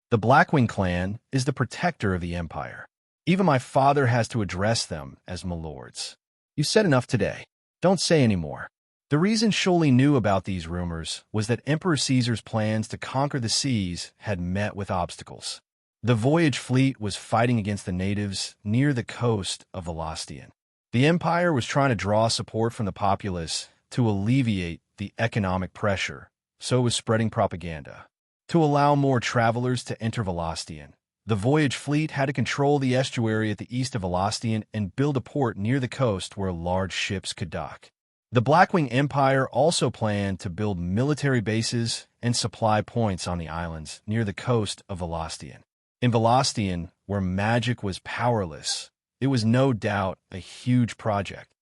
Speaker 1: The Blackwing clan is the protector of the Empire. Even my father has to address them as milords. You said enough today. Don't say any more. The reason Sholi knew about these rumors was that Emperor Caesar's plans to conquer the seas had met with obstacles. The voyage fleet was fighting against the natives near the coast of Velostian. The Empire was trying to draw support from the populace to alleviate the economic pressure, so it was spreading propaganda. To allow more travelers to enter Velostian, the voyage fleet had to control the estuary at the east of Velostian and build a port near the coast where large ships could dock. The Blackwing Empire also planned to build military bases and supply points on the islands near the coast of Velostian. In Velostian, where magic was powerless, it was no doubt a huge project.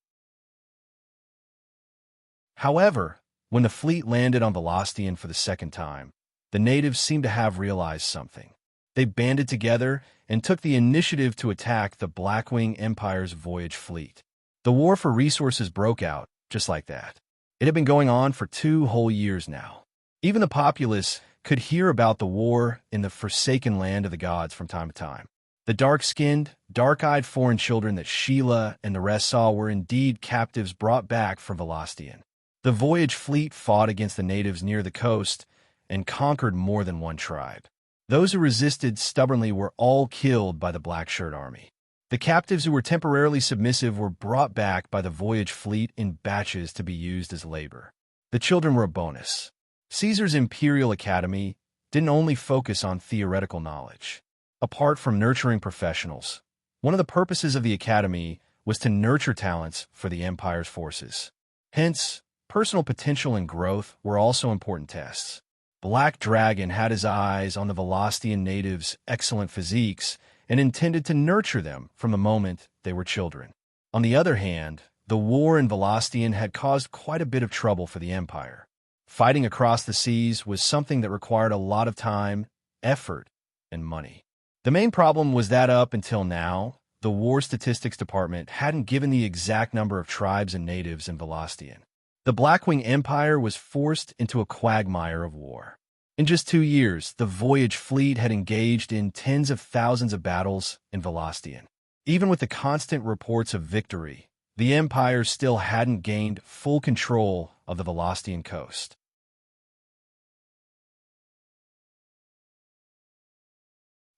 Speaker 1: However, when the fleet landed on Velostian for the second time, the natives seemed to have realized something. They banded together and took the initiative to attack the Blackwing Empire's voyage fleet. The war for resources broke out, just like that. It had been going on for 2 whole years now. Even the populace could hear about the war in the forsaken land of the gods from time to time. The dark-skinned, dark-eyed foreign children that Sheila and the rest saw were indeed captives brought back from Velostian. The voyage fleet fought against the natives near the coast and conquered more than one tribe. Those who resisted stubbornly were all killed by the Black Shirt Army. The captives who were temporarily submissive were brought back by the voyage fleet in batches to be used as labor. The children were a bonus. Caesar's Imperial Academy didn't only focus on theoretical knowledge. Apart from nurturing professionals, one of the purposes of the academy was to nurture talents for the Empire's forces. Hence, personal potential and growth were also important tests. Black Dragon had his eyes on the Velostian natives' excellent physiques and intended to nurture them from the moment they were children. On the other hand, the The war in Velastian had caused quite a bit of trouble for the Empire. Fighting across the seas was something that required a lot of time, effort, and money. The main problem was that up until now, the War Statistics Department hadn't given the exact number of tribes and natives in Velastian. The Blackwing Empire was forced into a quagmire of war. In just 2 years, the Voyage fleet had engaged in tens of thousands of battles in Velastian. Even with the constant reports of victory, the Empire still hadn't gained full control of the Velastian coast.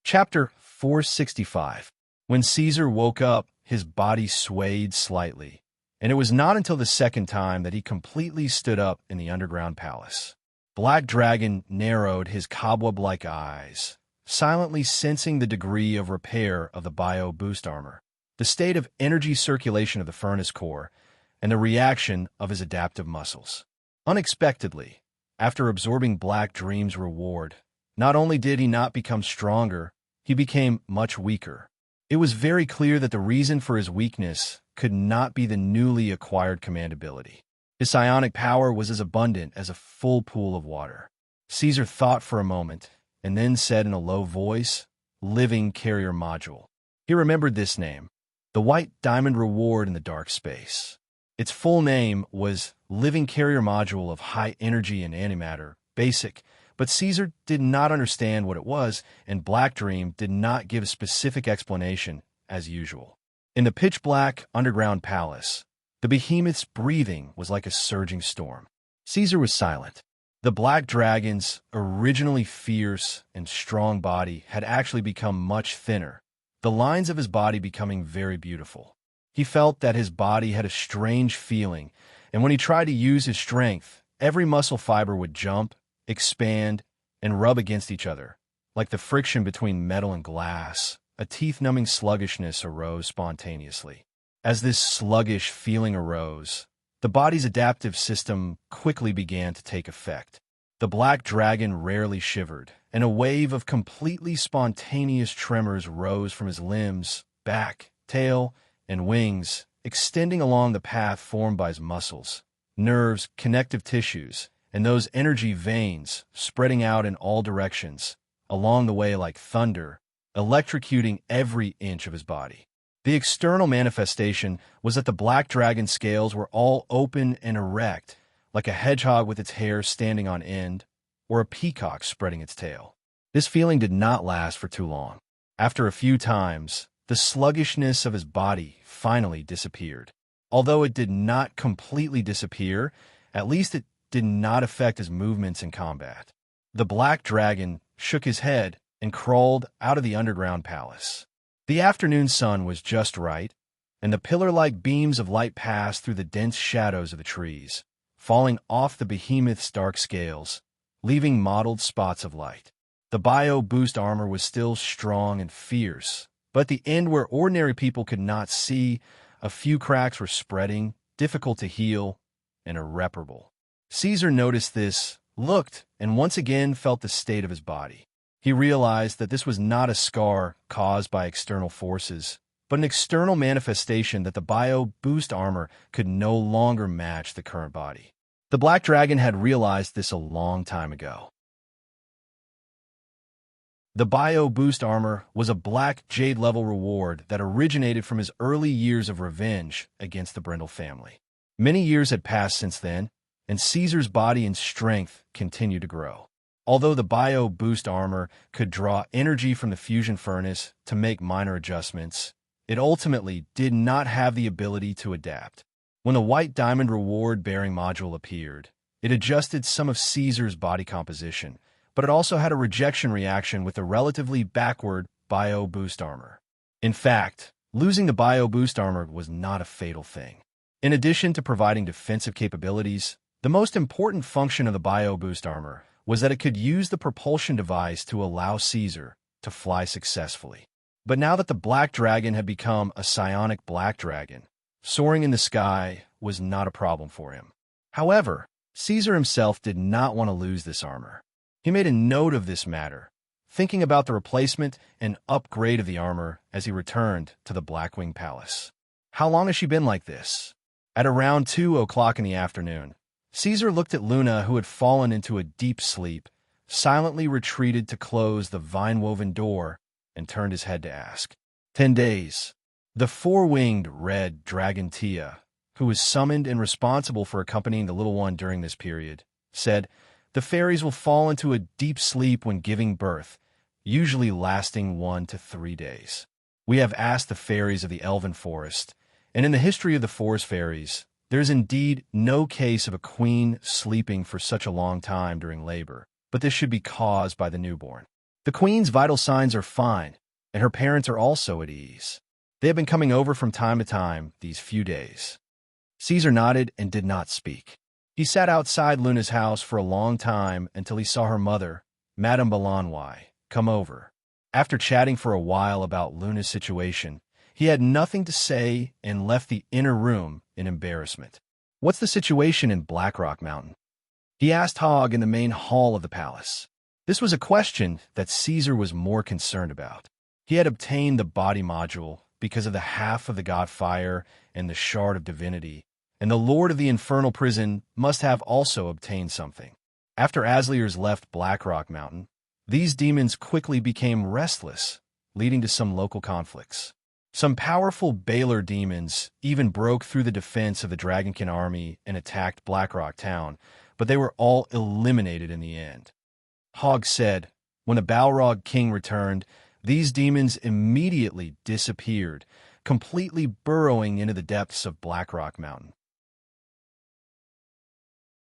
Speaker 1: Chapter 465. When Caesar woke up, his body swayed slightly, and it was not until the second time that he completely stood up in the underground palace. Black Dragon narrowed his cobweb-like eyes, silently sensing the degree of repair of the bio-boost armor, the state of energy circulation of the furnace core, and the reaction of his adaptive muscles. Unexpectedly, after absorbing Black Dream's reward, not only did he not become stronger, he became much weaker. It was very clear that the reason for his weakness could not be the newly acquired command ability. His psionic power was as abundant as a full pool of water. Caesar thought for a moment, and then said in a low voice, "Living Carrier Module." He remembered this name, the White Diamond Reward in the Dark Space. Its full name was Living Carrier Module of High Energy and Antimatter, Basic, but Caesar did not understand what it was, and Black Dream did not give a specific explanation, as usual. In the pitch-black underground palace, the behemoth's breathing was like a surging storm. Caesar was silent. The Black Dragon's originally fierce and strong body had actually become much thinner, the lines of his body becoming very beautiful. He felt that his body had a strange feeling, and when he tried to use his strength, every muscle fiber would jump, expand, and rub against each other. Like the friction between metal and glass, a teeth-numbing sluggishness arose spontaneously. As this sluggish feeling arose, the body's adaptive system quickly began to take effect. The Black Dragon rarely shivered, and a wave of completely spontaneous tremors rose from his limbs, back, tail, and wings, extending along the path formed by his muscles, nerves, connective tissues, and those energy veins spreading out in all directions, along the way like thunder, electrocuting every inch of his body. The external manifestation was that the Black Dragon scales were all open and erect, like a hedgehog with its hair standing on end, or a peacock spreading its tail. This feeling did not last for too long. After a few times, the sluggishness of his body finally disappeared. Although it did not completely disappear, at least it did not affect his movements in combat. The Black Dragon shook his head and crawled out of the underground palace. The afternoon sun was just right, and the pillar-like beams of light passed through the dense shadows of the trees, falling off the behemoth's dark scales, leaving mottled spots of light. The bio-boost armor was still strong and fierce, but at the end where ordinary people could not see, a few cracks were spreading, difficult to heal, and irreparable. Caesar noticed this, looked, and once again felt the state of his body. He realized that this was not a scar caused by external forces, but an external manifestation that the bio-boost armor could no longer match the current body. The Black Dragon had realized this a long time ago. The bio-boost armor was a black jade-level reward that originated from his early years of revenge against the Brindle family. Many years had passed since then, and Caesar's body and strength continued to grow. Although the bio-boost armor could draw energy from the fusion furnace to make minor adjustments, it ultimately did not have the ability to adapt. When the White Diamond Reward-bearing module appeared, it adjusted some of Caesar's body composition, but it also had a rejection reaction with the relatively backward bio-boost armor. In fact, losing the bio-boost armor was not a fatal thing. In addition to providing defensive capabilities, the most important function of the bio-boost armor was that it could use the propulsion device to allow Caesar to fly successfully. But now that the Black Dragon had become a psionic Black Dragon, soaring in the sky was not a problem for him. However, Caesar himself did not want to lose this armor. He made a note of this matter, thinking about the replacement and upgrade of the armor as he returned to the Blackwing Palace. How long has she been like this? At around 2 o'clock in the afternoon, Caesar looked at Luna, who had fallen into a deep sleep, silently retreated to close the vine-woven door, and turned his head to ask. 10 days. The four-winged red dragon Tia, who was summoned and responsible for accompanying the little one during this period, said, "The fairies will fall into a deep sleep when giving birth, usually lasting 1 to 3 days. We have asked the fairies of the elven forest, and in the history of the forest fairies, there is indeed no case of a queen sleeping for such a long time during labor, but this should be caused by the newborn. The queen's vital signs are fine, and her parents are also at ease. They have been coming over from time to time these few days." Caesar nodded and did not speak. He sat outside Luna's house for a long time until he saw her mother, Madame Balanwai, come over. After chatting for a while about Luna's situation, he had nothing to say and left the inner room in embarrassment. "What's the situation in Blackrock Mountain?" he asked Hogg in the main hall of the palace. This was a question that Caesar was more concerned about. He had obtained the body module because of the half of the god fire and the shard of divinity, and the lord of the infernal prison must have also obtained something. After Asliers left Blackrock Mountain, these demons quickly became restless, leading to some local conflicts. Some powerful Baylor demons even broke through the defense of the Dragonkin army and attacked Blackrock Town, but they were all eliminated in the end. Hogg said, when the Balrog king returned, these demons immediately disappeared, completely burrowing into the depths of Blackrock Mountain.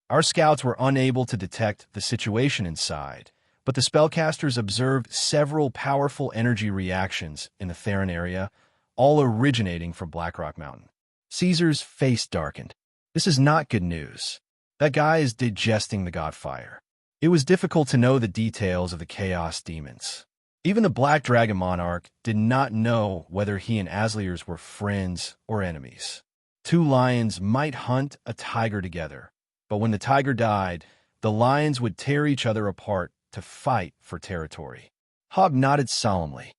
Speaker 1: Our scouts were unable to detect the situation inside, but the spellcasters observed several powerful energy reactions in the Theron area, all originating from Blackrock Mountain. Caesar's face darkened. This is not good news. That guy is digesting the god fire. It was difficult to know the details of the chaos demons. Even the Black Dragon Monarch did not know whether he and Asliers were friends or enemies. Two lions might hunt a tiger together, but when the tiger died, the lions would tear each other apart to fight for territory. Hogg nodded solemnly.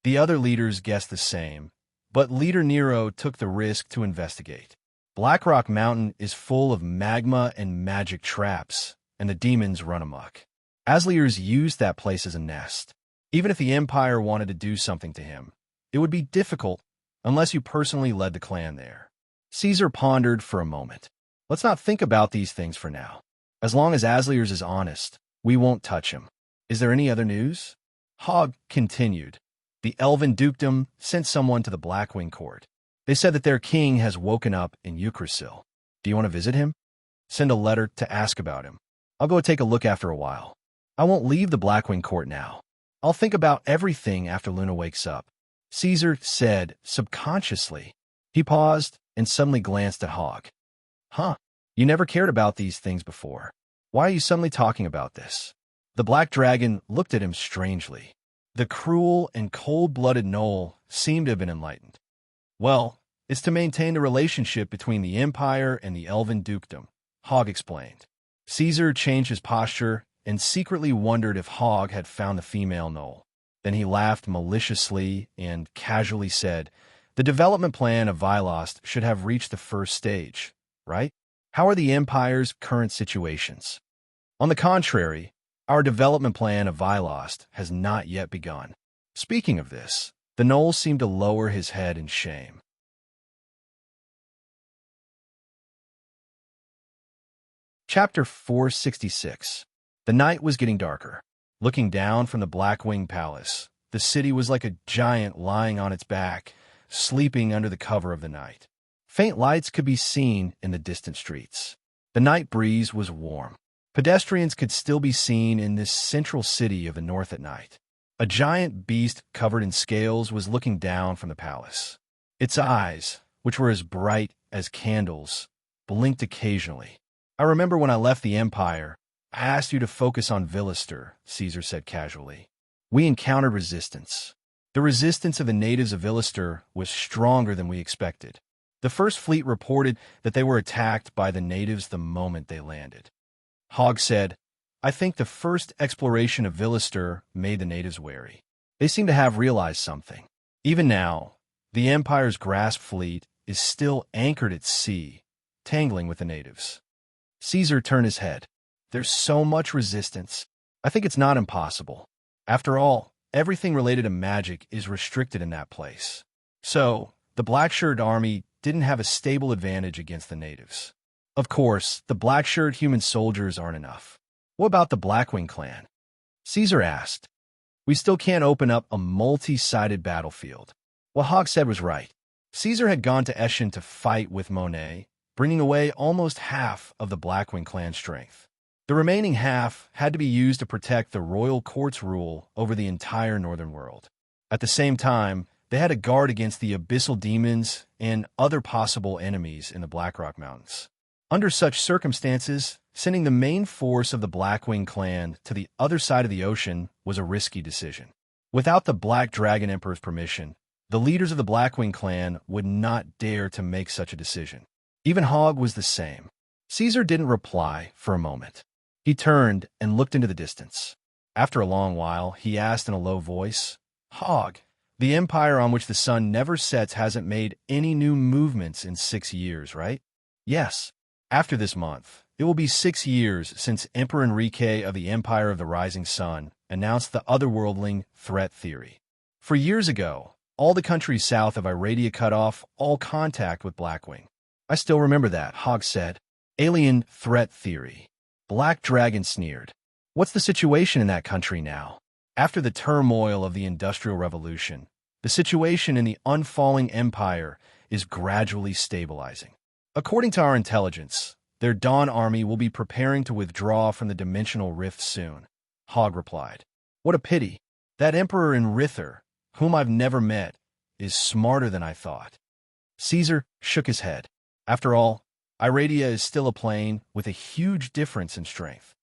Speaker 1: The other leaders guessed the same, but Leader Nero took the risk to investigate. Blackrock Mountain is full of magma and magic traps, and the demons run amok. Asliers used that place as a nest. Even if the Empire wanted to do something to him, it would be difficult unless you personally led the clan there. Caesar pondered for a moment. Let's not think about these things for now. As long as Asliers is honest, we won't touch him. Is there any other news? Hogg continued. The Elven Dukedom sent someone to the Blackwing Court. They said that their king has woken up in Yggdrasil. Do you want to visit him? Send a letter to ask about him. I'll go take a look after a while. I won't leave the Blackwing Court now. I'll think about everything after Luna wakes up, Caesar said subconsciously. He paused and suddenly glanced at Hogg. Huh, you never cared about these things before. Why are you suddenly talking about this? The Black Dragon looked at him strangely. The cruel and cold-blooded Knoll seemed to have been enlightened. Well, it's to maintain the relationship between the Empire and the Elven Dukedom, Hogg explained. Caesar changed his posture and secretly wondered if Hogg had found the female Knoll. Then he laughed maliciously and casually said, "The development plan of Vilost should have reached the first stage, right? How are the Empire's current situations?" On the contrary, our development plan of Vilost has not yet begun. Speaking of this, the Knoll seemed to lower his head in shame. Chapter 466. The night was getting darker. Looking down from the Blackwing Palace, the city was like a giant lying on its back, sleeping under the cover of the night. Faint lights could be seen in the distant streets. The night breeze was warm. Pedestrians could still be seen in this central city of the north at night. A giant beast covered in scales was looking down from the palace. Its eyes, which were as bright as candles, blinked occasionally. "I remember when I left the Empire, I asked you to focus on Villister," Caesar said casually. "We encountered resistance. The resistance of the natives of Villister was stronger than we expected. The First Fleet reported that they were attacked by the natives the moment they landed." Hogg said, "I think the first exploration of Villister made the natives wary. They seem to have realized something. Even now, the Empire's Grasp fleet is still anchored at sea, tangling with the natives. Caesar turned his head. There's so much resistance. I think it's not impossible. After all, everything related to magic is restricted in that place. So, the black-shirted army didn't have a stable advantage against the natives. Of course, the black-shirted human soldiers aren't enough. What about the Blackwing clan? Caesar asked. We still can't open up a multi-sided battlefield. What Hogg said was right. Caesar had gone to Eschen to fight with Monet, bringing away almost half of the Blackwing clan's strength. The remaining half had to be used to protect the royal court's rule over the entire northern world. At the same time, they had to guard against the abyssal demons and other possible enemies in the Blackrock Mountains. Under such circumstances, sending the main force of the Blackwing clan to the other side of the ocean was a risky decision. Without the Black Dragon Emperor's permission, the leaders of the Blackwing clan would not dare to make such a decision. Even Hogg was the same. Caesar didn't reply for a moment. He turned and looked into the distance. After a long while, he asked in a low voice, Hogg, the empire on which the sun never sets hasn't made any new movements in 6 years, right? Yes. After this month, it will be 6 years since Emperor Enrique of the Empire of the Rising Sun announced the otherworldling threat theory. 4 years ago, all the countries south of Iradia cut off all contact with Blackwing. I still remember that, Hogg said. Alien threat theory. Black Dragon sneered. What's the situation in that country now? After the turmoil of the Industrial Revolution, the situation in the unfalling empire is gradually stabilizing. According to our intelligence, their Dawn army will be preparing to withdraw from the dimensional rift soon, Hogg replied. What a pity. That emperor in Rither, whom I've never met, is smarter than I thought. Caesar shook his head. After all, Iradia is still a plane with a huge difference in strength.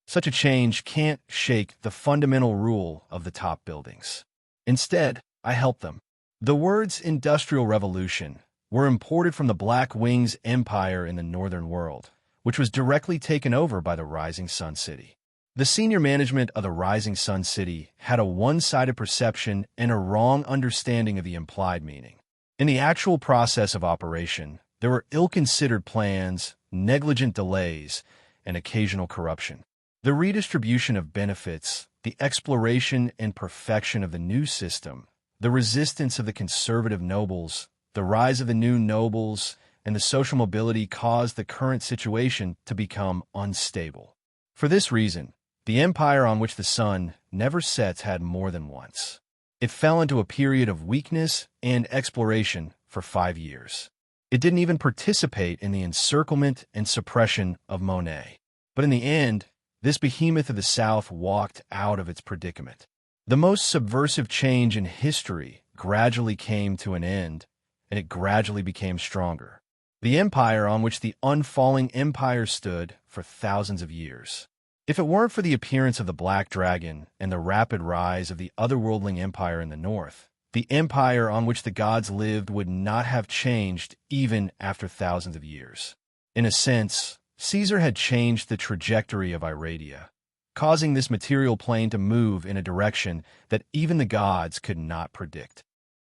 Speaker 1: Such a change can't shake the fundamental rule of the top buildings. Instead, I help them. The words Industrial Revolution were imported from the Black Wings Empire in the northern world, which was directly taken over by the Rising Sun City. The senior management of the Rising Sun City had a one-sided perception and a wrong understanding of the implied meaning. In the actual process of operation, there were ill-considered plans, negligent delays, and occasional corruption. The redistribution of benefits, the exploration and perfection of the new system, the resistance of the conservative nobles, the rise of the new nobles, and the social mobility caused the current situation to become unstable. For this reason, the empire on which the sun never sets had more than once. It fell into a period of weakness and exploration for 5 years. It didn't even participate in the encirclement and suppression of Monet. But in the end, this behemoth of the South walked out of its predicament. The most subversive change in history gradually came to an end, and it gradually became stronger. The empire on which the unfalling empire stood for thousands of years. If it weren't for the appearance of the Black Dragon and the rapid rise of the otherworldling empire in the north, the empire on which the gods lived would not have changed even after thousands of years. In a sense, Caesar had changed the trajectory of Iradia, causing this material plane to move in a direction that even the gods could not predict.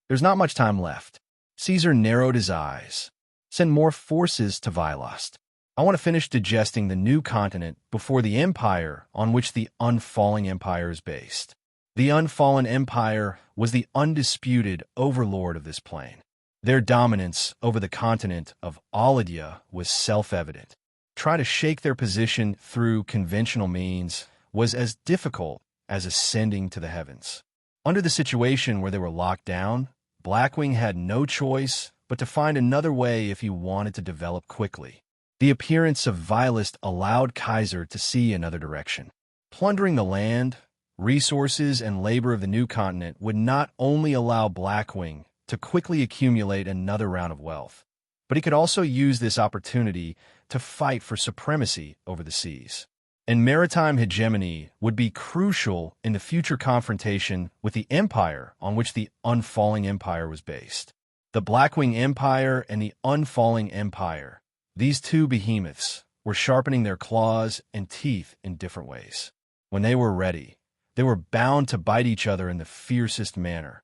Speaker 1: There's not much time left. Caesar narrowed his eyes. Send more forces to Vilost. I want to finish digesting the new continent before the empire on which the unfalling empire is based. The unfallen empire was the undisputed overlord of this plane. Their dominance over the continent of Aledia was self-evident. Try to shake their position through conventional means was as difficult as ascending to the heavens. Under the situation where they were locked down, Blackwing had no choice but to find another way if he wanted to develop quickly. The appearance of Vilost allowed Kaiser to see another direction. Plundering the land, resources, and labor of the new continent would not only allow Blackwing to quickly accumulate another round of wealth, but he could also use this opportunity to fight for supremacy over the seas. And maritime hegemony would be crucial in the future confrontation with the empire on which the unfalling empire was based. The Blackwing Empire and the unfalling empire, these two behemoths, were sharpening their claws and teeth in different ways. When they were ready, they were bound to bite each other in the fiercest manner,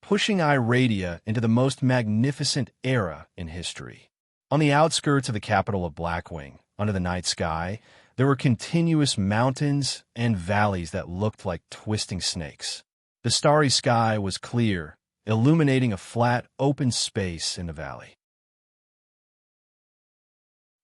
Speaker 1: pushing Iradia into the most magnificent era in history. On the outskirts of the capital of Blackwing, under the night sky, there were continuous mountains and valleys that looked like twisting snakes. The starry sky was clear, illuminating a flat, open space in the valley.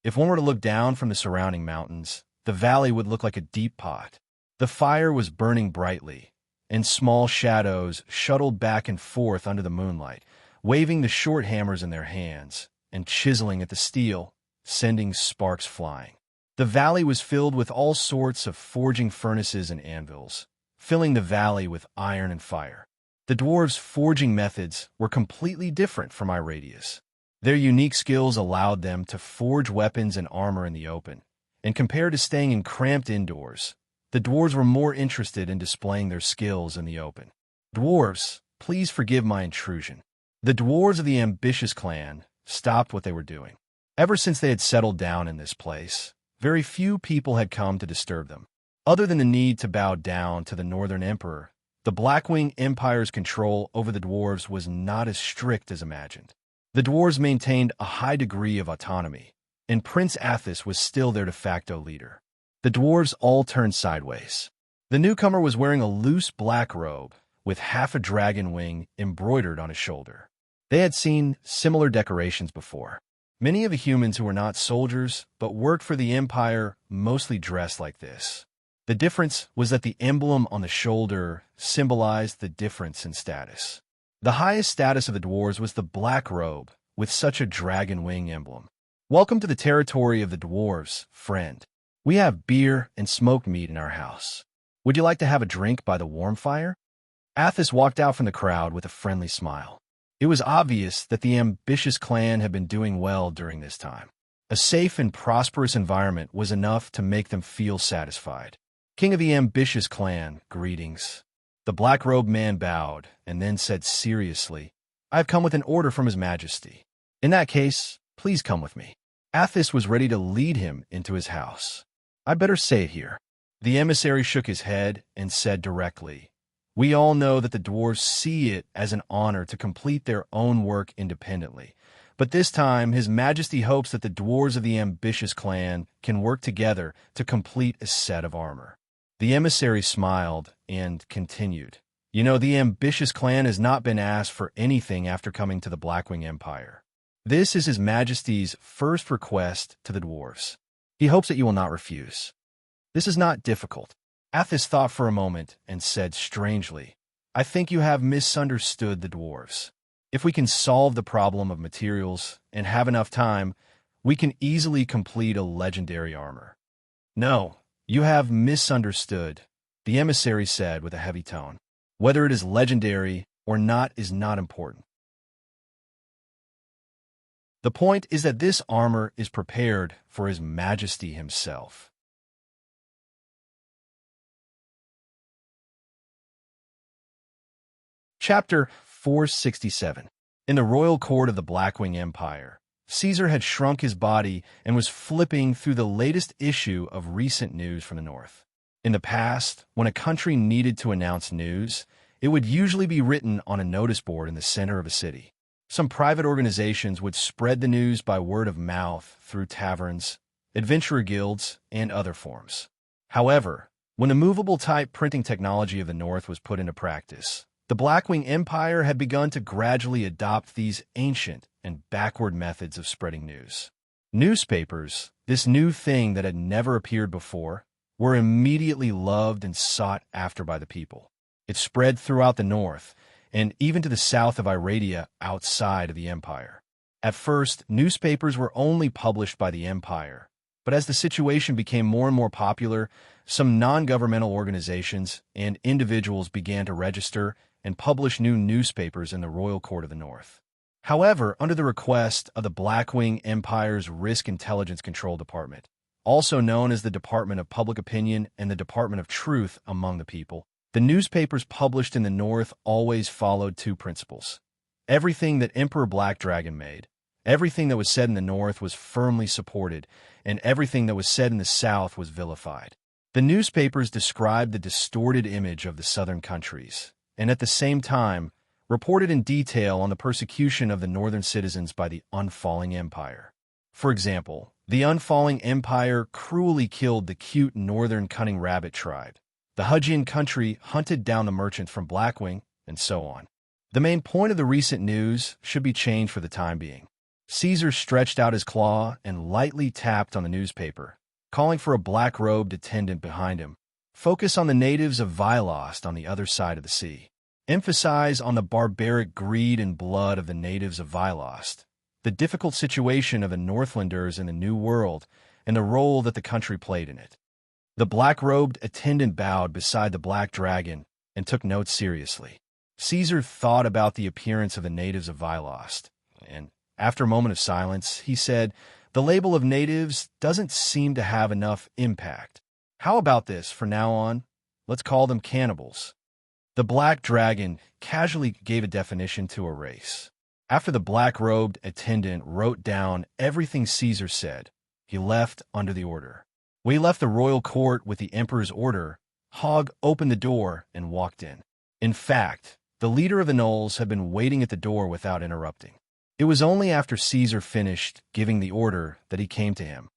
Speaker 1: If one were to look down from the surrounding mountains, the valley would look like a deep pot. The fire was burning brightly, and small shadows shuttled back and forth under the moonlight, waving the short hammers in their hands and chiseling at the steel, sending sparks flying. The valley was filled with all sorts of forging furnaces and anvils, filling the valley with iron and fire. The dwarves' forging methods were completely different from Iradia's. Their unique skills allowed them to forge weapons and armor in the open, and compared to staying in cramped indoors, the dwarves were more interested in displaying their skills in the open. Dwarves, please forgive my intrusion. The dwarves of the ambitious clan stopped what they were doing. Ever since they had settled down in this place, very few people had come to disturb them. Other than the need to bow down to the Northern Emperor, the Blackwing Empire's control over the dwarves was not as strict as imagined. The dwarves maintained a high degree of autonomy, and Prince Athos was still their de facto leader. The dwarves all turned sideways. The newcomer was wearing a loose black robe with half a dragon wing embroidered on his shoulder. They had seen similar decorations before. Many of the humans who were not soldiers but worked for the Empire mostly dressed like this. The difference was that the emblem on the shoulder symbolized the difference in status. The highest status of the dwarves was the black robe with such a dragon wing emblem. "Welcome to the territory of the dwarves, friend. We have beer and smoked meat in our house. Would you like to have a drink by the warm fire?" Athos walked out from the crowd with a friendly smile. It was obvious that the ambitious clan had been doing well during this time. A safe and prosperous environment was enough to make them feel satisfied. "King of the ambitious clan, greetings." The black-robed man bowed and then said seriously, "I have come with an order from His Majesty. In that case, please come with me." Athos was ready to lead him into his house. "I'd better say it here." The emissary shook his head and said directly, "We all know that the dwarves see it as an honor to complete their own work independently, but this time His Majesty hopes that the dwarves of the ambitious clan can work together to complete a set of armor." The emissary smiled and continued, "You know, the ambitious clan has not been asked for anything after coming to the Blackwing Empire. This is His Majesty's first request to the dwarves. He hopes that you will not refuse. This is not difficult." Athos thought for a moment and said strangely, "I think you have misunderstood the dwarves. If we can solve the problem of materials and have enough time, we can easily complete a legendary armor." "No, you have misunderstood," the emissary said with a heavy tone. "Whether it is legendary or not is not important. The point is that this armor is prepared for His Majesty himself." Chapter 467. In the royal court of the Blackwing Empire, Caesar had shrunk his body and was flipping through the latest issue of recent news from the north. In the past, when a country needed to announce news, it would usually be written on a notice board in the center of a city. Some private organizations would spread the news by word of mouth through taverns, adventurer guilds, and other forms. However, when the movable type printing technology of the North was put into practice, the Blackwing Empire had begun to gradually adopt these ancient and backward methods of spreading news. Newspapers, this new thing that had never appeared before, were immediately loved and sought after by the people. It spread throughout the North, and even to the south of Iradia outside of the Empire. At first, newspapers were only published by the Empire, but as the situation became more and more popular, some non-governmental organizations and individuals began to register and publish new newspapers in the Royal Court of the North. However, under the request of the Blackwing Empire's Risk Intelligence Control Department, also known as the Department of Public Opinion and the Department of Truth among the people, the newspapers published in the North always followed two principles. Everything that Emperor Black Dragon made, everything that was said in the North was firmly supported, and everything that was said in the South was vilified. The newspapers described the distorted image of the southern countries, and at the same time reported in detail on the persecution of the northern citizens by the unfalling empire. For example, the unfalling empire cruelly killed the cute northern cunning rabbit tribe. The Hujian country hunted down the merchants from Blackwing, and so on. The main point of the recent news should be changed for the time being. Caesar stretched out his claw and lightly tapped on the newspaper, calling for a black-robed attendant behind him. Focus on the natives of Vilost on the other side of the sea. Emphasize on the barbaric greed and blood of the natives of Vilost, the difficult situation of the Northlanders in the New World, and the role that the country played in it. The black-robed attendant bowed beside the black dragon and took notes seriously. Caesar thought about the appearance of the natives of Vilost, and after a moment of silence, he said, "The label of natives doesn't seem to have enough impact. How about this, from now on? Let's call them cannibals." The black dragon casually gave a definition to a race. After the black-robed attendant wrote down everything Caesar said, he left under the order. When he left the royal court with the emperor's order, Hogg opened the door and walked in. In fact, the leader of the gnolls had been waiting at the door without interrupting. It was only after Caesar finished giving the order that he came to him.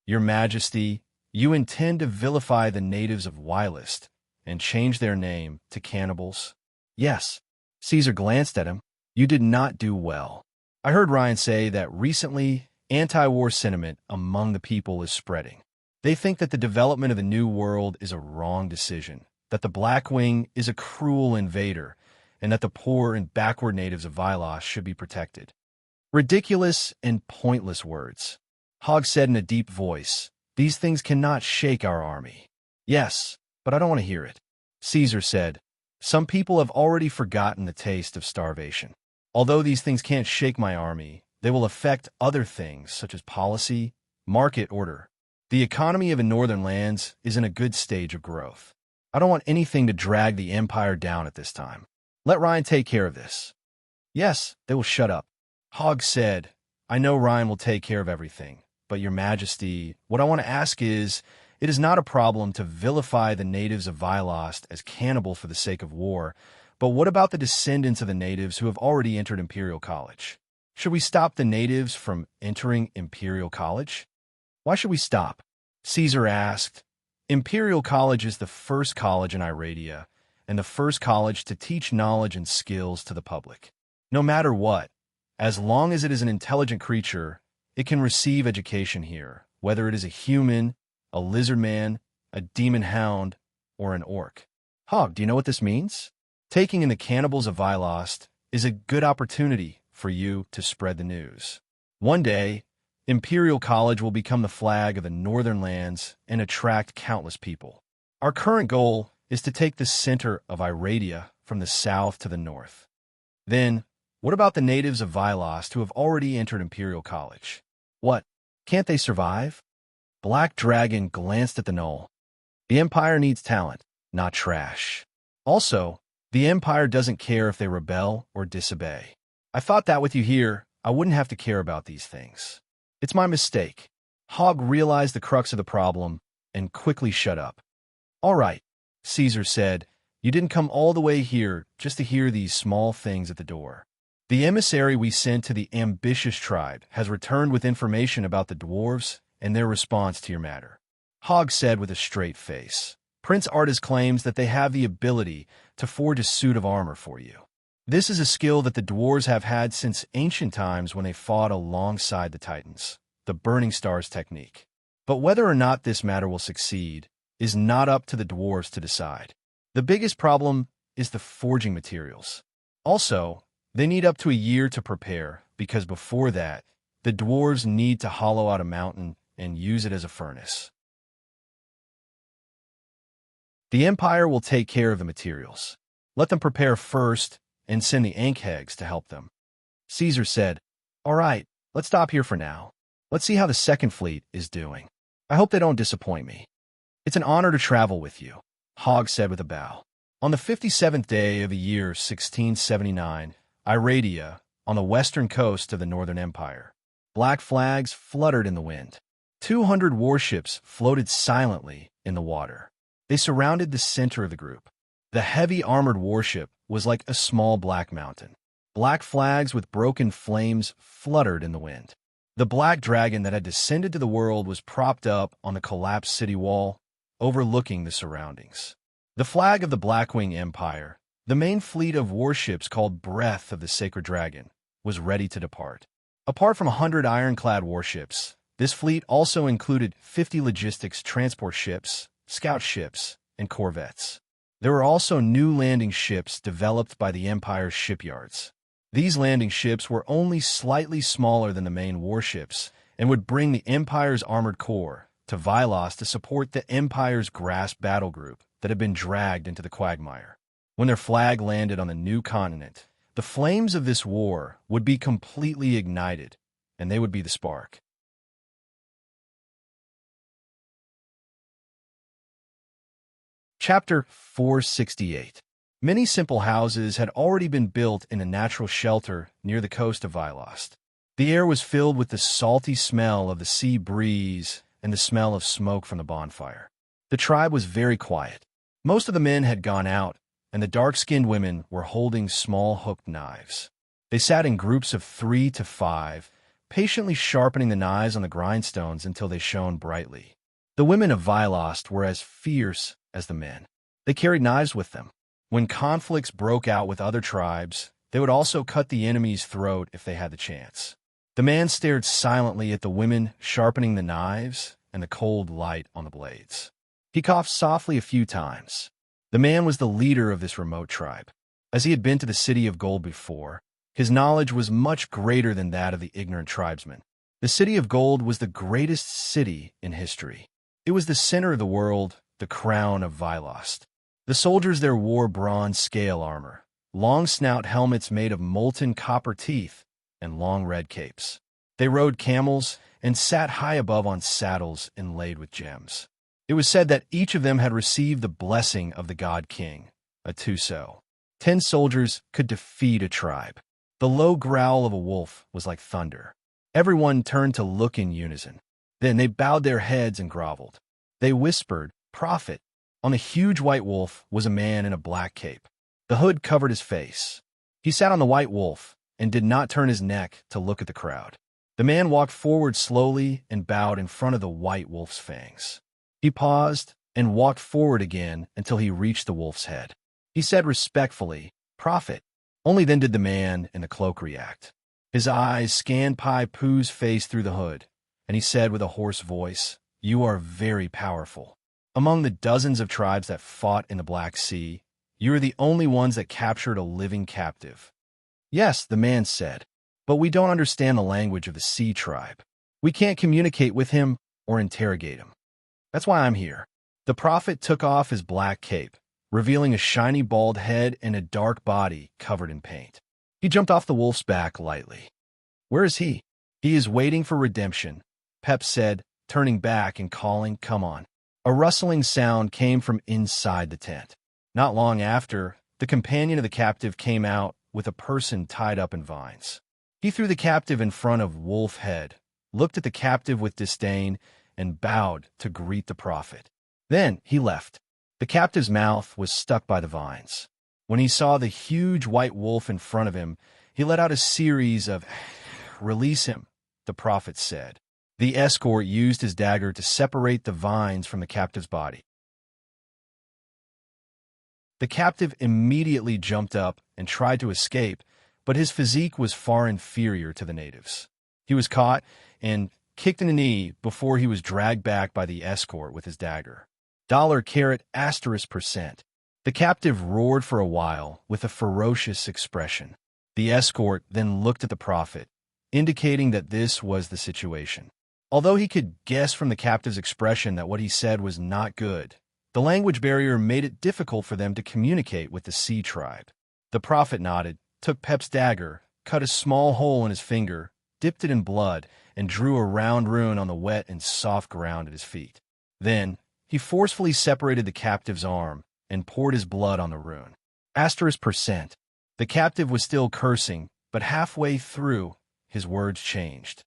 Speaker 1: "Your Majesty, you intend to vilify the natives of Wylist and change their name to cannibals?" "Yes." Caesar glanced at him. "You did not do well. I heard Ryan say that recently anti-war sentiment among the people is spreading. They think that the development of the New World is a wrong decision, that the Blackwing is a cruel invader, and that the poor and backward natives of Vilos should be protected." "Ridiculous and pointless words," Hogg said in a deep voice. "These things cannot shake our army." "Yes, but I don't want to hear it," Caesar said. "Some people have already forgotten the taste of starvation. Although these things can't shake my army, they will affect other things such as policy, market order. The economy of the northern lands is in a good stage of growth. I don't want anything to drag the empire down at this time. Let Ryan take care of this." "Yes, they will shut up," Hogg said. "I know Ryan will take care of everything, but Your Majesty, what I want to ask is, it is not a problem to vilify the natives of Vilost as cannibal for the sake of war, but what about the descendants of the natives who have already entered Imperial College? Should we stop the natives from entering Imperial College?" "Why should we stop?" Caesar asked. "Imperial College is the first college in Iradia, and the first college to teach knowledge and skills to the public. No matter what, as long as it is an intelligent creature, it can receive education here, whether it is a human, a lizard man, a demon hound, or an orc." "Hogg, do you know what this means?" "Taking in the cannibals of Vilost is a good opportunity for you to spread the news. One day, Imperial College will become the flag of the northern lands and attract countless people. Our current goal is to take the center of Iradia from the south to the north. Then, what about the natives of Vilost who have already entered Imperial College? What? Can't they survive?" Black Dragon glanced at the gnoll. "The Empire needs talent, not trash. Also, the Empire doesn't care if they rebel or disobey. I thought that with you here, I wouldn't have to care about these things. It's my mistake." Hogg realized the crux of the problem and quickly shut up. "All right," Caesar said. "You didn't come all the way here just to hear these small things at the door. The emissary we sent to the ambitious tribe has returned with information about the dwarves and their response to your matter." Hogg said with a straight face. "Prince Artus claims that they have the ability to forge a suit of armor for you. This is a skill that the dwarves have had since ancient times when they fought alongside the Titans, the Burning Stars technique. But whether or not this matter will succeed is not up to the dwarves to decide. The biggest problem is the forging materials. Also, they need up to a year to prepare, because before that, the dwarves need to hollow out a mountain and use it as a furnace. The Empire will take care of the materials. Let them prepare first and send the Ankhegs to help them." Caesar said, "All right, let's stop here for now. Let's see how the Second Fleet is doing. I hope they don't disappoint me." "It's an honor to travel with you," Hogg said with a bow. On the 57th day of the year 1679, Iradia, on the western coast of the Northern Empire, black flags fluttered in the wind. 200 warships floated silently in the water. They surrounded the center of the group. The heavy armored warship was like a small black mountain. Black flags with broken flames fluttered in the wind. The black dragon that had descended to the world was propped up on the collapsed city wall, overlooking the surroundings. The flag of the Blackwing Empire, the main fleet of warships called Breath of the Sacred Dragon, was ready to depart. Apart from 100 ironclad warships, this fleet also included 50 logistics transport ships, scout ships, and corvettes. There were also new landing ships developed by the Empire's shipyards. These landing ships were only slightly smaller than the main warships and would bring the Empire's armored corps to Vylos to support the Empire's Grasp battle group that had been dragged into the quagmire. When their flag landed on the new continent, the flames of this war would be completely ignited, and they would be the spark. Chapter 468. Many simple houses had already been built in a natural shelter near the coast of Vylos. The air was filled with the salty smell of the sea breeze and the smell of smoke from the bonfire. The tribe was very quiet. Most of the men had gone out, and the dark-skinned women were holding small hooked knives. They sat in groups of 3 to 5, patiently sharpening the knives on the grindstones until they shone brightly. The women of Vylos were as fierce as the men. They carried knives with them. When conflicts broke out with other tribes, they would also cut the enemy's throat if they had the chance. The man stared silently at the women sharpening the knives and the cold light on the blades. He coughed softly a few times. The man was the leader of this remote tribe. As he had been to the City of Gold before, his knowledge was much greater than that of the ignorant tribesmen. The City of Gold was the greatest city in history. It was the center of the world, the crown of Vylos. The soldiers there wore bronze scale armor, long snout helmets made of molten copper teeth, and long red capes. They rode camels and sat high above on saddles inlaid with gems. It was said that each of them had received the blessing of the god king, a Tuso. 10 soldiers could defeat a tribe. The low growl of a wolf was like thunder. Everyone turned to look in unison. Then they bowed their heads and groveled. They whispered, "Prophet." On the huge white wolf was a man in a black cape. The hood covered his face. He sat on the white wolf and did not turn his neck to look at the crowd. The man walked forward slowly and bowed in front of the white wolf's fangs. He paused and walked forward again until he reached the wolf's head. He said respectfully, "Prophet." Only then did the man in the cloak react. His eyes scanned Pai Pu's face through the hood, and he said with a hoarse voice, "You are very powerful. Among the dozens of tribes that fought in the Black Sea, you are the only ones that captured a living captive." "Yes," the man said, "but we don't understand the language of the Sea tribe. We can't communicate with him or interrogate him. That's why I'm here." The prophet took off his black cape, revealing a shiny bald head and a dark body covered in paint. He jumped off the wolf's back lightly. "Where is he?" "He is waiting for redemption," Pep said, turning back and calling, "Come on." A rustling sound came from inside the tent. Not long after, the companion of the captive came out with a person tied up in vines. He threw the captive in front of Wolf Head, looked at the captive with disdain, and bowed to greet the prophet. Then he left. The captive's mouth was stuck by the vines. When he saw the huge white wolf in front of him, he let out a series of, "Release him," the prophet said. The escort used his dagger to separate the vines from the captive's body. The captive immediately jumped up and tried to escape, but his physique was far inferior to the natives. He was caught and kicked in the knee before he was dragged back by the escort with his dagger. $**%. The captive roared for a while with a ferocious expression. The escort then looked at the prophet, indicating that this was the situation. Although he could guess from the captive's expression that what he said was not good, the language barrier made it difficult for them to communicate with the Sea tribe. The prophet nodded, took Pep's dagger, cut a small hole in his finger, dipped it in blood, and drew a round rune on the wet and soft ground at his feet. Then, he forcefully separated the captive's arm and poured his blood on the rune. $%. The captive was still cursing, but halfway through, his words changed.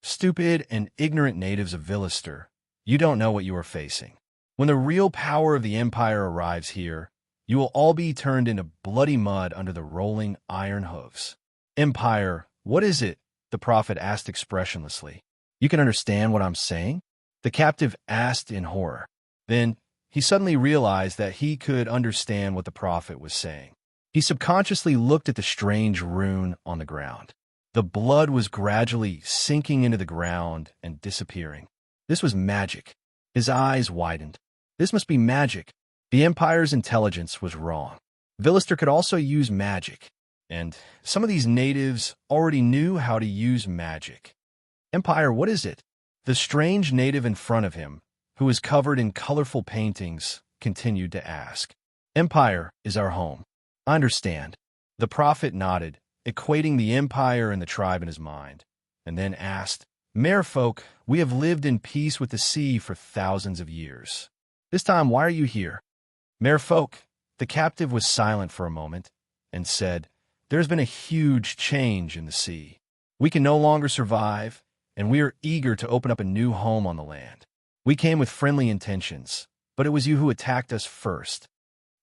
Speaker 1: "Stupid and ignorant natives of Villister, you don't know what you are facing. When the real power of the Empire arrives here, You will all be turned into bloody mud under the rolling iron hooves. Empire, what is it? The prophet asked expressionlessly. You can understand what I'm saying? The captive asked in horror. Then he suddenly realized that he could understand what the prophet was saying. He subconsciously looked at the strange rune on the ground. The blood was gradually sinking into the ground and disappearing. This was magic. His eyes widened. This must be magic. The Empire's intelligence was wrong. Villister could also use magic, and some of these natives already knew how to use magic. Empire, what is it? The strange native in front of him, who was covered in colorful paintings, continued to ask. Empire is our home. I understand. The prophet nodded, equating the Empire and the tribe in his mind, and then asked, Merfolk, we have lived in peace with the sea for thousands of years. This time, why are you here? Merfolk, the captive was silent for a moment and said, There's been a huge change in the sea. We can no longer survive, and we are eager to open up a new home on the land. We came with friendly intentions, but it was you who attacked us first.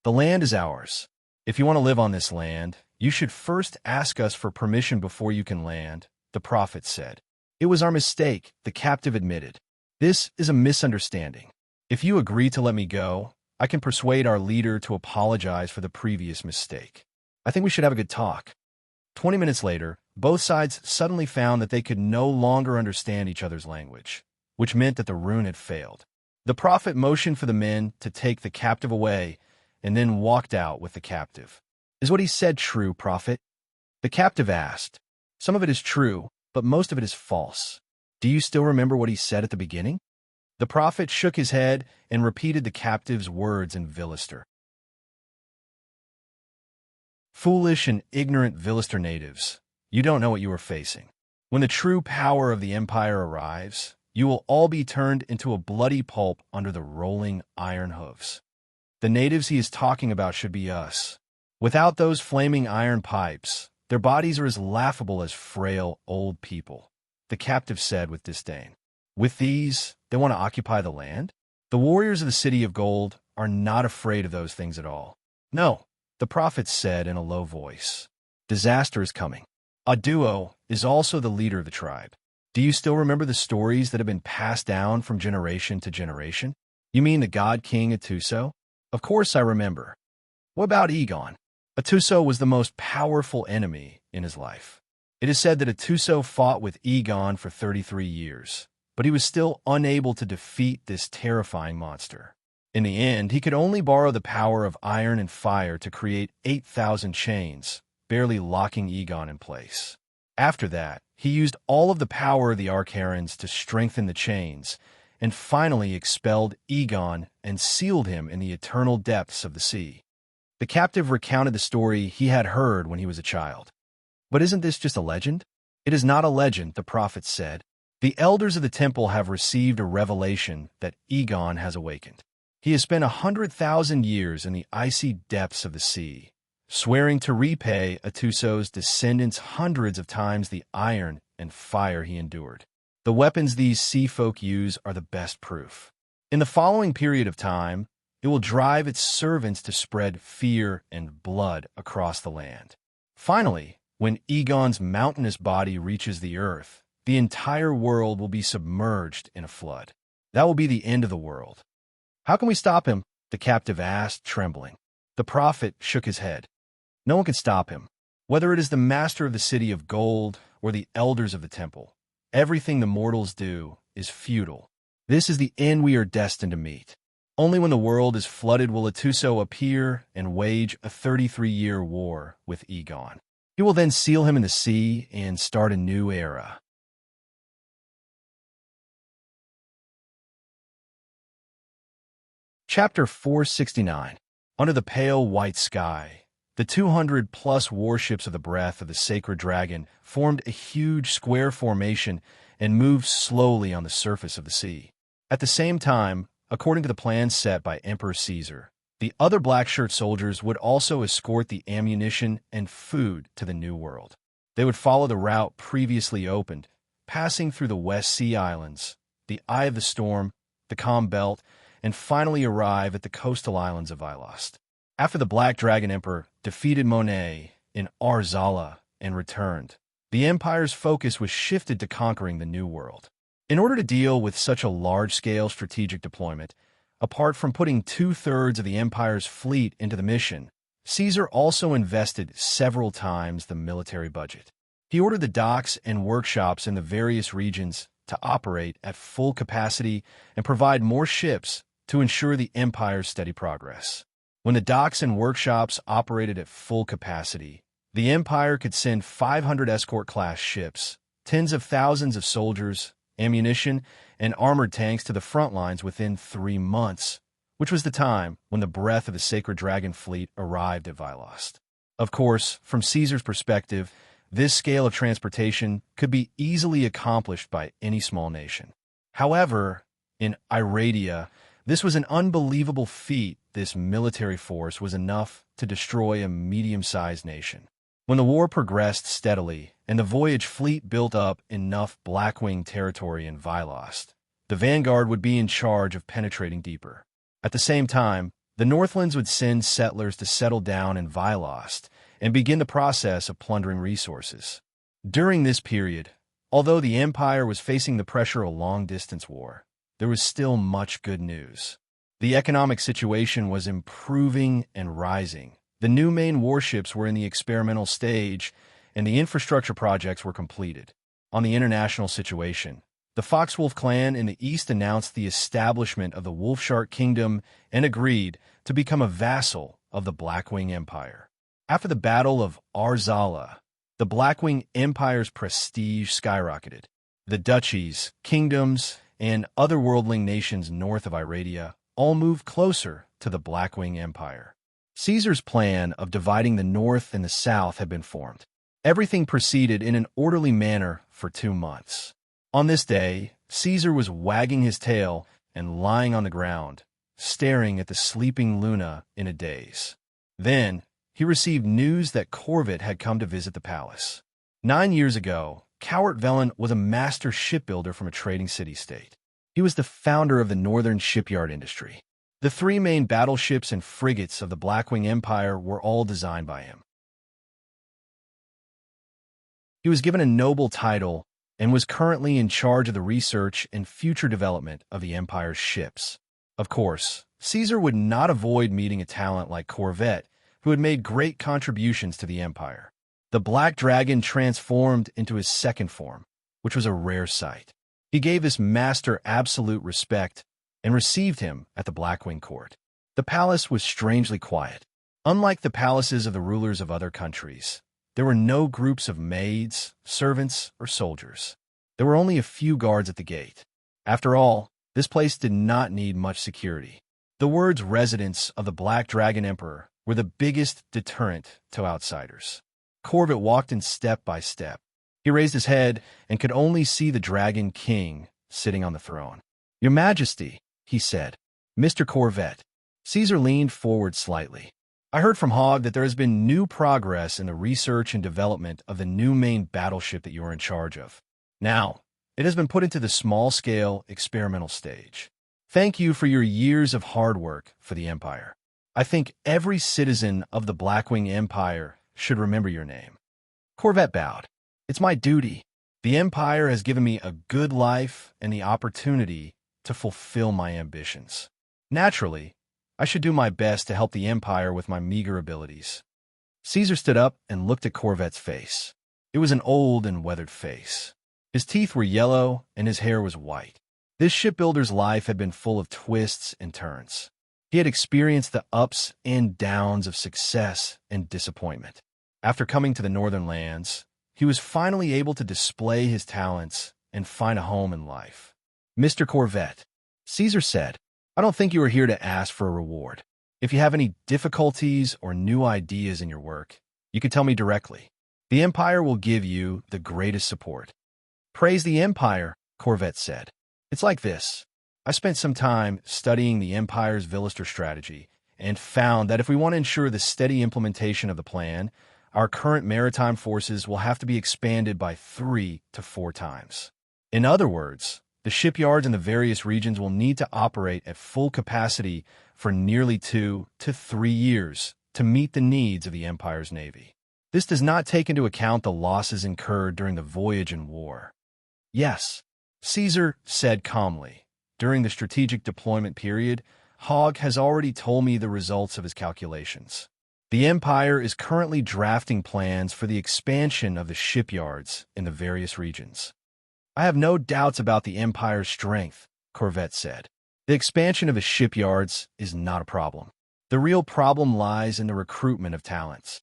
Speaker 1: The land is ours. If you want to live on this land, you should first ask us for permission before you can land, the prophet said. It was our mistake, the captive admitted. This is a misunderstanding. If you agree to let me go, I can persuade our leader to apologize for the previous mistake. I think we should have a good talk. 20 minutes later, both sides suddenly found that they could no longer understand each other's language, which meant that the rune had failed. The prophet motioned for the men to take the captive away and then walked out with the captive. Is what he said true, prophet? The captive asked. Some of it is true, but most of it is false. Do you still remember what he said at the beginning? The prophet shook his head and repeated the captive's words in Villister. Foolish and ignorant Villister natives, you don't know what you are facing. When the true power of the Empire arrives, you will all be turned into a bloody pulp under the rolling iron hooves. The natives he is talking about should be us. Without those flaming iron pipes, their bodies are as laughable as frail old people, the captive said with disdain. With these, they want to occupy the land? The warriors of the City of Gold are not afraid of those things at all. No, the prophet said in a low voice. Disaster is coming. Aduo is also the leader of the tribe. Do you still remember the stories that have been passed down from generation to generation? You mean the god king Atuso? Of course I remember. What about Egon? Atuso was the most powerful enemy in his life. It is said that Atuso fought with Egon for 33 years, but he was still unable to defeat this terrifying monster. In the end, he could only borrow the power of iron and fire to create 8,000 chains, barely locking Egon in place. After that, he used all of the power of the Archerons to strengthen the chains, and finally expelled Egon and sealed him in the eternal depths of the sea. The captive recounted the story he had heard when he was a child. But isn't this just a legend? It is not a legend, the prophet said. The elders of the temple have received a revelation that Egon has awakened. He has spent 100,000 years in the icy depths of the sea, swearing to repay Atuso's descendants hundreds of times the iron and fire he endured. The weapons these sea folk use are the best proof. In the following period of time, it will drive its servants to spread fear and blood across the land. Finally, when Egon's mountainous body reaches the earth, the entire world will be submerged in a flood. That will be the end of the world. How can we stop him? The captive asked, trembling. The prophet shook his head. No one can stop him. Whether it is the master of the City of Gold or the elders of the temple, everything the mortals do is futile. This is the end we are destined to meet. Only when the world is flooded will Atuso appear and wage a 33-year war with Egon. He will then seal him in the sea and start a new era. Chapter 469. Under the pale white sky, the 200-plus warships of the breath of the sacred dragon formed a huge square formation and moved slowly on the surface of the sea. At the same time, according to the plan set by Emperor Caesar, the other black-shirt soldiers would also escort the ammunition and food to the New World. They would follow the route previously opened, passing through the West Sea Islands, the Eye of the Storm, the Calm Belt, and finally arrive at the coastal islands of Ilost. After the Black Dragon Emperor defeated Monet in Arzala and returned, the empire's focus was shifted to conquering the New World. In order to deal with such a large-scale strategic deployment, apart from putting two-thirds of the empire's fleet into the mission, Caesar also invested several times the military budget. He ordered the docks and workshops in the various regions to operate at full capacity and provide more ships to ensure the empire's steady progress. When the docks and workshops operated at full capacity, the empire could send 500 escort-class ships, tens of thousands of soldiers, ammunition, and armored tanks to the front lines within 3 months, which was the time when the breath of the Sacred Dragon fleet arrived at Vilost. Of course, from Caesar's perspective, this scale of transportation could be easily accomplished by any small nation. However, in Iradia, this was an unbelievable feat. This military force was enough to destroy a medium-sized nation. When the war progressed steadily and the voyage fleet built up enough Blackwing territory in Vilost, the vanguard would be in charge of penetrating deeper. At the same time, the Northlands would send settlers to settle down in Vilost and begin the process of plundering resources. During this period, although the empire was facing the pressure of a long-distance war, there was still much good news. The economic situation was improving and rising. The new main warships were in the experimental stage, and the infrastructure projects were completed. On the international situation, the Foxwolf clan in the east announced the establishment of the Wolfshark Kingdom and agreed to become a vassal of the Blackwing Empire. After the Battle of Arzala, the Blackwing Empire's prestige skyrocketed. The duchies, kingdoms, and other worldling nations north of Iradia all moved closer to the Blackwing Empire. Caesar's plan of dividing the north and the south had been formed. Everything proceeded in an orderly manner for 2 months. On this day, Caesar was wagging his tail and lying on the ground, staring at the sleeping Luna in a daze. Then, he received news that Corvet had come to visit the palace. 9 years ago, Cowart Velen was a master shipbuilder from a trading city-state. He was the founder of the northern shipyard industry. The 3 main battleships and frigates of the Blackwing Empire were all designed by him. He was given a noble title and was currently in charge of the research and future development of the Empire's ships. Of course, Caesar would not avoid meeting a talent like Corvet, who had made great contributions to the Empire. The Black Dragon transformed into his second form, which was a rare sight. He gave his master absolute respect and received him at the Blackwing court. The palace was strangely quiet. Unlike the palaces of the rulers of other countries, there were no groups of maids, servants, or soldiers. There were only a few guards at the gate. After all, this place did not need much security. The words residence of the Black Dragon Emperor were the biggest deterrent to outsiders. Corvet walked in step by step. He raised his head and could only see the Dragon King sitting on the throne. "Your Majesty," he said. "Mr. Corvet." Caesar leaned forward slightly. "I heard from Hogg that there has been new progress in the research and development of the new main battleship that you are in charge of. Now, it has been put into the small-scale experimental stage. Thank you for your years of hard work for the Empire. I think every citizen of the Blackwing Empire should remember your name." Corvet bowed. "It's my duty. The Empire has given me a good life and the opportunity to fulfill my ambitions. Naturally, I should do my best to help the Empire with my meager abilities." Caesar stood up and looked at Corvet's face. It was an old and weathered face. His teeth were yellow and his hair was white. This shipbuilder's life had been full of twists and turns. He had experienced the ups and downs of success and disappointment. After coming to the northern lands, he was finally able to display his talents and find a home in life. "Mr. Corvet," Caesar said, "I don't think you are here to ask for a reward. If you have any difficulties or new ideas in your work, you can tell me directly. The Empire will give you the greatest support." "Praise the Empire," Corvet said. "It's like this. I spent some time studying the Empire's Villister strategy and found that if we want to ensure the steady implementation of the plan, our current maritime forces will have to be expanded by 3 to 4 times. In other words, The shipyards in the various regions will need to operate at full capacity for nearly 2 to 3 years to meet the needs of the Empire's navy. This does not take into account the losses incurred during the voyage and war. Yes, Caesar said calmly. During the strategic deployment period, Hogg has already told me the results of his calculations. The Empire is currently drafting plans for the expansion of the shipyards in the various regions. I have no doubts about the Empire's strength, Corvette said. The expansion of the shipyards is not a problem. The real problem lies in the recruitment of talents.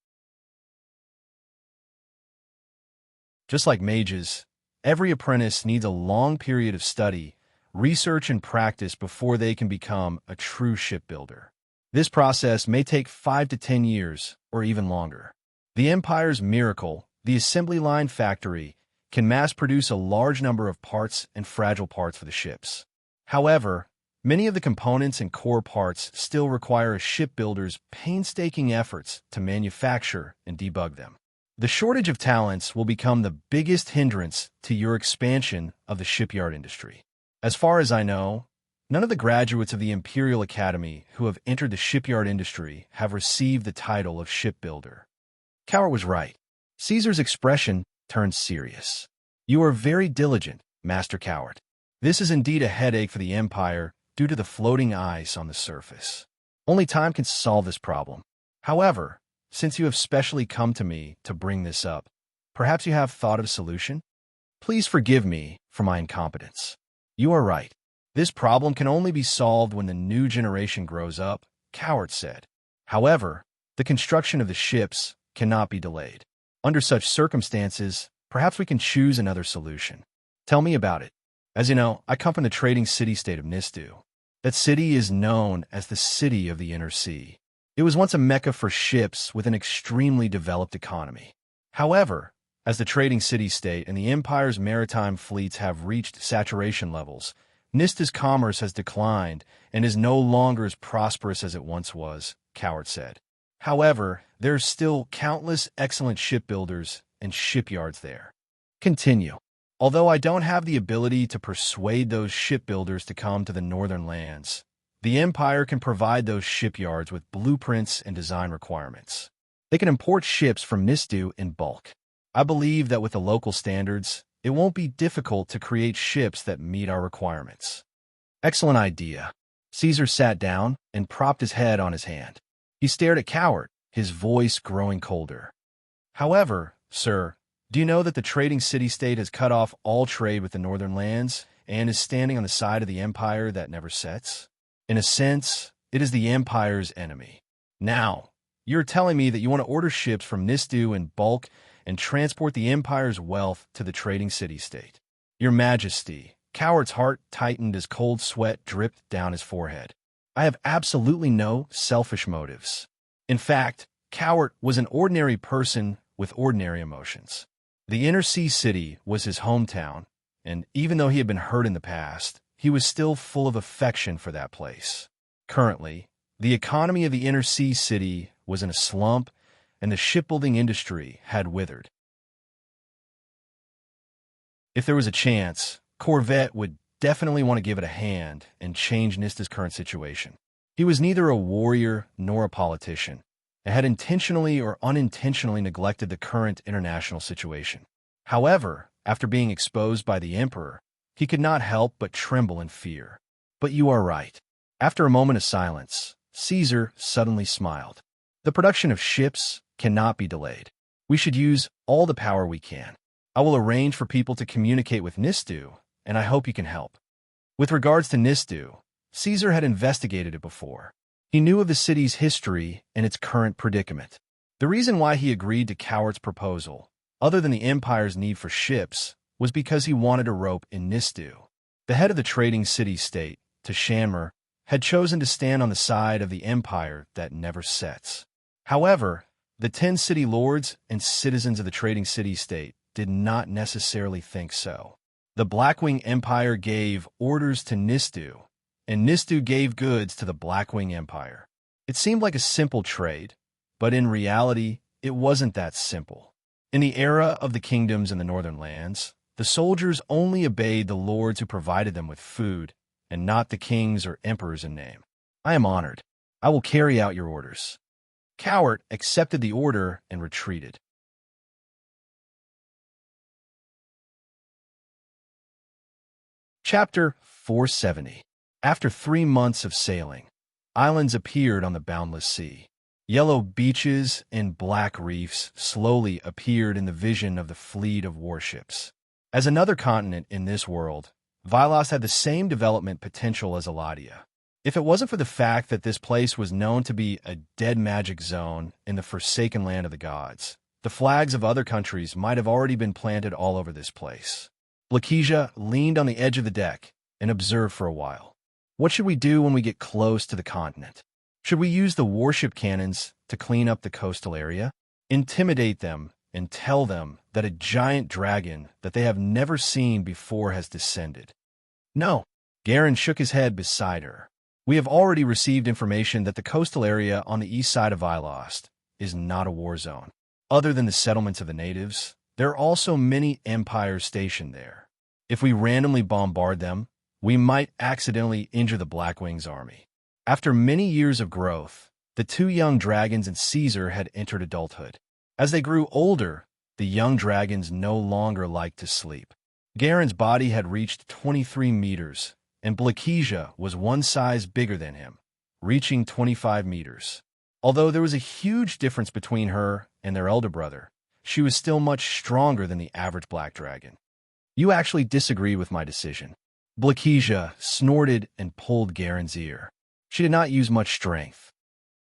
Speaker 1: Just like mages, every apprentice needs a long period of study, research, and practice before they can become a true shipbuilder. This process may take 5 to 10 years, or even longer. The Empire's miracle, the assembly line factory, can mass-produce a large number of parts and fragile parts for the ships. However, many of the components and core parts still require a shipbuilder's painstaking efforts to manufacture and debug them. The shortage of talents will become the biggest hindrance to your expansion of the shipyard industry. As far as I know, none of the graduates of the Imperial Academy who have entered the shipyard industry have received the title of shipbuilder. Cowart was right. Caesar's expression turned serious. You are very diligent, Master Cowart. This is indeed a headache for the Empire due to the floating ice on the surface. Only time can solve this problem. However, since you have specially come to me to bring this up, perhaps you have thought of a solution? Please forgive me for my incompetence. You are right. This problem can only be solved when the new generation grows up, Cowart said. However, the construction of the ships cannot be delayed. Under such circumstances, perhaps we can choose another solution. Tell me about it. As you know, I come from the trading city-state of Nistu. That city is known as the City of the Inner Sea. It was once a mecca for ships with an extremely developed economy. However, as the trading city-state and the Empire's maritime fleets have reached saturation levels, Nista's commerce has declined and is no longer as prosperous as it once was, Cowart said. However, there are still countless excellent shipbuilders and shipyards there. Continue. Although I don't have the ability to persuade those shipbuilders to come to the northern lands, the Empire can provide those shipyards with blueprints and design requirements. They can import ships from Nistu in bulk. I believe that with the local standards, it won't be difficult to create ships that meet our requirements. Excellent idea. Caesar sat down and propped his head on his hand. He stared at Cowart, his voice growing colder. However, sir, do you know that the trading city-state has cut off all trade with the northern lands and is standing on the side of the Empire that never sets? In a sense, it is the Empire's enemy. Now, you're telling me that you want to order ships from Nistu in bulk and transport the Empire's wealth to the trading city-state. Your Majesty, Cowart's heart tightened as cold sweat dripped down his forehead. I have absolutely no selfish motives. In fact, Cowart was an ordinary person with ordinary emotions. The Inner Sea City was his hometown, and even though he had been hurt in the past, he was still full of affection for that place. Currently, the economy of the Inner Sea City was in a slump, and the shipbuilding industry had withered. If there was a chance, Corvette would definitely want to give it a hand and change Nista's current situation. He was neither a warrior nor a politician, and had intentionally or unintentionally neglected the current international situation. However, after being exposed by the Emperor, he could not help but tremble in fear. But you are right. After a moment of silence, Caesar suddenly smiled. The production of ships cannot be delayed. We should use all the power we can. I will arrange for people to communicate with Nistu, and I hope you can help. With regards to Nistu, Caesar had investigated it before. He knew of the city's history and its current predicament. The reason why he agreed to Cowart's proposal, other than the Empire's need for ships, was because he wanted a rope in Nistu. The head of the trading city-state, Tashamir, had chosen to stand on the side of the Empire that never sets. However, the 10 city lords and citizens of the trading city-state did not necessarily think so. The Blackwing Empire gave orders to Nistu, and Nistu gave goods to the Blackwing Empire. It seemed like a simple trade, but in reality, it wasn't that simple. In the era of the kingdoms in the northern lands, The soldiers only obeyed the lords who provided them with food, and not the kings or emperors in name. I am honored. I will carry out your orders. Cowart accepted the order and retreated. Chapter 470. After 3 months of sailing, islands appeared on the boundless sea. Yellow beaches and black reefs slowly appeared in the vision of the fleet of warships. As another continent in this world, Vilas had the same development potential as Eladia. If it wasn't for the fact that this place was known to be a dead magic zone in the forsaken land of the gods, the flags of other countries might have already been planted all over this place. Blakesia leaned on the edge of the deck and observed for a while. What should we do when we get close to the continent? Should we use the warship cannons to clean up the coastal area? Intimidate them and tell them that a giant dragon that they have never seen before has descended? No. Garen shook his head beside her. We have already received information that the coastal area on the east side of Vilost is not a war zone. Other than the settlements of the natives, there are also many empires stationed there. If we randomly bombard them, we might accidentally injure the Blackwing's army. After many years of growth, the 2 young dragons and Caesar had entered adulthood. As they grew older, the young dragons no longer liked to sleep. Garen's body had reached 23 meters, and Blakesia was 1 size bigger than him, reaching 25 meters. Although there was a huge difference between her and their elder brother, she was still much stronger than the average black dragon. You actually disagree with my decision. Blakesia snorted and pulled Garen's ear. She did not use much strength.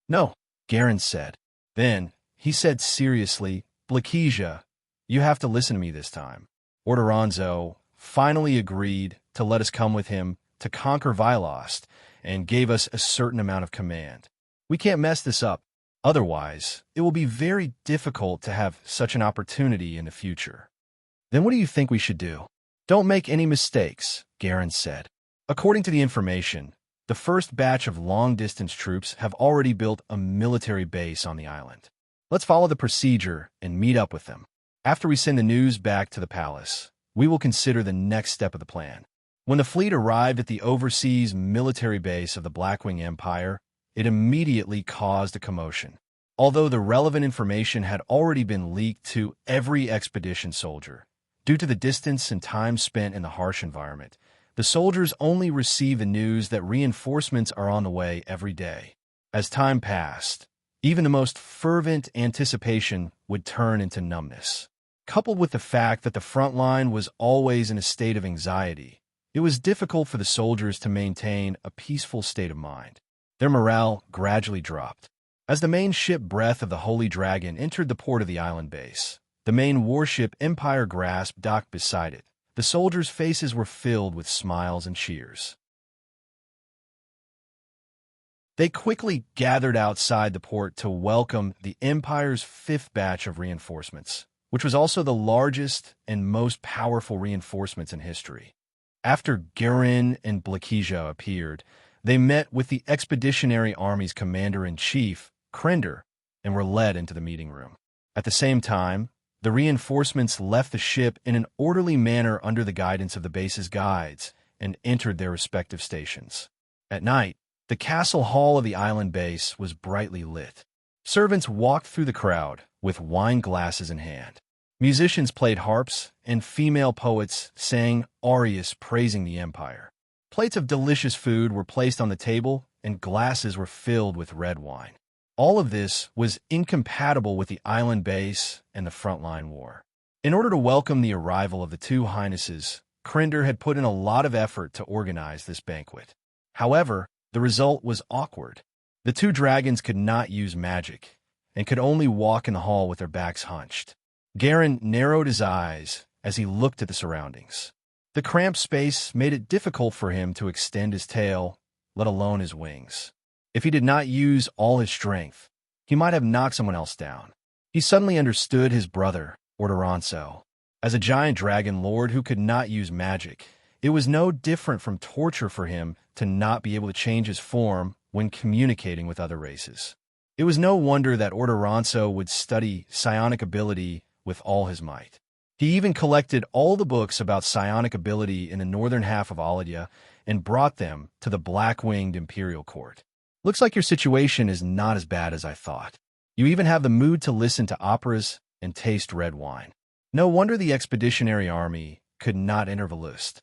Speaker 1: No, Garen said. Then, he said seriously, Blakesia, you have to listen to me this time. Ordoronzo finally agreed to let us come with him to conquer Vilost and gave us a certain amount of command. We can't mess this up. Otherwise, it will be very difficult to have such an opportunity in the future. Then what do you think we should do? Don't make any mistakes, Garen said. According to the information, the first batch of long-distance troops have already built a military base on the island. Let's follow the procedure and meet up with them. After we send the news back to the palace, we will consider the next step of the plan. When the fleet arrived at the overseas military base of the Blackwing Empire, it immediately caused a commotion. Although the relevant information had already been leaked to every expedition soldier, due to the distance and time spent in the harsh environment, the soldiers only received the news that reinforcements are on the way every day. As time passed, even the most fervent anticipation would turn into numbness. Coupled with the fact that the front line was always in a state of anxiety, it was difficult for the soldiers to maintain a peaceful state of mind. Their morale gradually dropped. As the main ship Breath of the Holy Dragon entered the port of the island base, the main warship Empire Grasp docked beside it. The soldiers' faces were filled with smiles and cheers. They quickly gathered outside the port to welcome the Empire's 5th batch of reinforcements, which was also the largest and most powerful reinforcements in history. After Garen and Blakesia appeared, they met with the Expeditionary Army's Commander-in-Chief, Krender, and were led into the meeting room. At the same time, the reinforcements left the ship in an orderly manner under the guidance of the base's guides and entered their respective stations. At night, the castle hall of the island base was brightly lit. Servants walked through the crowd with wine glasses in hand. Musicians played harps, and female poets sang arias praising the Empire. Plates of delicious food were placed on the table, and glasses were filled with red wine. All of this was incompatible with the island base and the frontline war. In order to welcome the arrival of the 2 highnesses, Krender had put in a lot of effort to organize this banquet. However, the result was awkward. The 2 dragons could not use magic, and could only walk in the hall with their backs hunched. Garen narrowed his eyes as he looked at the surroundings. The cramped space made it difficult for him to extend his tail, let alone his wings. If he did not use all his strength, he might have knocked someone else down. He suddenly understood his brother, Ordoronzo. As a giant dragon lord who could not use magic, it was no different from torture for him to not be able to change his form when communicating with other races. It was no wonder that Ordoronzo would study psionic ability with all his might. He even collected all the books about psionic ability in the northern half of Aladia and brought them to the black-winged imperial court. Looks like your situation is not as bad as I thought. You even have the mood to listen to operas and taste red wine. No wonder the expeditionary army could not enter Velust.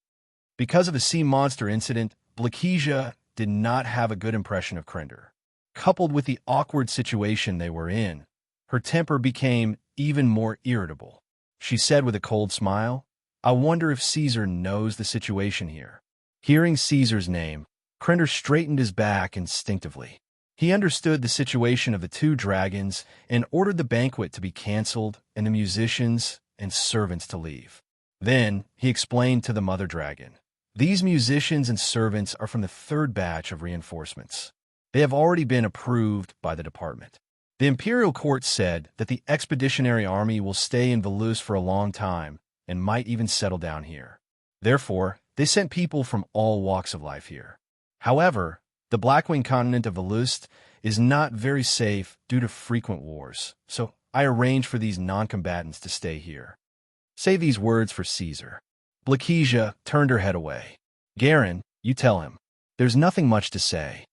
Speaker 1: Because of the sea monster incident, Blakesia did not have a good impression of Krender. Coupled with the awkward situation they were in, her temper became even more irritable. She said with a cold smile, "I wonder if Caesar knows the situation here." Hearing Caesar's name, Krender straightened his back instinctively. He understood the situation of the two dragons and ordered the banquet to be canceled and the musicians and servants to leave. Then he explained to the mother dragon, "These musicians and servants are from the third batch of reinforcements. They have already been approved by the department. The imperial court said that the expeditionary army will stay in Velust for a long time and might even settle down here. Therefore, they sent people from all walks of life here. However, the Blackwing continent of Velust is not very safe due to frequent wars, so I arranged for these non-combatants to stay here." Say these words for Caesar. Blakesia turned her head away. "Garen, you tell him. There's nothing much to say.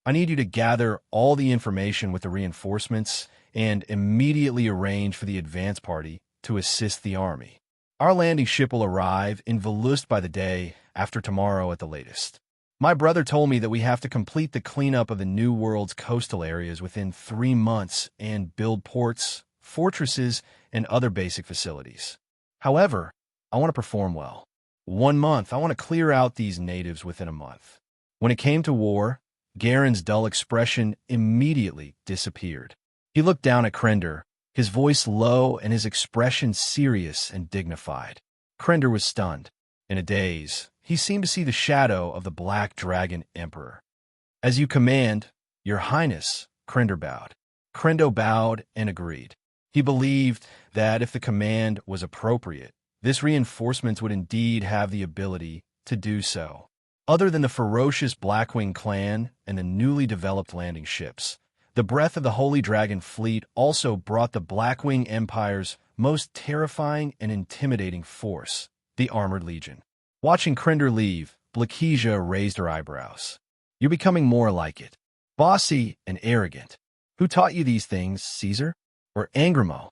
Speaker 1: I need you to gather all the information with the reinforcements and immediately arrange for the advance party to assist the army. Our landing ship will arrive in Velust by the day after tomorrow at the latest. My brother told me that we have to complete the cleanup of the New World's coastal areas within 3 months and build ports, fortresses, and other basic facilities. However, I want to perform well. 1 month, I want to clear out these natives within a month." When it came to war, Garen's dull expression immediately disappeared. He looked down at Krender, his voice low and his expression serious and dignified. Krender was stunned. In a daze, he seemed to see the shadow of the Black Dragon Emperor. "As you command, Your Highness," Krender bowed. Krendo bowed and agreed. He believed that if the command was appropriate, this reinforcement would indeed have the ability to do so. Other than the ferocious Blackwing clan and the newly developed landing ships, the breath of the Holy Dragon fleet also brought the Blackwing Empire's most terrifying and intimidating force, the Armored Legion. Watching Krender leave, Blakesia raised her eyebrows. "You're becoming more like it. Bossy and arrogant. Who taught you these things, Caesar? Or Angrimo?"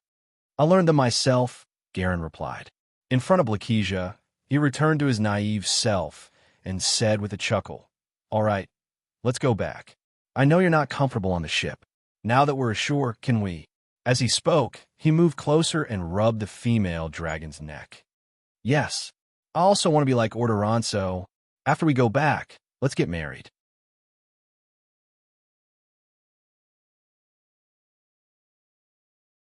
Speaker 1: "I learned them myself," Garen replied. In front of Blakesia, he returned to his naive self and said with a chuckle, "All right, let's go back. I know you're not comfortable on the ship. Now that we're ashore, can we?" As he spoke, he moved closer and rubbed the female dragon's neck. "Yes, I also want to be like Orderonso. After we go back, let's get married."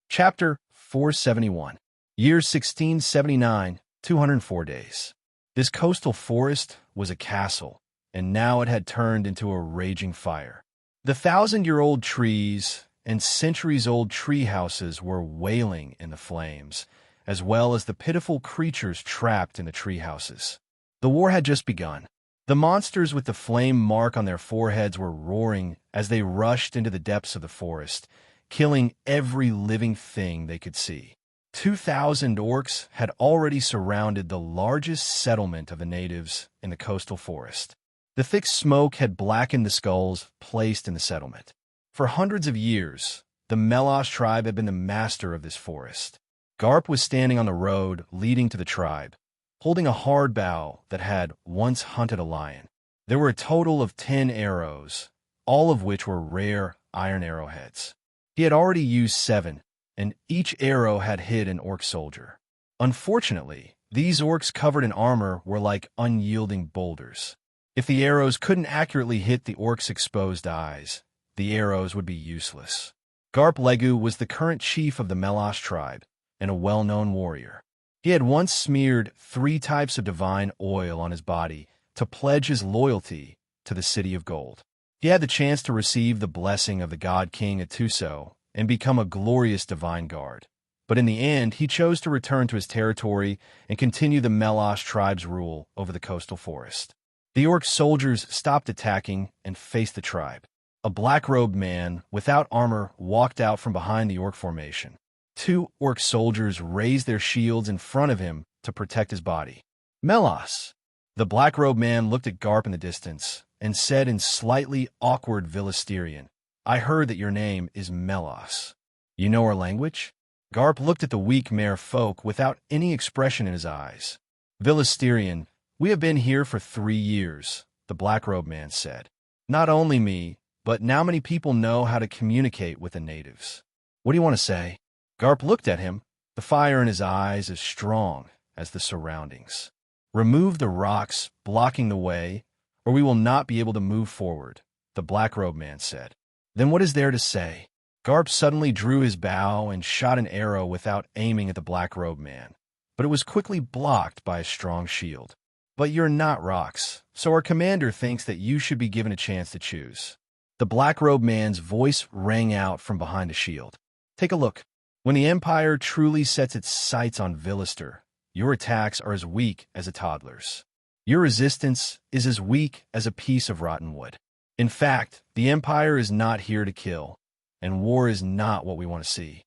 Speaker 1: Chapter 471. Year 1679, 204 days. This coastal forest was a castle, and now it had turned into a raging fire. The 1,000-year-old trees and centuries-old tree houses were wailing in the flames, as well as the pitiful creatures trapped in the tree houses. The war had just begun. The monsters with the flame mark on their foreheads were roaring as they rushed into the depths of the forest, killing every living thing they could see. 2,000 orcs had already surrounded the largest settlement of the natives in the coastal forest. The thick smoke had blackened the skulls placed in the settlement. For hundreds of years, the Melosh tribe had been the master of this forest. Garp was standing on the road leading to the tribe, holding a hard bow that had once hunted a lion. There were a total of 10 arrows, all of which were rare iron arrowheads. He had already used 7, and each arrow had hit an orc soldier. Unfortunately, these orcs covered in armor were like unyielding boulders. If the arrows couldn't accurately hit the orc's exposed eyes, the arrows would be useless. Garp Legu was the current chief of the Melosh tribe and a well-known warrior. He had once smeared 3 types of divine oil on his body to pledge his loyalty to the City of Gold. He had the chance to receive the blessing of the God King Atuso and become a glorious divine guard. But in the end, he chose to return to his territory and continue the Melosh tribe's rule over the coastal forest. The orc soldiers stopped attacking and faced the tribe. A black-robed man without armor walked out from behind the orc formation. Two orc soldiers raised their shields in front of him to protect his body. Melos! The black-robed man looked at Garp in the distance and said in slightly awkward Villisterian, I heard that your name is Melos. You know our language? Garp looked at the weak mare folk without any expression in his eyes. Villisterian, we have been here for 3 years, the black-robed man said. Not only me, but now many people know how to communicate with the natives. What do you want to say? Garp looked at him, the fire in his eyes as strong as the surroundings. Remove the rocks blocking the way, or we will not be able to move forward, the black-robed man said. Then what is there to say? Garp suddenly drew his bow and shot an arrow without aiming at the black-robed man, but it was quickly blocked by a strong shield. But you're not rocks, so our commander thinks that you should be given a chance to choose. The black-robed man's voice rang out from behind a shield. Take a look. When the Empire truly sets its sights on Villister, your attacks are as weak as a toddler's. Your resistance is as weak as a piece of rotten wood. In fact, the Empire is not here to kill, and war is not what we want to see.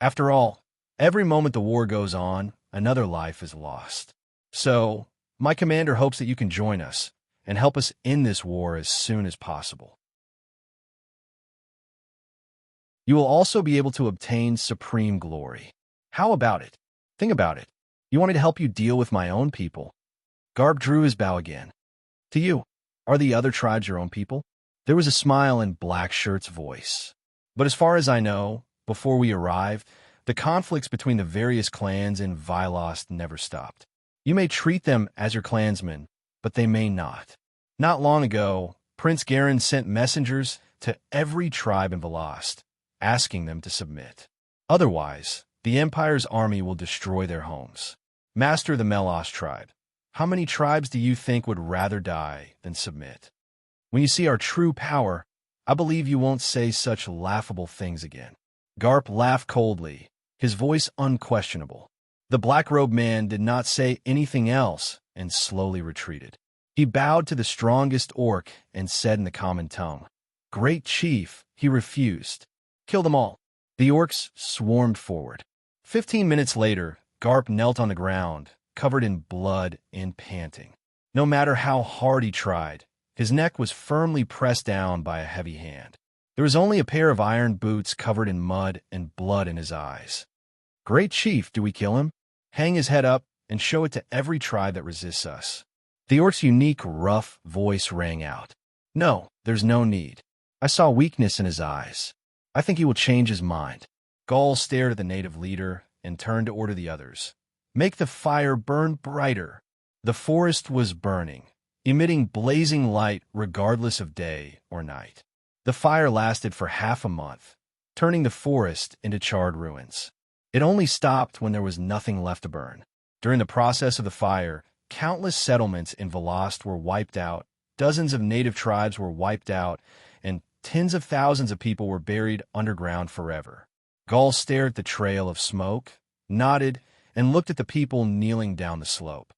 Speaker 1: After all, every moment the war goes on, another life is lost. So, my commander hopes that you can join us and help us end this war as soon as possible. You will also be able to obtain supreme glory. How about it? Think about it. You want me to help you deal with my own people? Garp drew his bow again. To you, are the other tribes your own people? There was a smile in Blackshirt's voice. But as far as I know, before we arrived, the conflicts between the various clans in Vylost never stopped. You may treat them as your clansmen, but they may not. Not long ago, Prince Garen sent messengers to every tribe in Vylost, asking them to submit. Otherwise, the Empire's army will destroy their homes. Master of the Melos tribe, how many tribes do you think would rather die than submit? When you see our true power, I believe you won't say such laughable things again. Garp laughed coldly, his voice unquestionable. The black-robed man did not say anything else and slowly retreated. He bowed to the strongest orc and said in the common tongue, Great chief, he refused. Kill them all. The orcs swarmed forward. 15 minutes later, Garp knelt on the ground, covered in blood and panting. No matter how hard he tried, his neck was firmly pressed down by a heavy hand. There was only a pair of iron boots covered in mud and blood in his eyes. Great chief, do we kill him? Hang his head up and show it to every tribe that resists us. The orc's unique, rough voice rang out. No, there's no need. I saw weakness in his eyes. I think he will change his mind. Gaul stared at the native leader and turned to order the others. Make the fire burn brighter. The forest was burning, emitting blazing light regardless of day or night. The fire lasted for half a month, turning the forest into charred ruins. It only stopped when there was nothing left to burn. During the process of the fire, countless settlements in Vylost were wiped out, dozens of native tribes were wiped out, and tens of thousands of people were buried underground forever. Gaul stared at the trail of smoke, nodded, and looked at the people kneeling down the slope.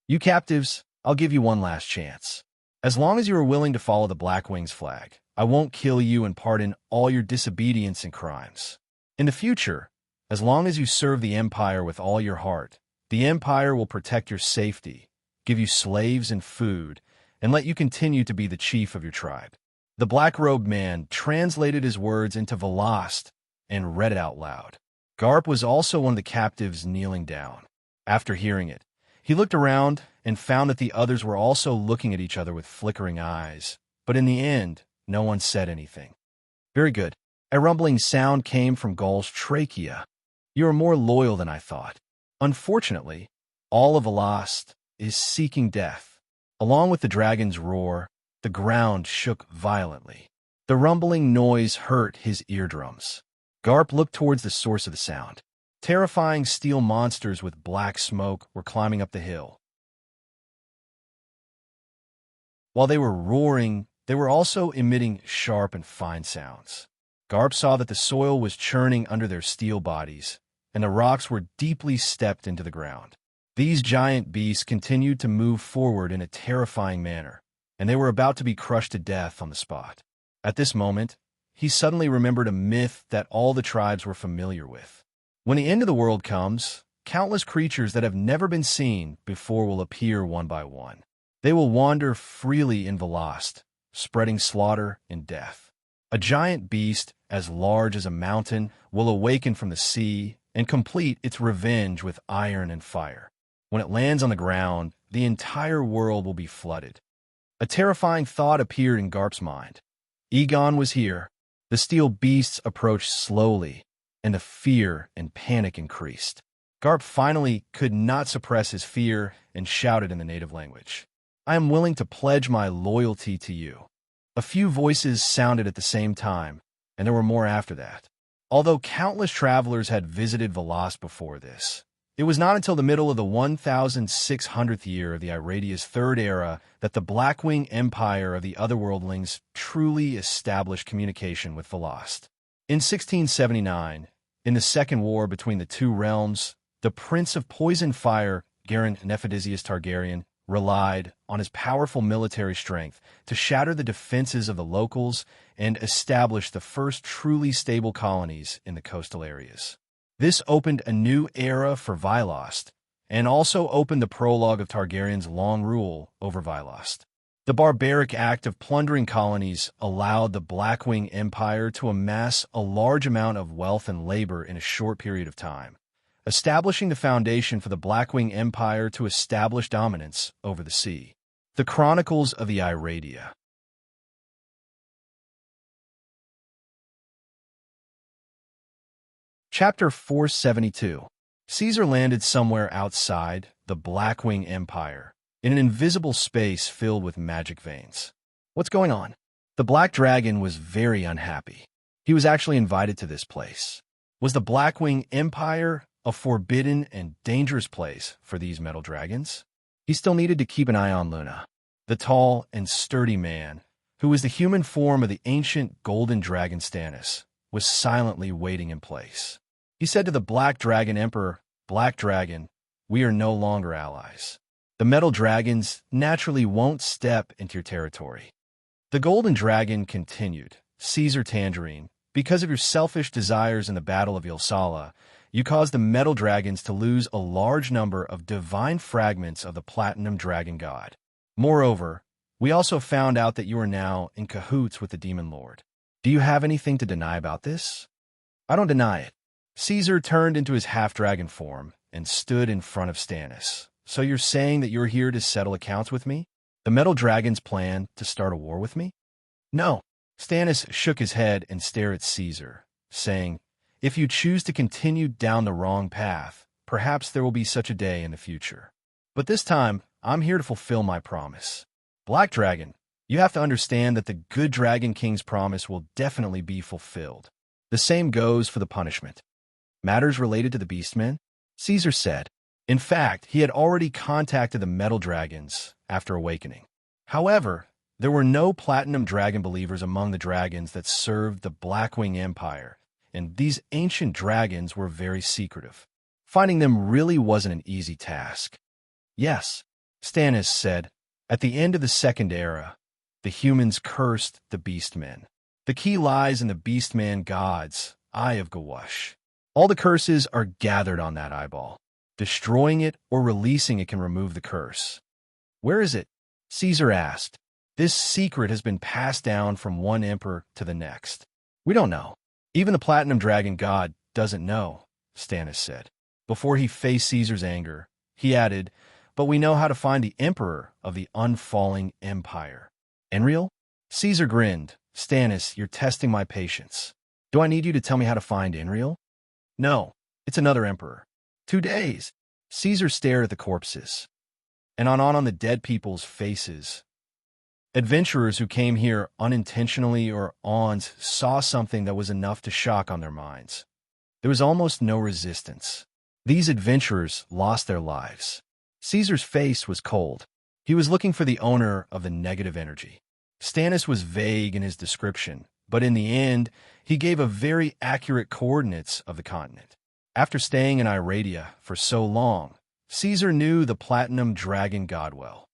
Speaker 1: You captives, I'll give you one last chance. As long as you are willing to follow the Blackwing's flag, I won't kill you and pardon all your disobedience and crimes. In the future, as long as you serve the Empire with all your heart, the Empire will protect your safety, give you slaves and food, and let you continue to be the chief of your tribe. The black-robed man translated his words into Vylost and read it out loud. Garp was also one of the captives kneeling down. After hearing it, he looked around and found that the others were also looking at each other with flickering eyes. But in the end, no one said anything. Very good. A rumbling sound came from Gaul's trachea. You are more loyal than I thought. Unfortunately, all of Vylost is seeking death. Along with the dragon's roar, the ground shook violently. The rumbling noise hurt his eardrums. Garp looked towards the source of the sound. Terrifying steel monsters with black smoke were climbing up the hill. While they were roaring, they were also emitting sharp and fine sounds. Garp saw that the soil was churning under their steel bodies, and the rocks were deeply stepped into the ground. These giant beasts continued to move forward in a terrifying manner, and they were about to be crushed to death on the spot. At this moment, he suddenly remembered a myth that all the tribes were familiar with. When the end of the world comes, countless creatures that have never been seen before will appear one by one. They will wander freely in Velast, spreading slaughter and death. A giant beast, as large as a mountain, will awaken from the sea and complete its revenge with iron and fire. When it lands on the ground, the entire world will be flooded. A terrifying thought appeared in Garp's mind. Egon was here. The steel beasts approached slowly, and the fear and panic increased. Garp finally could not suppress his fear and shouted in the native language, "I am willing to pledge my loyalty to you." A few voices sounded at the same time, and there were more after that. Although countless travelers had visited Velast before this, it was not until the middle of the 1600th year of the Iradia's Third Era that the Blackwing Empire of the Otherworldlings truly established communication with Velast. In 1679, in the Second War between the two realms, the Prince of Poison Fire, Garen Nephidisius Targaryen, relied on his powerful military strength to shatter the defenses of the locals and establish the first truly stable colonies in the coastal areas. This opened a new era for Vylost, and also opened the prologue of Targaryen's long rule over Vylost. The barbaric act of plundering colonies allowed the Blackwing Empire to amass a large amount of wealth and labor in a short period of time, establishing the foundation for the Blackwing Empire to establish dominance over the sea. The Chronicles of the Iradia. Chapter 472. Caesar landed somewhere outside the Blackwing Empire, in an invisible space filled with magic veins. What's going on? The Black Dragon was very unhappy. He was actually invited to this place. Was the Blackwing Empire a forbidden and dangerous place for these metal dragons? He still needed to keep an eye on Luna, the tall and sturdy man, who was the human form of the ancient golden dragon Stannis, was silently waiting in place. He said to the Black Dragon Emperor, "Black Dragon, we are no longer allies. The metal dragons naturally won't step into your territory." The golden dragon continued, "Caesar Tangerine, because of your selfish desires in the Battle of Yelsala, you caused the metal dragons to lose a large number of divine fragments of the platinum dragon god. Moreover, we also found out that you are now in cahoots with the demon lord. Do you have anything to deny about this?" "I don't deny it." Caesar turned into his half-dragon form and stood in front of Stannis. "So you're saying that you're here to settle accounts with me? The metal dragons plan to start a war with me?" "No." Stannis shook his head and stared at Caesar, saying, "If you choose to continue down the wrong path, perhaps there will be such a day in the future. But this time, I'm here to fulfill my promise. Black Dragon, you have to understand that the good Dragon King's promise will definitely be fulfilled. The same goes for the punishment." "Matters related to the Beastmen?" Caesar said. In fact, he had already contacted the metal dragons after awakening. However, there were no platinum dragon believers among the dragons that served the Blackwing Empire, and these ancient dragons were very secretive. Finding them really wasn't an easy task. "Yes," Stannis said, "at the end of the Second Era, the humans cursed the Beastmen. The key lies in the Beastman god's Eye of Gawush. All the curses are gathered on that eyeball. Destroying it or releasing it can remove the curse." "Where is it?" Caesar asked. "This secret has been passed down from one emperor to the next. We don't know. Even the Platinum Dragon God doesn't know," Stannis said. Before he faced Caesar's anger, he added, "But we know how to find the emperor of the unfalling empire." "Enriel?" Caesar grinned. "Stannis, you're testing my patience. Do I need you to tell me how to find Enriel?" "No, it's another emperor." 2 days. Caesar stared at the corpses, and on the dead people's faces. Adventurers who came here unintentionally or saw something that was enough to shock on their minds. There was almost no resistance. These adventurers lost their lives. Caesar's face was cold. He was looking for the owner of the negative energy. Stannis was vague in his description, but in the end, he gave a very accurate coordinates of the continent. After staying in Iradia for so long, Caesar knew the Platinum Dragon god well.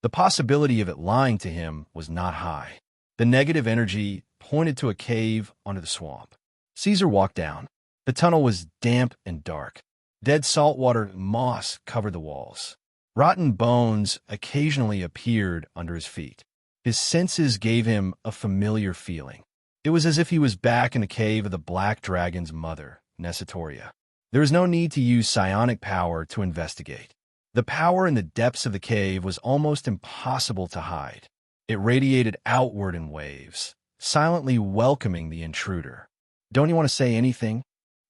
Speaker 1: The possibility of it lying to him was not high. The negative energy pointed to a cave under the swamp. Caesar walked down. The tunnel was damp and dark. Dead saltwater moss covered the walls. Rotten bones occasionally appeared under his feet. His senses gave him a familiar feeling. It was as if he was back in the cave of the Black Dragon's mother, Nesitoria. There was no need to use psionic power to investigate. The power in the depths of the cave was almost impossible to hide. It radiated outward in waves, silently welcoming the intruder. "Don't you want to say anything?"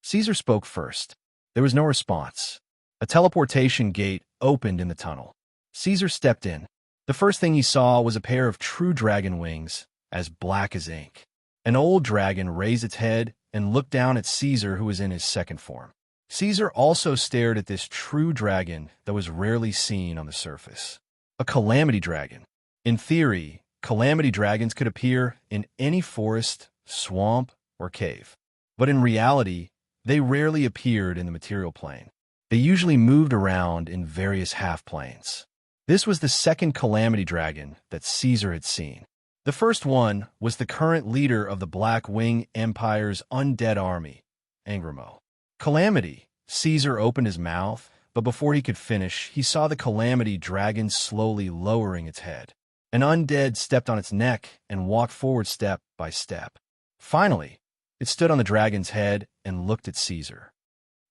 Speaker 1: Caesar spoke first. There was no response. A teleportation gate opened in the tunnel. Caesar stepped in. The first thing he saw was a pair of true dragon wings, as black as ink. An old dragon raised its head and looked down at Caesar, who was in his second form. Caesar also stared at this true dragon that was rarely seen on the surface. A calamity dragon. In theory, calamity dragons could appear in any forest, swamp, or cave. But in reality, they rarely appeared in the material plane. They usually moved around in various half-planes. This was the second calamity dragon that Caesar had seen. The first one was the current leader of the Black Wing Empire's undead army, Angramo. Calamity. Caesar opened his mouth, but before he could finish, he saw the calamity dragon slowly lowering its head. An undead stepped on its neck and walked forward step by step. Finally, it stood on the dragon's head and looked at Caesar.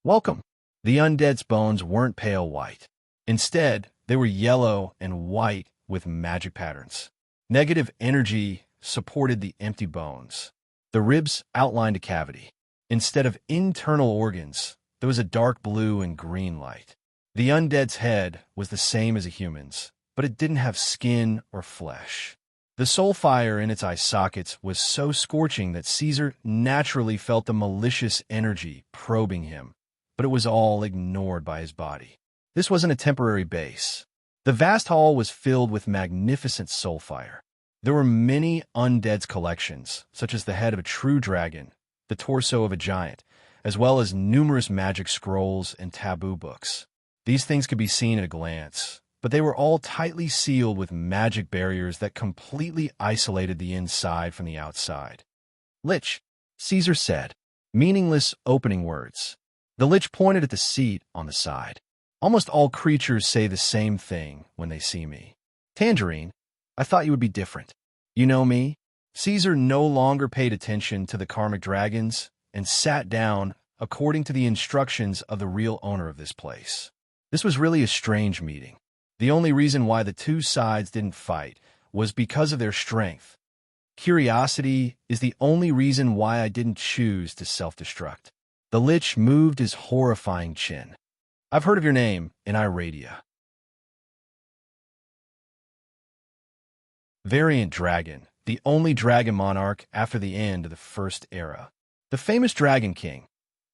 Speaker 1: "Welcome." The undead's bones weren't pale white. Instead, they were yellow and white with magic patterns. Negative energy supported the empty bones. The ribs outlined a cavity. Instead of internal organs, there was a dark blue and green light. The undead's head was the same as a human's, but it didn't have skin or flesh. The soul fire in its eye sockets was so scorching that Caesar naturally felt the malicious energy probing him, but it was all ignored by his body. This wasn't a temporary base. The vast hall was filled with magnificent soul fire. There were many undead's collections, such as the head of a true dragon, the torso of a giant, as well as numerous magic scrolls and taboo books. These things could be seen at a glance, but they were all tightly sealed with magic barriers that completely isolated the inside from the outside. "Lich," Caesar said, meaningless opening words. The Lich pointed at the seat on the side. "Almost all creatures say the same thing when they see me. Tangerine, I thought you would be different. You know me?" Caesar no longer paid attention to the karmic dragons and sat down according to the instructions of the real owner of this place. This was really a strange meeting. The only reason why the two sides didn't fight was because of their strength. Curiosity is the only reason why I didn't choose to self-destruct. The Lich moved his horrifying chin. "I've heard of your name in Iradia." Variant Dragon, the only dragon monarch after the end of the First Era. The famous Dragon King.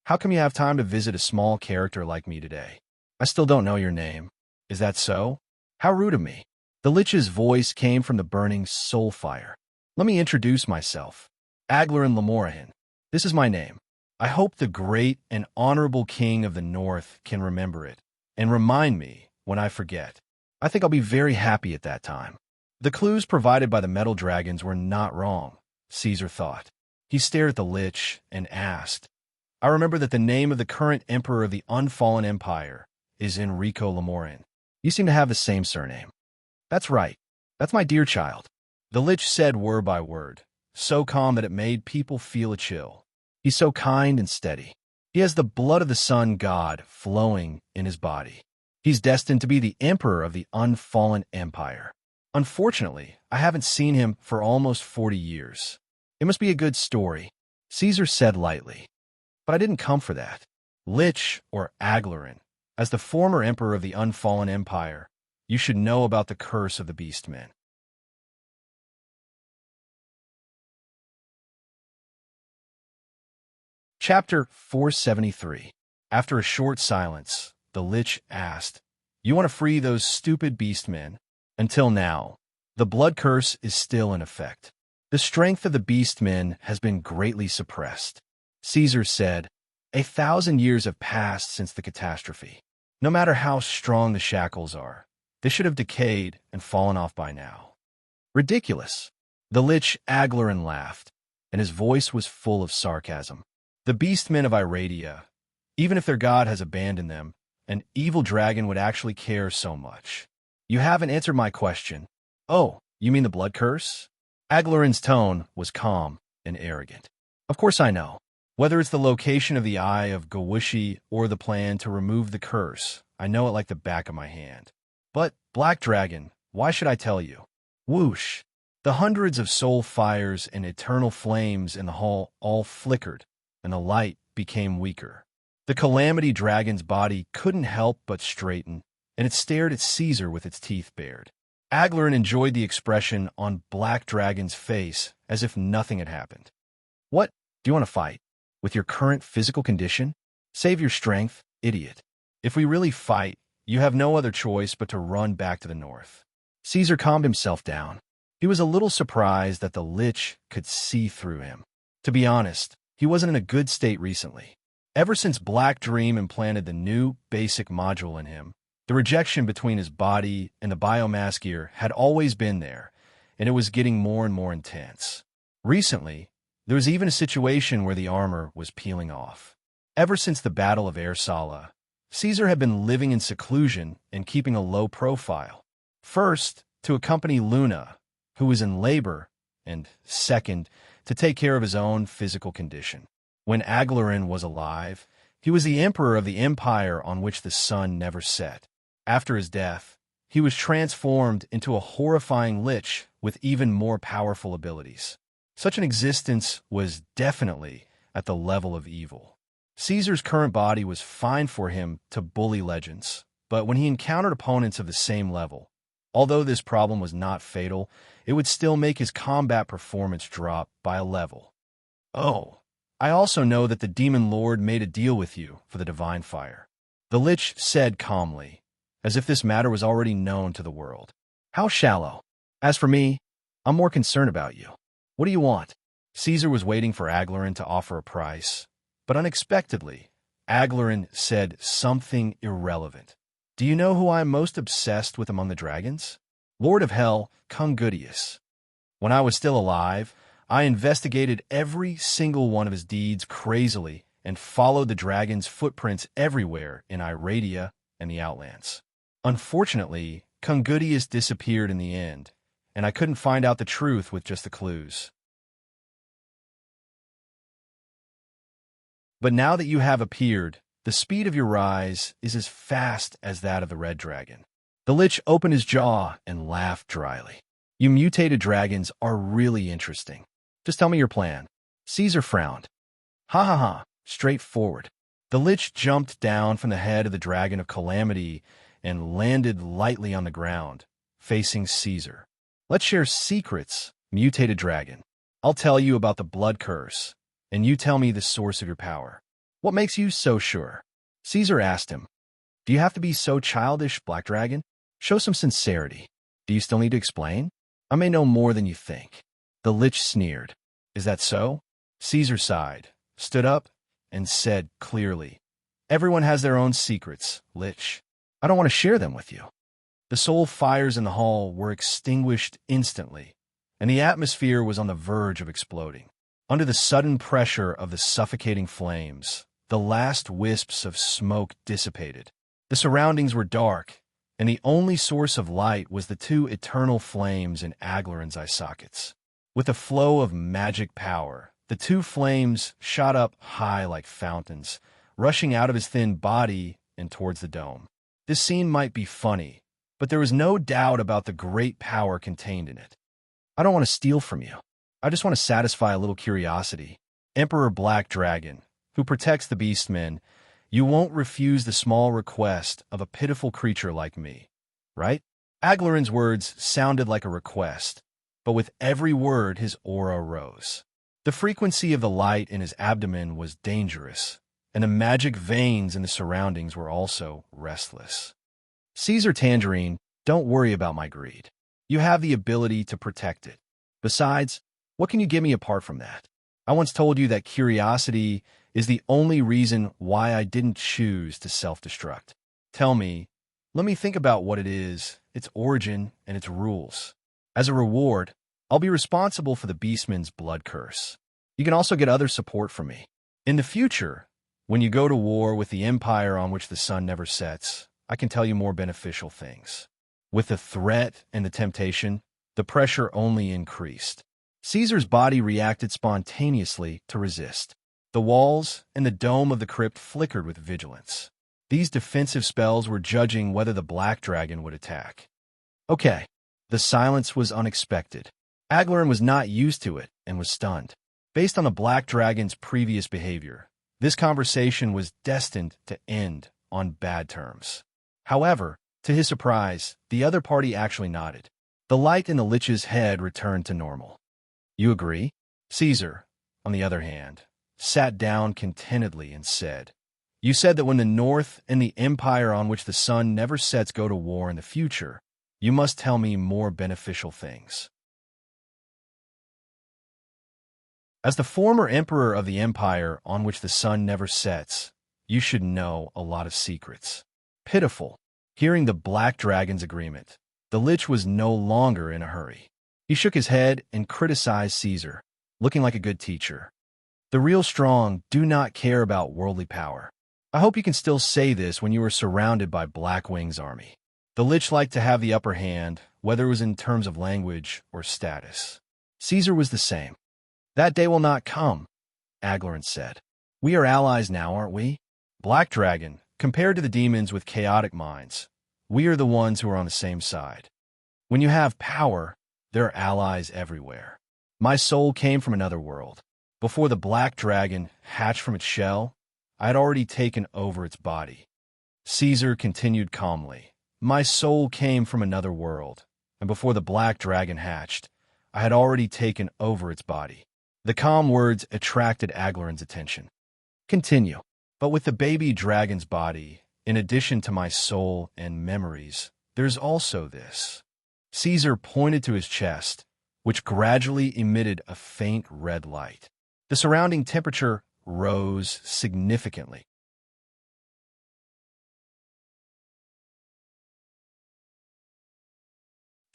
Speaker 1: How come you have time to visit a small character like me today? I still don't know your name. Is that so? How rude of me. The Lich's voice came from the burning soul fire. "Let me introduce myself. Aglarin Lamorahin. This is my name. I hope the great and honorable king of the North can remember it and remind me when I forget. I think I'll be very happy at that time." The clues provided by the metal dragons were not wrong, Caesar thought. He stared at the Lich and asked, "I remember that the name of the current emperor of the Unfallen Empire is Enrico Lamorin. You seem to have the same surname." "That's right. That's my dear child." The Lich said word by word, so calm that it made people feel a chill. "He's so kind and steady. He has the blood of the sun god flowing in his body. He's destined to be the emperor of the Unfallen Empire. Unfortunately, I haven't seen him for almost 40 years. It must be a good story," Caesar said lightly. "But I didn't come for that. Lich, or Aglarin, as the former emperor of the Unfallen Empire, you should know about the curse of the Beastmen." Chapter 473. After a short silence, the Lich asked, "You want to free those stupid Beastmen?" Until now, the blood curse is still in effect. The strength of the Beastmen has been greatly suppressed. Caesar said, 1,000 years have passed since the catastrophe. No matter how strong the shackles are, they should have decayed and fallen off by now." "Ridiculous." The Lich Aglarin laughed, and his voice was full of sarcasm. The beastmen of Iradia, even if their god has abandoned them, an evil dragon would actually care so much. You haven't answered my question. Oh, you mean the blood curse? Aglarin's tone was calm and arrogant. Of course I know. Whether it's the location of the Eye of Gawushi or the plan to remove the curse, I know it like the back of my hand. But, Black Dragon, why should I tell you? Whoosh! The hundreds of soul fires and eternal flames in the hall all flickered, and the light became weaker. The Calamity Dragon's body couldn't help but straighten, and it stared at Caesar with its teeth bared. Aglarin enjoyed the expression on Black Dragon's face as if nothing had happened. What? Do you want to fight? With your current physical condition? Save your strength, idiot. If we really fight, you have no other choice but to run back to the north. Caesar calmed himself down. He was a little surprised that the Lich could see through him. To be honest, he wasn't in a good state recently. Ever since Black Dream implanted the new basic module in him, the rejection between his body and the biomass gear had always been there, and it was getting more and more intense. Recently, there was even a situation where the armor was peeling off. Ever since the Battle of Arsala, Caesar had been living in seclusion and keeping a low profile. First, to accompany Luna, who was in labor, and second, to take care of his own physical condition. When Aglarin was alive, he was the emperor of the empire on which the sun never set. After his death, he was transformed into a horrifying lich with even more powerful abilities. Such an existence was definitely at the level of evil. Caesar's current body was fine for him to bully legends, but when he encountered opponents of the same level, although this problem was not fatal, it would still make his combat performance drop by a level. Oh, I also know that the Demon Lord made a deal with you for the Divine Fire. The Lich said calmly, as if this matter was already known to the world. How shallow. As for me, I'm more concerned about you. What do you want? Caesar was waiting for Aglarin to offer a price, but unexpectedly, Aglarin said something irrelevant. Do you know who I am most obsessed with among the dragons? Lord of Hell, Cungudius. When I was still alive, I investigated every single one of his deeds crazily and followed the dragon's footprints everywhere in Iradia and the Outlands. Unfortunately, Cungudius disappeared in the end, and I couldn't find out the truth with just the clues. But now that you have appeared, the speed of your rise is as fast as that of the red dragon. The Lich opened his jaw and laughed dryly. You mutated dragons are really interesting. Just tell me your plan. Caesar frowned. Ha ha ha, straightforward. The Lich jumped down from the head of the Dragon of Calamity and landed lightly on the ground, facing Caesar. Let's share secrets, mutated dragon. I'll tell you about the blood curse, and you tell me the source of your power. What makes you so sure? Caesar asked him. Do you have to be so childish, Black Dragon? Show some sincerity. Do you still need to explain? I may know more than you think. The Lich sneered. Is that so? Caesar sighed, stood up, and said clearly, Everyone has their own secrets, Lich. I don't want to share them with you. The soul fires in the hall were extinguished instantly, and the atmosphere was on the verge of exploding. Under the sudden pressure of the suffocating flames, the last wisps of smoke dissipated. The surroundings were dark, and the only source of light was the two eternal flames in Aglarin's eye sockets. With a flow of magic power, the two flames shot up high like fountains, rushing out of his thin body and towards the dome. This scene might be funny, but there was no doubt about the great power contained in it. I don't want to steal from you. I just want to satisfy a little curiosity. Emperor Black Dragon, who protects the beastmen, you won't refuse the small request of a pitiful creature like me, right? Aglarin's words sounded like a request, but with every word his aura rose. The frequency of the light in his abdomen was dangerous, and the magic veins in the surroundings were also restless. Caesar Tangerine, don't worry about my greed. You have the ability to protect it. Besides, what can you give me apart from that? I once told you that curiosity is the only reason why I didn't choose to self-destruct. Tell me, let me think about what it is, its origin, and its rules. As a reward, I'll be responsible for the beastman's blood curse. You can also get other support from me. In the future, when you go to war with the empire on which the sun never sets, I can tell you more beneficial things. With the threat and the temptation, the pressure only increased. Caesar's body reacted spontaneously to resist. The walls and the dome of the crypt flickered with vigilance. These defensive spells were judging whether the black dragon would attack. Okay. The silence was unexpected. Aglarin was not used to it and was stunned. Based on the black dragon's previous behavior, this conversation was destined to end on bad terms. However, to his surprise, the other party actually nodded. The light in the lich's head returned to normal. You agree? Caesar, on the other hand, sat down contentedly and said, You said that when the North and the empire on which the sun never sets go to war in the future, you must tell me more beneficial things. As the former emperor of the empire on which the sun never sets, you should know a lot of secrets. Pitiful. Hearing the black dragon's agreement, the lich was no longer in a hurry. He shook his head and criticized Caesar, looking like a good teacher. The real strong do not care about worldly power. I hope you can still say this when you are surrounded by Blackwing's army. The lich liked to have the upper hand, whether it was in terms of language or status. Caesar was the same. That day will not come, Aglarin said. We are allies now, aren't we? Black Dragon, compared to the demons with chaotic minds, we are the ones who are on the same side. When you have power, there are allies everywhere. My soul came from another world. Before the Black Dragon hatched from its shell, I had already taken over its body. Caesar continued calmly. My soul came from another world, and before the Black Dragon hatched, I had already taken over its body. The calm words attracted Aglarin's attention. Continue. But with the baby dragon's body, in addition to my soul and memories, there's also this. Caesar pointed to his chest, which gradually emitted a faint red light. The surrounding temperature rose significantly.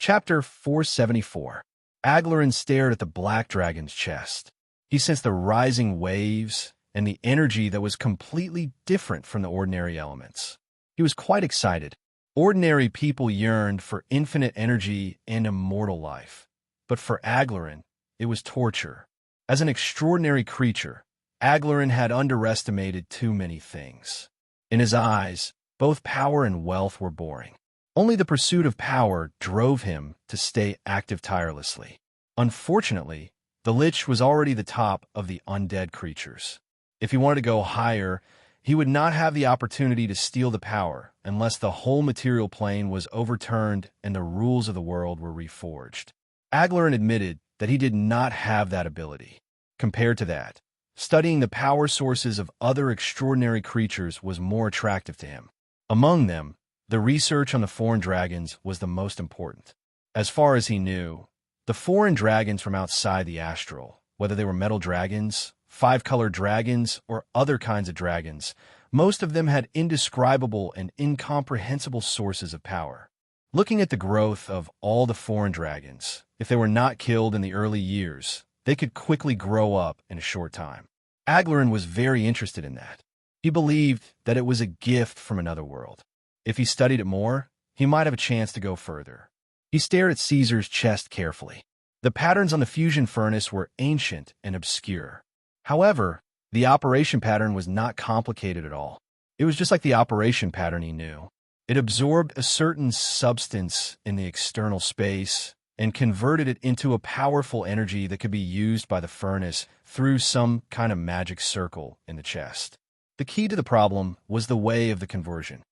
Speaker 1: Chapter 474. Aglarin stared at the black dragon's chest. He sensed the rising waves and the energy that was completely different from the ordinary elements. He was quite excited. Ordinary people yearned for infinite energy and immortal life. But for Aglarin, it was torture. As an extraordinary creature, Aglarin had underestimated too many things. In his eyes, both power and wealth were boring. Only the pursuit of power drove him to stay active tirelessly. Unfortunately, the Lich was already the top of the undead creatures. If he wanted to go higher, he would not have the opportunity to steal the power unless the whole material plane was overturned and the rules of the world were reforged. Aglarin admitted that he did not have that ability. Compared to that, studying the power sources of other extraordinary creatures was more attractive to him. Among them, the research on the foreign dragons was the most important. As far as he knew, the foreign dragons from outside the astral, whether they were metal dragons, five-colored dragons, or other kinds of dragons, most of them had indescribable and incomprehensible sources of power. Looking at the growth of all the foreign dragons, if they were not killed in the early years, they could quickly grow up in a short time. Aglarin was very interested in that. He believed that it was a gift from another world. If he studied it more, he might have a chance to go further. He stared at Caesar's chest carefully. The patterns on the fusion furnace were ancient and obscure. However, the operation pattern was not complicated at all. It was just like the operation pattern he knew. It absorbed a certain substance in the external space and converted it into a powerful energy that could be used by the furnace through some kind of magic circle in the chest. The key to the problem was the way of the conversion.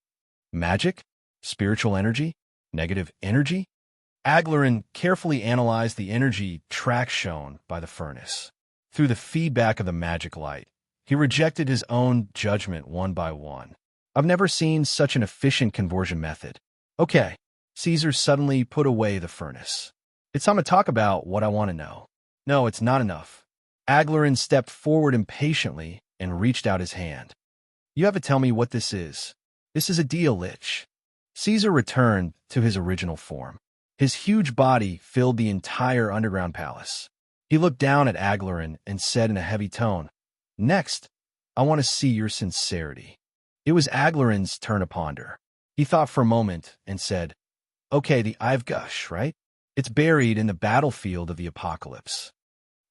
Speaker 1: Magic? Spiritual energy? Negative energy? Aglarin carefully analyzed the energy track shown by the furnace. Through the feedback of the magic light, he rejected his own judgment one by one. I've never seen such an efficient conversion method. Okay, Caesar suddenly put away the furnace. It's time to talk about what I want to know. No, it's not enough. Aglarin stepped forward impatiently and reached out his hand. You have to tell me what this is. This is a deal, Lich. Caesar returned to his original form. His huge body filled the entire underground palace. He looked down at Aglarin and said in a heavy tone, Next, I want to see your sincerity. It was Aglarin's turn to ponder. He thought for a moment and said, Okay, the I've gush, right? It's buried in the battlefield of the apocalypse.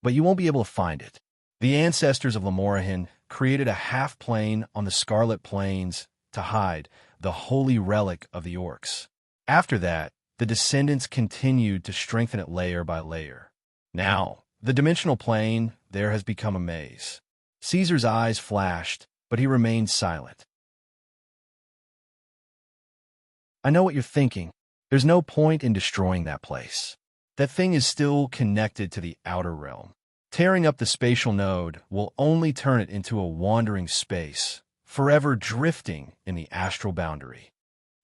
Speaker 1: But you won't be able to find it. The ancestors of Lamorahin created a half-plane on the Scarlet Plains to hide the holy relic of the orcs. After that, the descendants continued to strengthen it layer by layer. Now, the dimensional plane there has become a maze. Caesar's eyes flashed, but he remained silent. I know what you're thinking. There's no point in destroying that place. That thing is still connected to the outer realm. Tearing up the spatial node will only turn it into a wandering space, forever drifting in the astral boundary.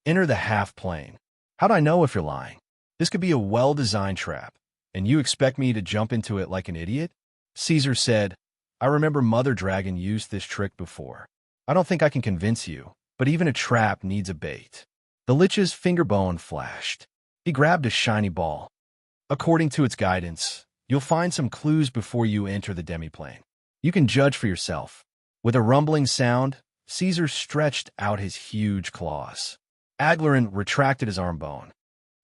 Speaker 1: Enter the half-plane. How'd I know if you're lying? This could be a well-designed trap, and you expect me to jump into it like an idiot? Caesar said, I remember Mother Dragon used this trick before. I don't think I can convince you, but even a trap needs a bait. The Lich's finger bone flashed. He grabbed a shiny ball. According to its guidance, you'll find some clues before you enter the demiplane. You can judge for yourself. With a rumbling sound, Caesar stretched out his huge claws. Aglarin retracted his arm bone.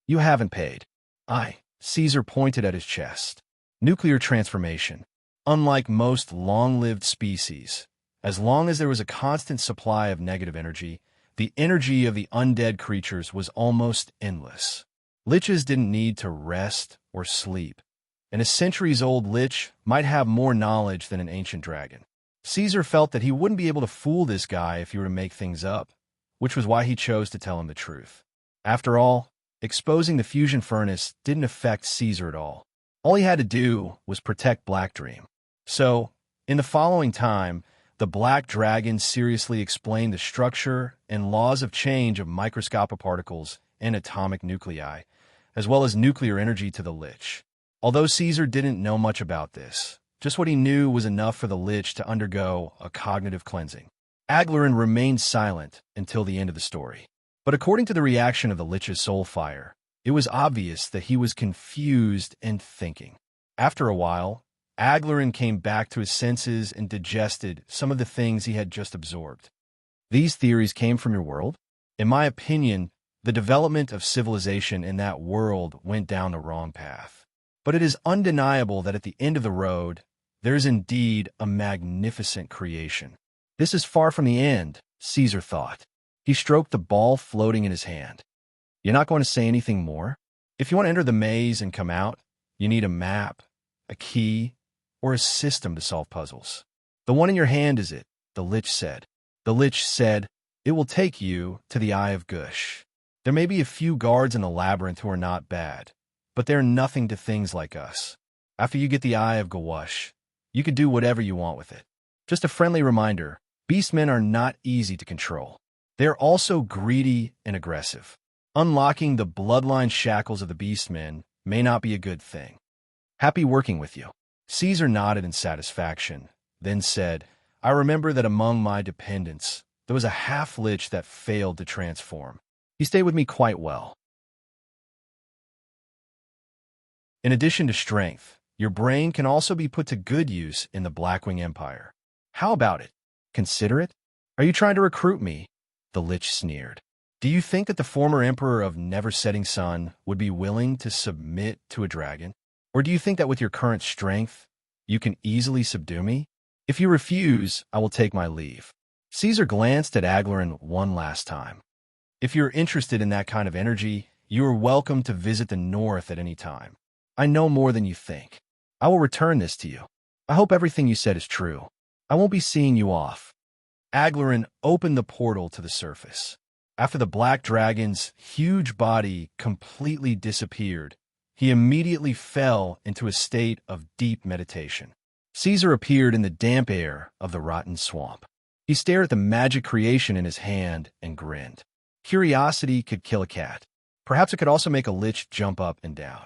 Speaker 1: You haven't paid. Caesar pointed at his chest. Nuclear transformation. Unlike most long-lived species, as long as there was a constant supply of negative energy, the energy of the undead creatures was almost endless. Liches didn't need to rest or sleep, and a centuries-old lich might have more knowledge than an ancient dragon. Caesar felt that he wouldn't be able to fool this guy if he were to make things up, which was why he chose to tell him the truth. After all, exposing the fusion furnace didn't affect Caesar at all. All he had to do was protect Black Dream. So, in the following time, the Black Dragon seriously explained the structure and laws of change of microscopic particles and atomic nuclei, as well as nuclear energy to the Lich. Although Caesar didn't know much about this, just what he knew was enough for the Lich to undergo a cognitive cleansing. Aglarin remained silent until the end of the story. But according to the reaction of the Lich's soul fire, it was obvious that he was confused and thinking. After a while, Aglarin came back to his senses and digested some of the things he had just absorbed. These theories came from your world? In my opinion, the development of civilization in that world went down the wrong path. But it is undeniable that at the end of the road, there is indeed a magnificent creation. This is far from the end, Caesar thought. He stroked the ball floating in his hand. You're not going to say anything more? If you want to enter the maze and come out, you need a map, a key, or a system to solve puzzles. The one in your hand is it, the Lich said. The Lich said, it will take you to the Eye of Gush. There may be a few guards in the labyrinth who are not bad, but they're nothing to things like us. After you get the Eye of Gwash, you can do whatever you want with it. Just a friendly reminder, beastmen are not easy to control. They are also greedy and aggressive. Unlocking the bloodline shackles of the beastmen may not be a good thing. Happy working with you. Caesar nodded in satisfaction, then said, I remember that among my dependents, there was a half-lich that failed to transform. He stayed with me quite well. In addition to strength, your brain can also be put to good use in the Blackwing Empire. How about it? Consider it? Are you trying to recruit me? The Lich sneered. Do you think that the former emperor of Never-Setting Sun would be willing to submit to a dragon? Or do you think that with your current strength, you can easily subdue me? If you refuse, I will take my leave. Caesar glanced at Aglarin one last time. If you're interested in that kind of energy, you are welcome to visit the north at any time. I know more than you think. I will return this to you. I hope everything you said is true. I won't be seeing you off. Aglarin opened the portal to the surface. After the Black Dragon's huge body completely disappeared, he immediately fell into a state of deep meditation. Caesar appeared in the damp air of the rotten swamp. He stared at the magic creation in his hand and grinned. Curiosity could kill a cat. Perhaps it could also make a lich jump up and down.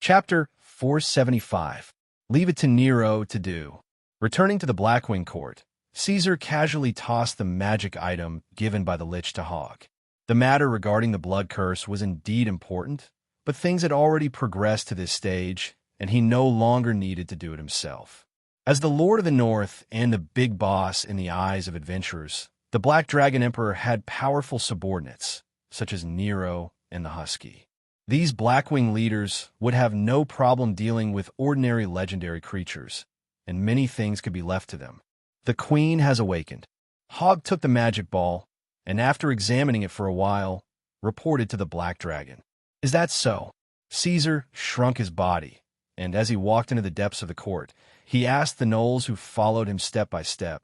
Speaker 1: Chapter 475. Leave it to Nero to do. Returning to the Blackwing court, Caesar casually tossed the magic item given by the Lich to Hog. The matter regarding the blood curse was indeed important, But things had already progressed to this stage, and he no longer needed to do it himself. As the Lord of the North and the big boss in the eyes of adventurers, the Black Dragon Emperor had powerful subordinates, such as Nero and the Husky. These Blackwing leaders would have no problem dealing with ordinary legendary creatures, and many things could be left to them. The Queen has awakened. Hogg took the magic ball, and after examining it for a while, reported to the Black Dragon. "Is that so?" Caesar shrunk his body, and as he walked into the depths of the court, he asked the gnolls who followed him step by step,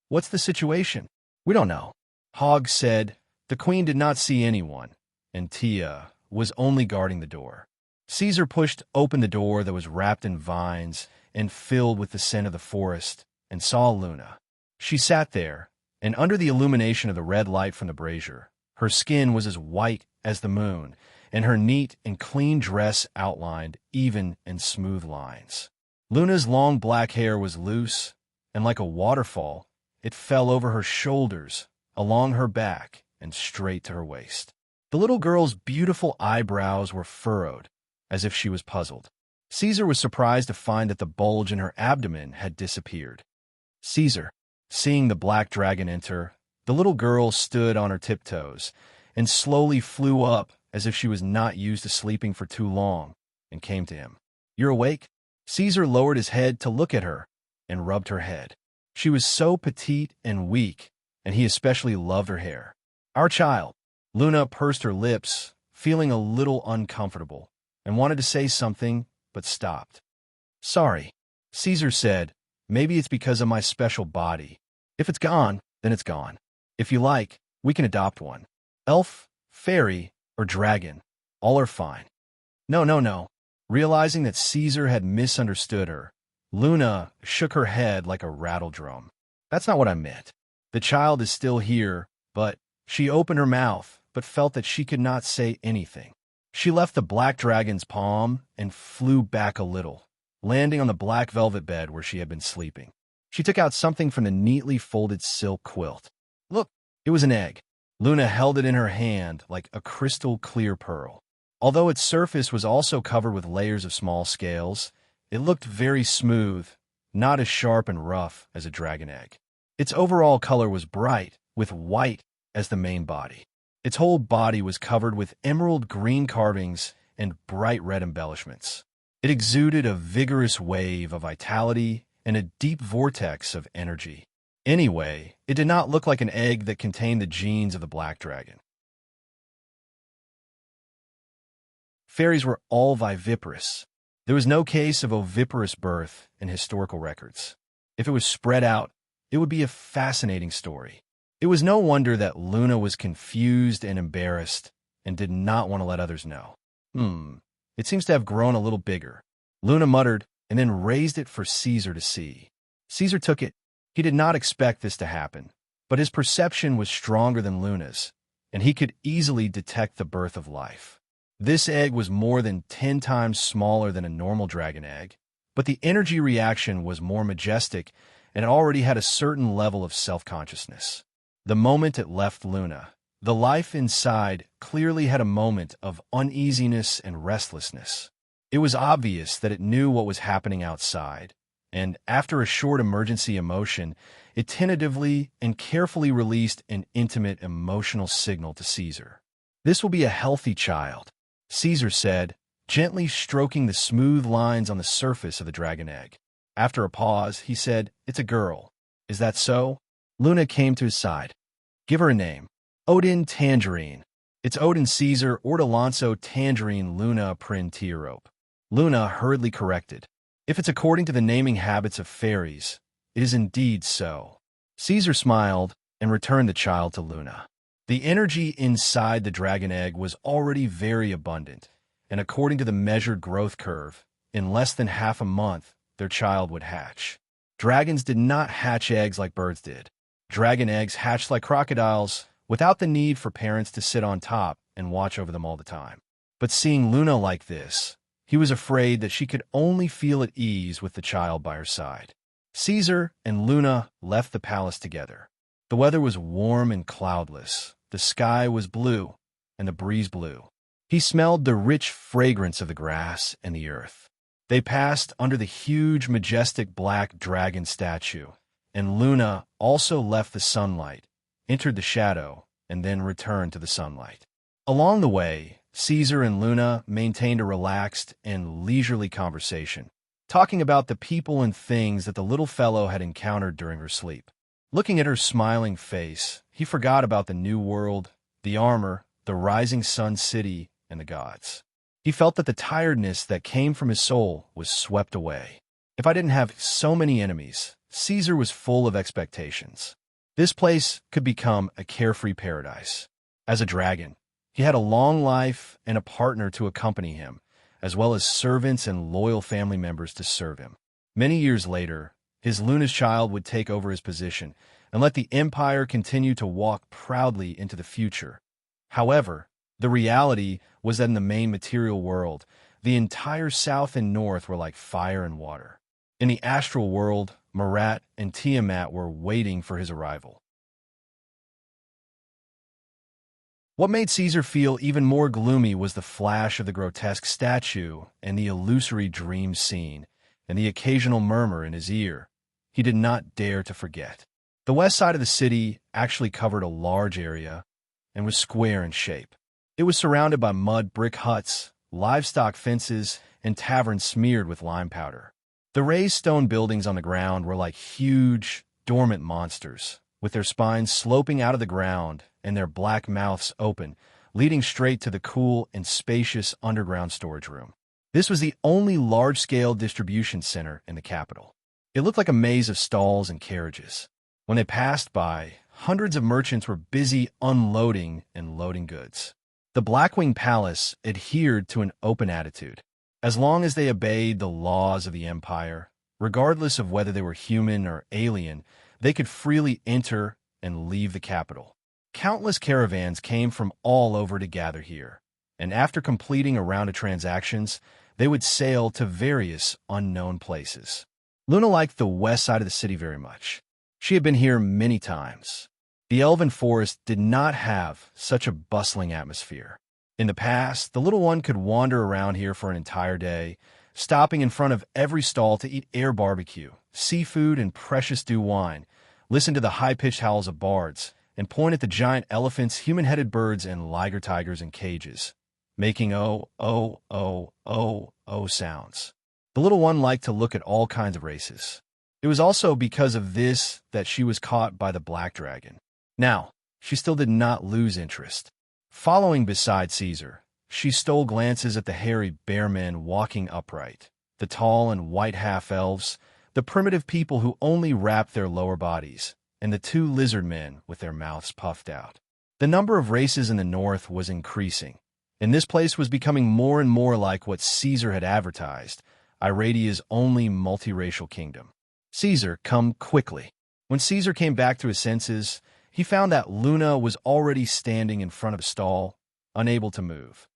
Speaker 1: "What's the situation?" "We don't know." Hogg said. The Queen did not see anyone, and Tia was only guarding the door. Caesar pushed open the door that was wrapped in vines and filled with the scent of the forest, and saw Luna. She sat there, and under the illumination of the red light from the brazier, her skin was as white as the moon, and her neat and clean dress outlined even and smooth lines. Luna's long black hair was loose, and like a waterfall, it fell over her shoulders, along her back, and straight to her waist. The little girl's beautiful eyebrows were furrowed, as if she was puzzled. Caesar was surprised to find that the bulge in her abdomen had disappeared. Caesar, seeing the Black Dragon enter, the little girl stood on her tiptoes and slowly flew up as if she was not used to sleeping for too long, and came to him. "You're awake?" Caesar lowered his head to look at her and rubbed her head. She was so petite and weak, and he especially loved her hair. "Our child." Luna pursed her lips, feeling a little uncomfortable, and wanted to say something, but stopped. "Sorry," Caesar said. "Maybe it's because of my special body. If it's gone, then it's gone. If you like, we can adopt one. Elf, fairy, or dragon. All are fine." No. Realizing that Caesar had misunderstood her, Luna shook her head like a rattle drum. "That's not what I meant. The child is still here, but..." She opened her mouth, but felt that she could not say anything. She left the Black Dragon's palm and flew back a little, landing on the black velvet bed where she had been sleeping. She took out something from the neatly folded silk quilt. Look, it was an egg. Luna held it in her hand like a crystal clear pearl. Although its surface was also covered with layers of small scales, it looked very smooth, not as sharp and rough as a dragon egg. Its overall color was bright, with white as the main body. Its whole body was covered with emerald green carvings and bright red embellishments. It exuded a vigorous wave of vitality and a deep vortex of energy. Anyway, it did not look like an egg that contained the genes of the Black Dragon. Fairies were all viviparous. There was no case of oviparous birth in historical records. If it was spread out, it would be a fascinating story. It was no wonder that Luna was confused and embarrassed and did not want to let others know. It seems to have grown a little bigger. Luna muttered and then raised it for Caesar to see. Caesar took it. He did not expect this to happen, but his perception was stronger than Luna's, and he could easily detect the birth of life. This egg was more than 10 times smaller than a normal dragon egg, but the energy reaction was more majestic and it already had a certain level of self-consciousness. The moment it left Luna, the life inside clearly had a moment of uneasiness and restlessness. It was obvious that it knew what was happening outside, and after a short emergency emotion, it tentatively and carefully released an intimate emotional signal to Caesar. "This will be a healthy child," Caesar said, gently stroking the smooth lines on the surface of the dragon egg. After a pause, he said, "It's a girl. Is that so?" Luna came to his side. "Give her a name." "Odin Tangerine." "It's Odin Caesar Ortolanzo Tangerine Luna Printirope." Luna hurriedly corrected. "If it's according to the naming habits of fairies, it is indeed so." Caesar smiled and returned the child to Luna. The energy inside the dragon egg was already very abundant, and according to the measured growth curve, in less than half a month, their child would hatch. Dragons did not hatch eggs like birds did. Dragon eggs hatched like crocodiles, without the need for parents to sit on top and watch over them all the time. But seeing Luna like this, he was afraid that she could only feel at ease with the child by her side. Caesar and Luna left the palace together. The weather was warm and cloudless. The sky was blue, and the breeze blew. He smelled the rich fragrance of the grass and the earth. They passed under the huge, majestic black dragon statue, and Luna also left the sunlight, entered the shadow, and then returned to the sunlight. Along the way, Caesar and Luna maintained a relaxed and leisurely conversation, talking about the people and things that the little fellow had encountered during her sleep. Looking at her smiling face, he forgot about the new world, the armor, the rising sun city, and the gods. He felt that the tiredness that came from his soul was swept away. If I didn't have so many enemies, Caesar was full of expectations. This place could become a carefree paradise. As a dragon, he had a long life and a partner to accompany him, as well as servants and loyal family members to serve him. Many years later, his Luna's child would take over his position and let the empire continue to walk proudly into the future. However, the reality was that in the main material world, the entire south and north were like fire and water. In the astral world, Marat and Tiamat were waiting for his arrival. What made Caesar feel even more gloomy was the flash of the grotesque statue and the illusory dream scene, and the occasional murmur in his ear. He did not dare to forget. The west side of the city actually covered a large area and was square in shape. It was surrounded by mud brick huts, livestock fences, and taverns smeared with lime powder. The raised stone buildings on the ground were like huge, dormant monsters, with their spines sloping out of the ground and their black mouths open, leading straight to the cool and spacious underground storage room. This was the only large-scale distribution center in the capital. It looked like a maze of stalls and carriages. When they passed by, hundreds of merchants were busy unloading and loading goods. The Blackwing Palace adhered to an open attitude. As long as they obeyed the laws of the empire, regardless of whether they were human or alien, they could freely enter and leave the capital. Countless caravans came from all over to gather here, and after completing a round of transactions, they would sail to various unknown places. Luna liked the west side of the city very much. She had been here many times. The elven forest did not have such a bustling atmosphere. In the past, the little one could wander around here for an entire day, stopping in front of every stall to eat air barbecue, seafood, and precious dew wine, listen to the high-pitched howls of bards, and point at the giant elephants, human-headed birds, and liger tigers in cages, making oh, oh, oh, oh, oh sounds. The little one liked to look at all kinds of races. It was also because of this that she was caught by the black dragon. Now, she still did not lose interest. Following beside Caesar, she stole glances at the hairy bear men walking upright, the tall and white half-elves, the primitive people who only wrapped their lower bodies, and the two lizard men with their mouths puffed out. The number of races in the north was increasing, and this place was becoming more and more like what Caesar had advertised, Iradia's only multiracial kingdom. Caesar, come quickly. When Caesar came back to his senses, he found that Luna was already standing in front of a stall, unable to move.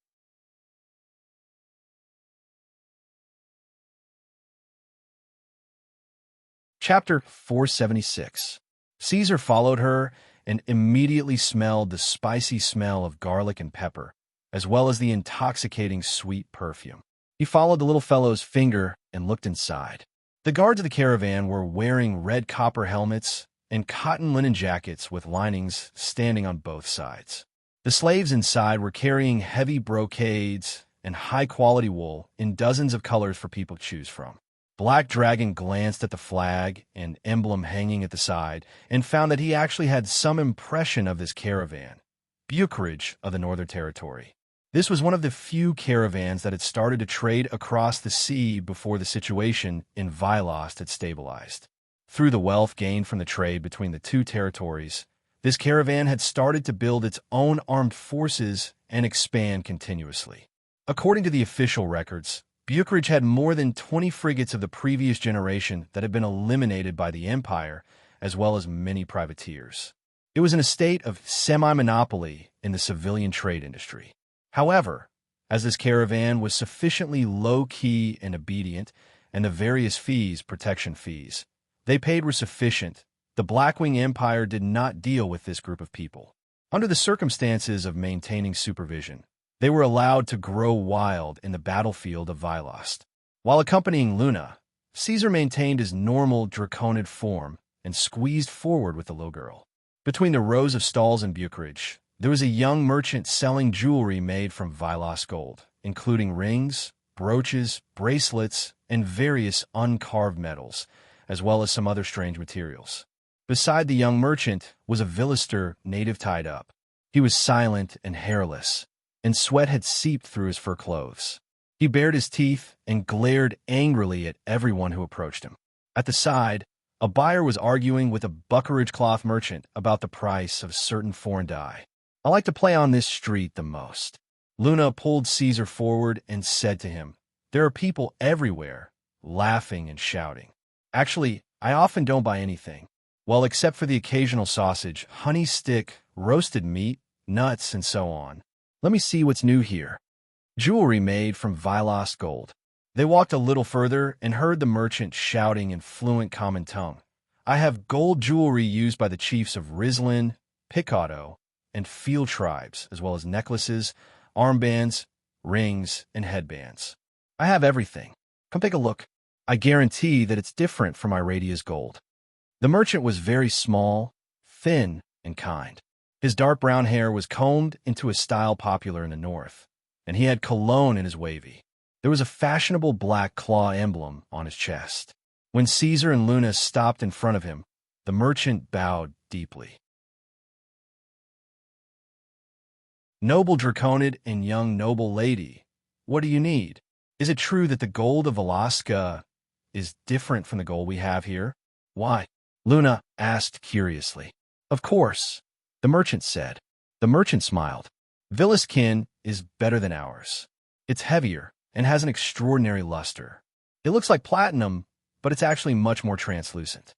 Speaker 1: Chapter 476. Caesar followed her and immediately smelled the spicy smell of garlic and pepper, as well as the intoxicating sweet perfume. He followed the little fellow's finger and looked inside. The guards of the caravan were wearing red copper helmets and cotton linen jackets with linings standing on both sides. The slaves inside were carrying heavy brocades and high-quality wool in dozens of colors for people to choose from. Black Dragon glanced at the flag and emblem hanging at the side and found that he actually had some impression of this caravan, Bucharest of the Northern Territory. This was one of the few caravans that had started to trade across the sea before the situation in Vilost had stabilized. Through the wealth gained from the trade between the two territories, this caravan had started to build its own armed forces and expand continuously. According to the official records, Bucharest had more than 20 frigates of the previous generation that had been eliminated by the Empire, as well as many privateers. It was in a state of semi-monopoly in the civilian trade industry. However, as this caravan was sufficiently low-key and obedient, and the various fees, protection fees, they paid were sufficient, the Blackwing Empire did not deal with this group of people. Under the circumstances of maintaining supervision, They were allowed to grow wild in the battlefield of Vilost. While accompanying Luna, Caesar maintained his normal draconid form and squeezed forward with the little girl. Between the rows of stalls in Bucharest, there was a young merchant selling jewelry made from Vilost gold, including rings, brooches, bracelets, and various uncarved metals, as well as some other strange materials. Beside the young merchant was a Vilister native tied up. He was silent and hairless, and sweat had seeped through his fur clothes. He bared his teeth and glared angrily at everyone who approached him. At the side, a buyer was arguing with a Bucharest cloth merchant about the price of a certain foreign dye. "I like to play on this street the most." Luna pulled Caesar forward and said to him, "There are people everywhere, laughing and shouting. Actually, I often don't buy anything. Well, except for the occasional sausage, honey stick, roasted meat, nuts, and so on. Let me see what's new here." Jewelry made from Vilost gold. They walked a little further and heard the merchant shouting in fluent common tongue. "I have gold jewelry used by the chiefs of Rislin, Picado, and field tribes, as well as necklaces, armbands, rings, and headbands. I have everything. Come take a look. I guarantee that it's different from Iradia's gold." The merchant was very small, thin, and kind. His dark brown hair was combed into a style popular in the north, and he had cologne in his wavy. There was a fashionable black claw emblem on his chest. When Caesar and Luna stopped in front of him, the merchant bowed deeply. "Noble Draconid and young noble lady, what do you need? Is it true that the gold of Alaska is different from the gold we have here?" "Why?" Luna asked curiously. "Of course," the merchant said. The merchant smiled. "Viliskin is better than ours. It's heavier and has an extraordinary luster. It looks like platinum, but it's actually much more translucent.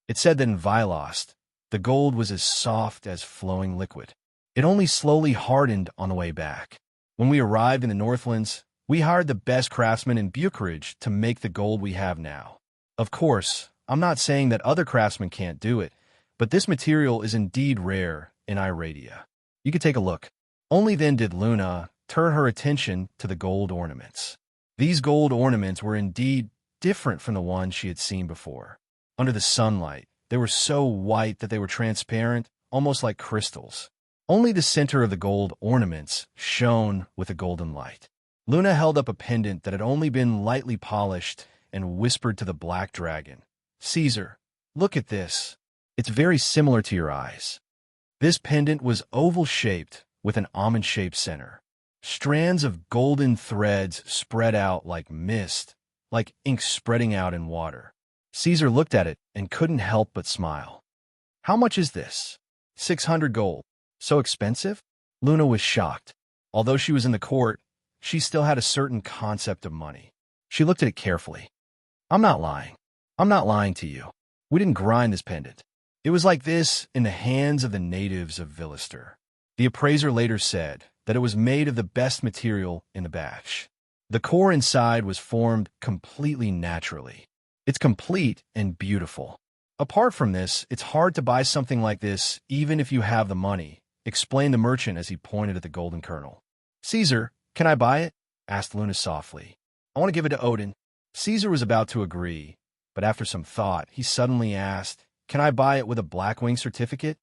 Speaker 1: It said that in Vilost, the gold was as soft as flowing liquid. It only slowly hardened on the way back. When we arrived in the Northlands, we hired the best craftsmen in Bucharest to make the gold we have now. Of course, I'm not saying that other craftsmen can't do it, but this material is indeed rare in Iradia. You could take a look." Only then did Luna turn her attention to the gold ornaments. These gold ornaments were indeed different from the ones she had seen before. Under the sunlight, they were so white that they were transparent, almost like crystals. Only the center of the gold ornaments shone with a golden light. Luna held up a pendant that had only been lightly polished and whispered to the black dragon, "Caesar, look at this. It's very similar to your eyes." This pendant was oval-shaped with an almond-shaped center. Strands of golden threads spread out like mist, like ink spreading out in water. Caesar looked at it and couldn't help but smile. "How much is this?" 600 gold. "So expensive?" Luna was shocked. Although she was in the court, she still had a certain concept of money. She looked at it carefully. "I'm not lying. I'm not lying to you. We didn't grind this pendant. It was like this in the hands of the natives of Vilister." The appraiser later said that it was made of the best material in the batch. The core inside was formed completely naturally. It's complete and beautiful. "Apart from this, it's hard to buy something like this even if you have the money," explained the merchant as he pointed at the golden kernel. "Caesar, can I buy it?" asked Luna softly. "I want to give it to Odin." Caesar was about to agree, but after some thought, he suddenly asked, "Can I buy it with a Blackwing certificate?"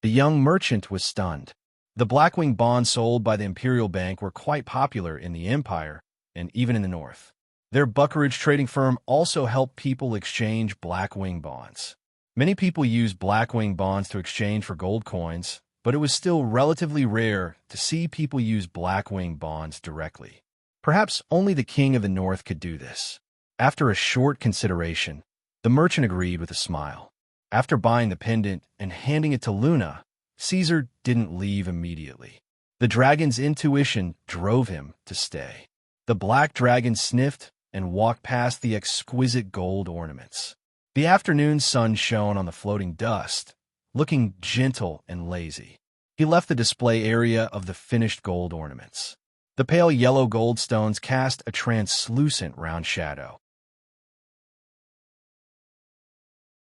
Speaker 1: The young merchant was stunned. The Blackwing bonds sold by the Imperial Bank were quite popular in the Empire and even in the North. Their Bucharest trading firm also helped people exchange Blackwing bonds. Many people used Blackwing bonds to exchange for gold coins, but it was still relatively rare to see people use Blackwing bonds directly. Perhaps only the King of the North could do this. After a short consideration, the merchant agreed with a smile. After buying the pendant and handing it to Luna, Caesar didn't leave immediately. The dragon's intuition drove him to stay. The black dragon sniffed and walked past the exquisite gold ornaments. The afternoon sun shone on the floating dust, looking gentle and lazy. He left the display area of the finished gold ornaments. The pale yellow gold stones cast a translucent round shadow.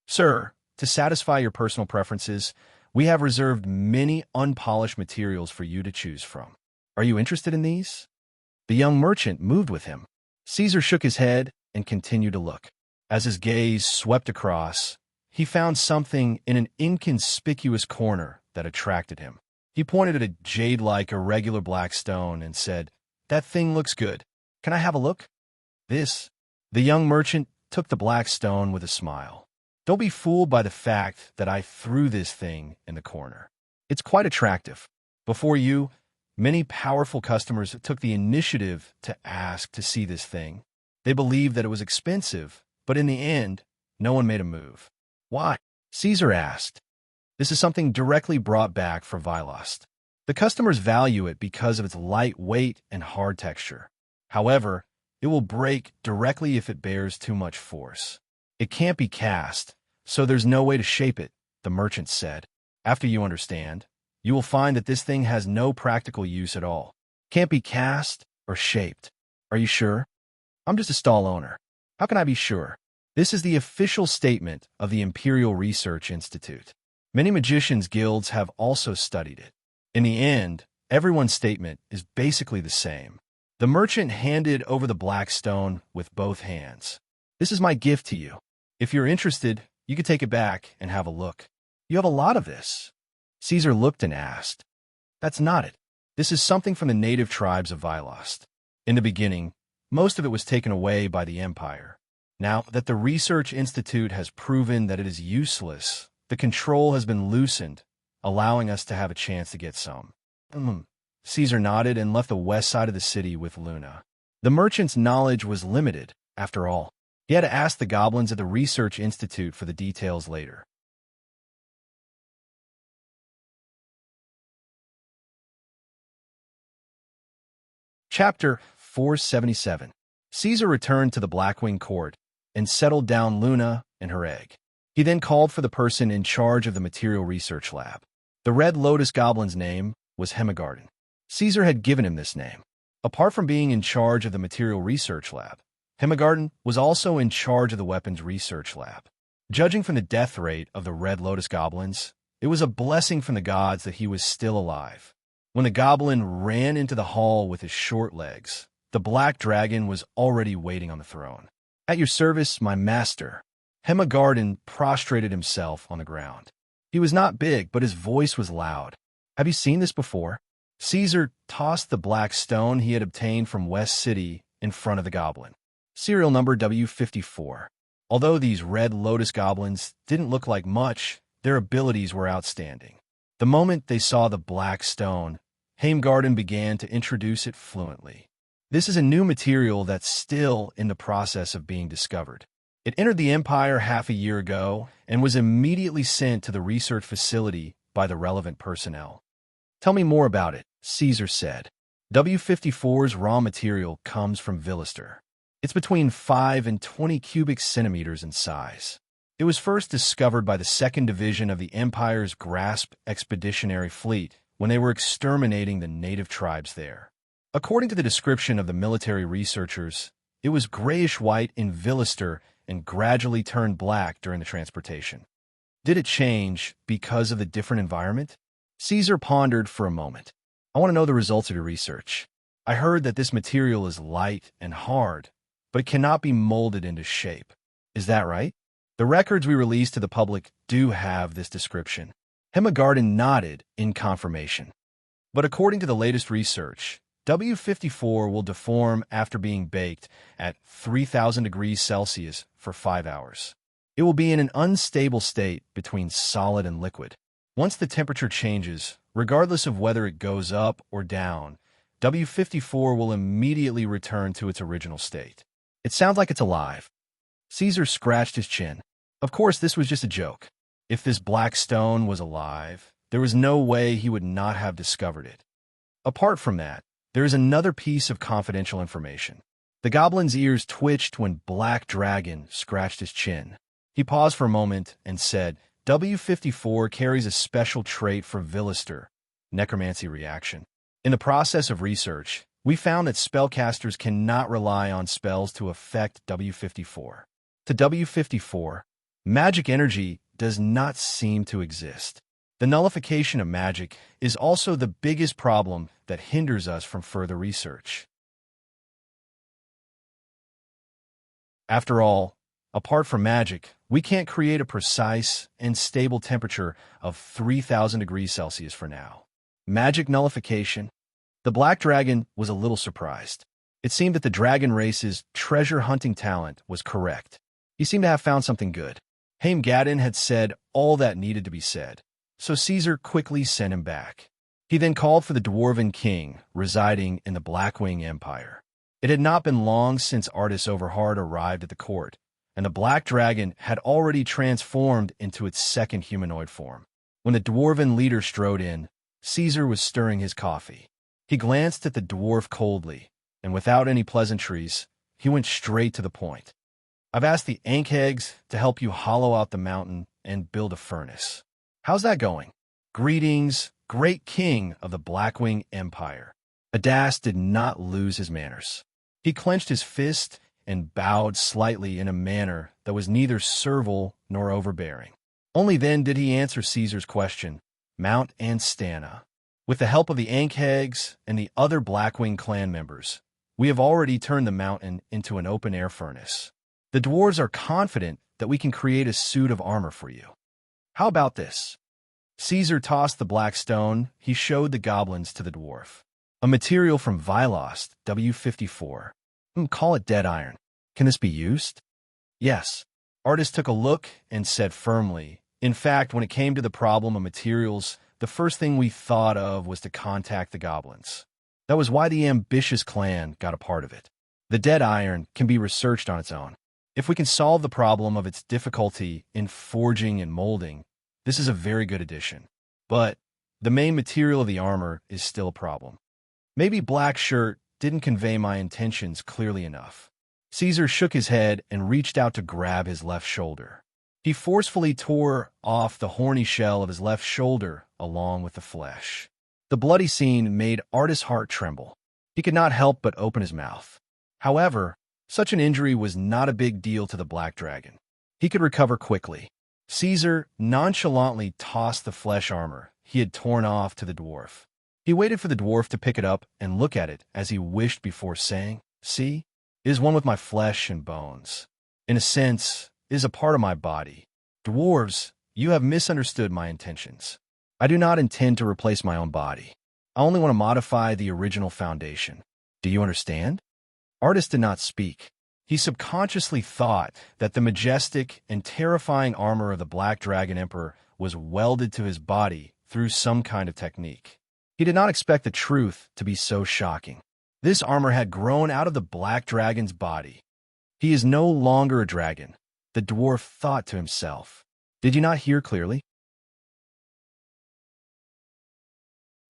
Speaker 1: "Sir, to satisfy your personal preferences, we have reserved many unpolished materials for you to choose from. Are you interested in these? The young merchant moved with him. Caesar shook his head and continued to look. As his gaze swept across, he found something in an inconspicuous corner that attracted him. He pointed at a jade-like irregular black stone and said, "That thing looks good. Can I have a look?" The young merchant took the black stone with a smile. "Don't be fooled by the fact that I threw this thing in the corner. It's quite attractive. Before you, many powerful customers took the initiative to ask to see this thing. They believed that it was expensive, but in the end, no one made a move." "Why?" Caesar asked. "This is something directly brought back from Vilost. The customers value it because of its light weight and hard texture. However, it will break directly if it bears too much force. It can't be cast, so there's no way to shape it," the merchant said. "After you understand, you will find that this thing has no practical use at all. Can't be cast or shaped. Are you sure?" "I'm just a stall owner. How can I be sure?" This is the official statement of the Imperial Research Institute. Many magicians' guilds have also studied it. In the end, everyone's statement is basically the same. The merchant handed over the black stone with both hands. "This is my gift to you. If you're interested, you can take it back and have a look. You have a lot of this." Caesar looked and asked. "That's not it. This is something from the native tribes of Vilost. In the beginning, most of it was taken away by the Empire. Now that the Research Institute has proven that it is useless, the control has been loosened, allowing us to have a chance to get some." Caesar nodded and left the west side of the city with Luna. The merchant's knowledge was limited, after all. He had to ask the goblins at the Research Institute for the details later. Chapter 477. Caesar returned to the Blackwing court and settled down Luna and her egg. He then called for the person in charge of the material research lab. The Red Lotus Goblin's name was Hemigarden. Caesar had given him this name. Apart from being in charge of the material research lab, Hemigarden was also in charge of the weapons research lab. Judging from the death rate of the Red Lotus Goblins, it was a blessing from the gods that he was still alive. When the goblin ran into the hall with his short legs, the black dragon was already waiting on the throne. "At your service, my master." Hemigarden prostrated himself on the ground. He was not big, but his voice was loud. "Have you seen this before?" Caesar tossed the black stone he had obtained from West City in front of the goblin. Serial number W54. Although these Red Lotus Goblins didn't look like much, their abilities were outstanding. The moment they saw the black stone, Heimgarden began to introduce it fluently. "This is a new material that's still in the process of being discovered. It entered the Empire half a year ago and was immediately sent to the research facility by the relevant personnel." "Tell me more about it," Caesar said. W54's raw material comes from Vilister. It's between 5 and 20 cubic centimeters in size. It was first discovered by the 2nd Division of the Empire's Grasp Expeditionary Fleet when they were exterminating the native tribes there. According to the description of the military researchers, it was grayish-white in Vilister and gradually turned black during the transportation. Did it change because of the different environment? Caesar pondered for a moment. "I want to know the results of your research. I heard that this material is light and hard, but it cannot be molded into shape. Is that right?" "The records we release to the public do have this description." Hemigarden nodded in confirmation. "But according to the latest research, W54 will deform after being baked at 3,000 degrees Celsius for 5 hours. It will be in an unstable state between solid and liquid. Once the temperature changes, regardless of whether it goes up or down, W54 will immediately return to its original state." "It sounds like it's alive." Caesar scratched his chin. Of course, this was just a joke. If this black stone was alive, there was no way he would not have discovered it. Apart from that, there is another piece of confidential information. The goblin's ears twitched when Black Dragon scratched his chin. He paused for a moment and said, "W54 carries a special trait for Vilister, necromancy reaction. In the process of research, we found that spellcasters cannot rely on spells to affect W54. To W54, magic energy does not seem to exist. The nullification of magic is also the biggest problem that hinders us from further research. After all, apart from magic, we can't create a precise and stable temperature of 3,000 degrees Celsius for now. Magic nullification. The Black Dragon was a little surprised. It seemed that the dragon race's treasure-hunting talent was correct. He seemed to have found something good. Haim Gadon had said all that needed to be said, so Caesar quickly sent him back. He then called for the Dwarven king residing in the Blackwing Empire. It had not been long since Artis Overhard arrived at the court, and the Black Dragon had already transformed into its second humanoid form. When the Dwarven leader strode in, Caesar was stirring his coffee. He glanced at the dwarf coldly, and without any pleasantries, he went straight to the point. I've asked the Ankhegs to help you hollow out the mountain and build a furnace. How's that going? Greetings, great king of the Blackwing Empire. Adas did not lose his manners. He clenched his fist and bowed slightly in a manner that was neither servile nor overbearing. Only then did he answer Caesar's question, Mount Anstana. With the help of the Ankhegs and the other Blackwing clan members, we have already turned the mountain into an open-air furnace. The dwarves are confident that we can create a suit of armor for you. How about this? Caesar tossed the black stone he showed the goblins to the dwarf. A material from Vilost, W54. Call it dead iron. Can this be used? Yes. Artis took a look and said firmly, in fact, when it came to the problem of materials, the first thing we thought of was to contact the goblins. That was why the ambitious clan got a part of it. The dead iron can be researched on its own. If we can solve the problem of its difficulty in forging and molding, this is a very good addition. But the main material of the armor is still a problem. Maybe Black Shirt didn't convey my intentions clearly enough. Caesar shook his head and reached out to grab his left shoulder. He forcefully tore off the horny shell of his left shoulder along with the flesh. The bloody scene made Artis' heart tremble. He could not help but open his mouth. However, such an injury was not a big deal to the Black Dragon. He could recover quickly. Caesar nonchalantly tossed the flesh armor he had torn off to the dwarf. He waited for the dwarf to pick it up and look at it as he wished before saying, See, it is one with my flesh and bones. In a sense, it is a part of my body. Dwarves, you have misunderstood my intentions. I do not intend to replace my own body. I only want to modify the original foundation. Do you understand? Artis did not speak. He subconsciously thought that the majestic and terrifying armor of the Black Dragon Emperor was welded to his body through some kind of technique. He did not expect the truth to be so shocking. This armor had grown out of the Black Dragon's body. He is no longer a dragon, the dwarf thought to himself. Did you not hear clearly?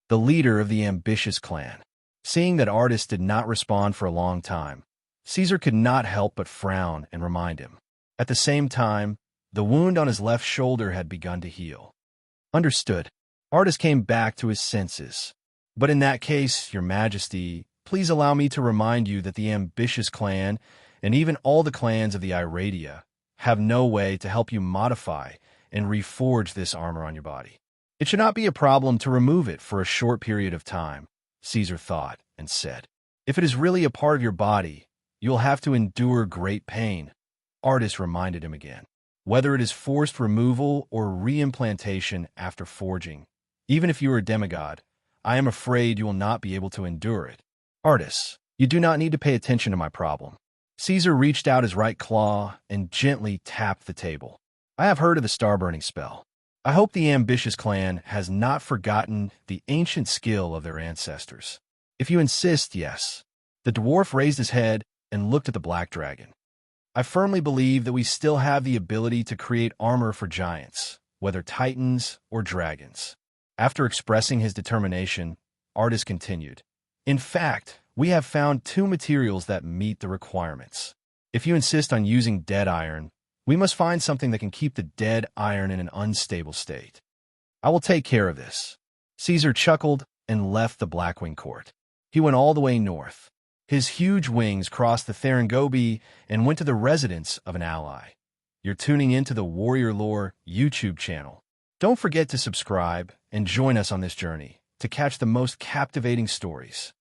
Speaker 1: The leader of the ambitious clan. Seeing that Artis did not respond for a long time, Caesar could not help but frown and remind him. At the same time, the wound on his left shoulder had begun to heal. Understood. Artis came back to his senses. But in that case, Your Majesty, please allow me to remind you that the ambitious clan, and even all the clans of the Iradia, have no way to help you modify and reforge this armor on your body. It should not be a problem to remove it for a short period of time, Caesar thought and said. If it is really a part of your body, you will have to endure great pain, Artis reminded him again. Whether it is forced removal or reimplantation after forging, even if you are a demigod, I am afraid you will not be able to endure it. Artis, you do not need to pay attention to my problem. Caesar reached out his right claw and gently tapped the table. I have heard of the star-burning spell. I hope the ambitious clan has not forgotten the ancient skill of their ancestors. If you insist, yes. The dwarf raised his head and looked at the Black Dragon. I firmly believe that we still have the ability to create armor for giants, whether titans or dragons. After expressing his determination, Artis continued. In fact, we have found two materials that meet the requirements. If you insist on using dead iron, we must find something that can keep the dead iron in an unstable state. I will take care of this. Caesar chuckled and left the Blackwing court. He went all the way north. His huge wings crossed the Therengobi and went to the residence of an ally. You're tuning into the Warrior Lore YouTube channel. Don't forget to subscribe and join us on this journey to catch the most captivating stories.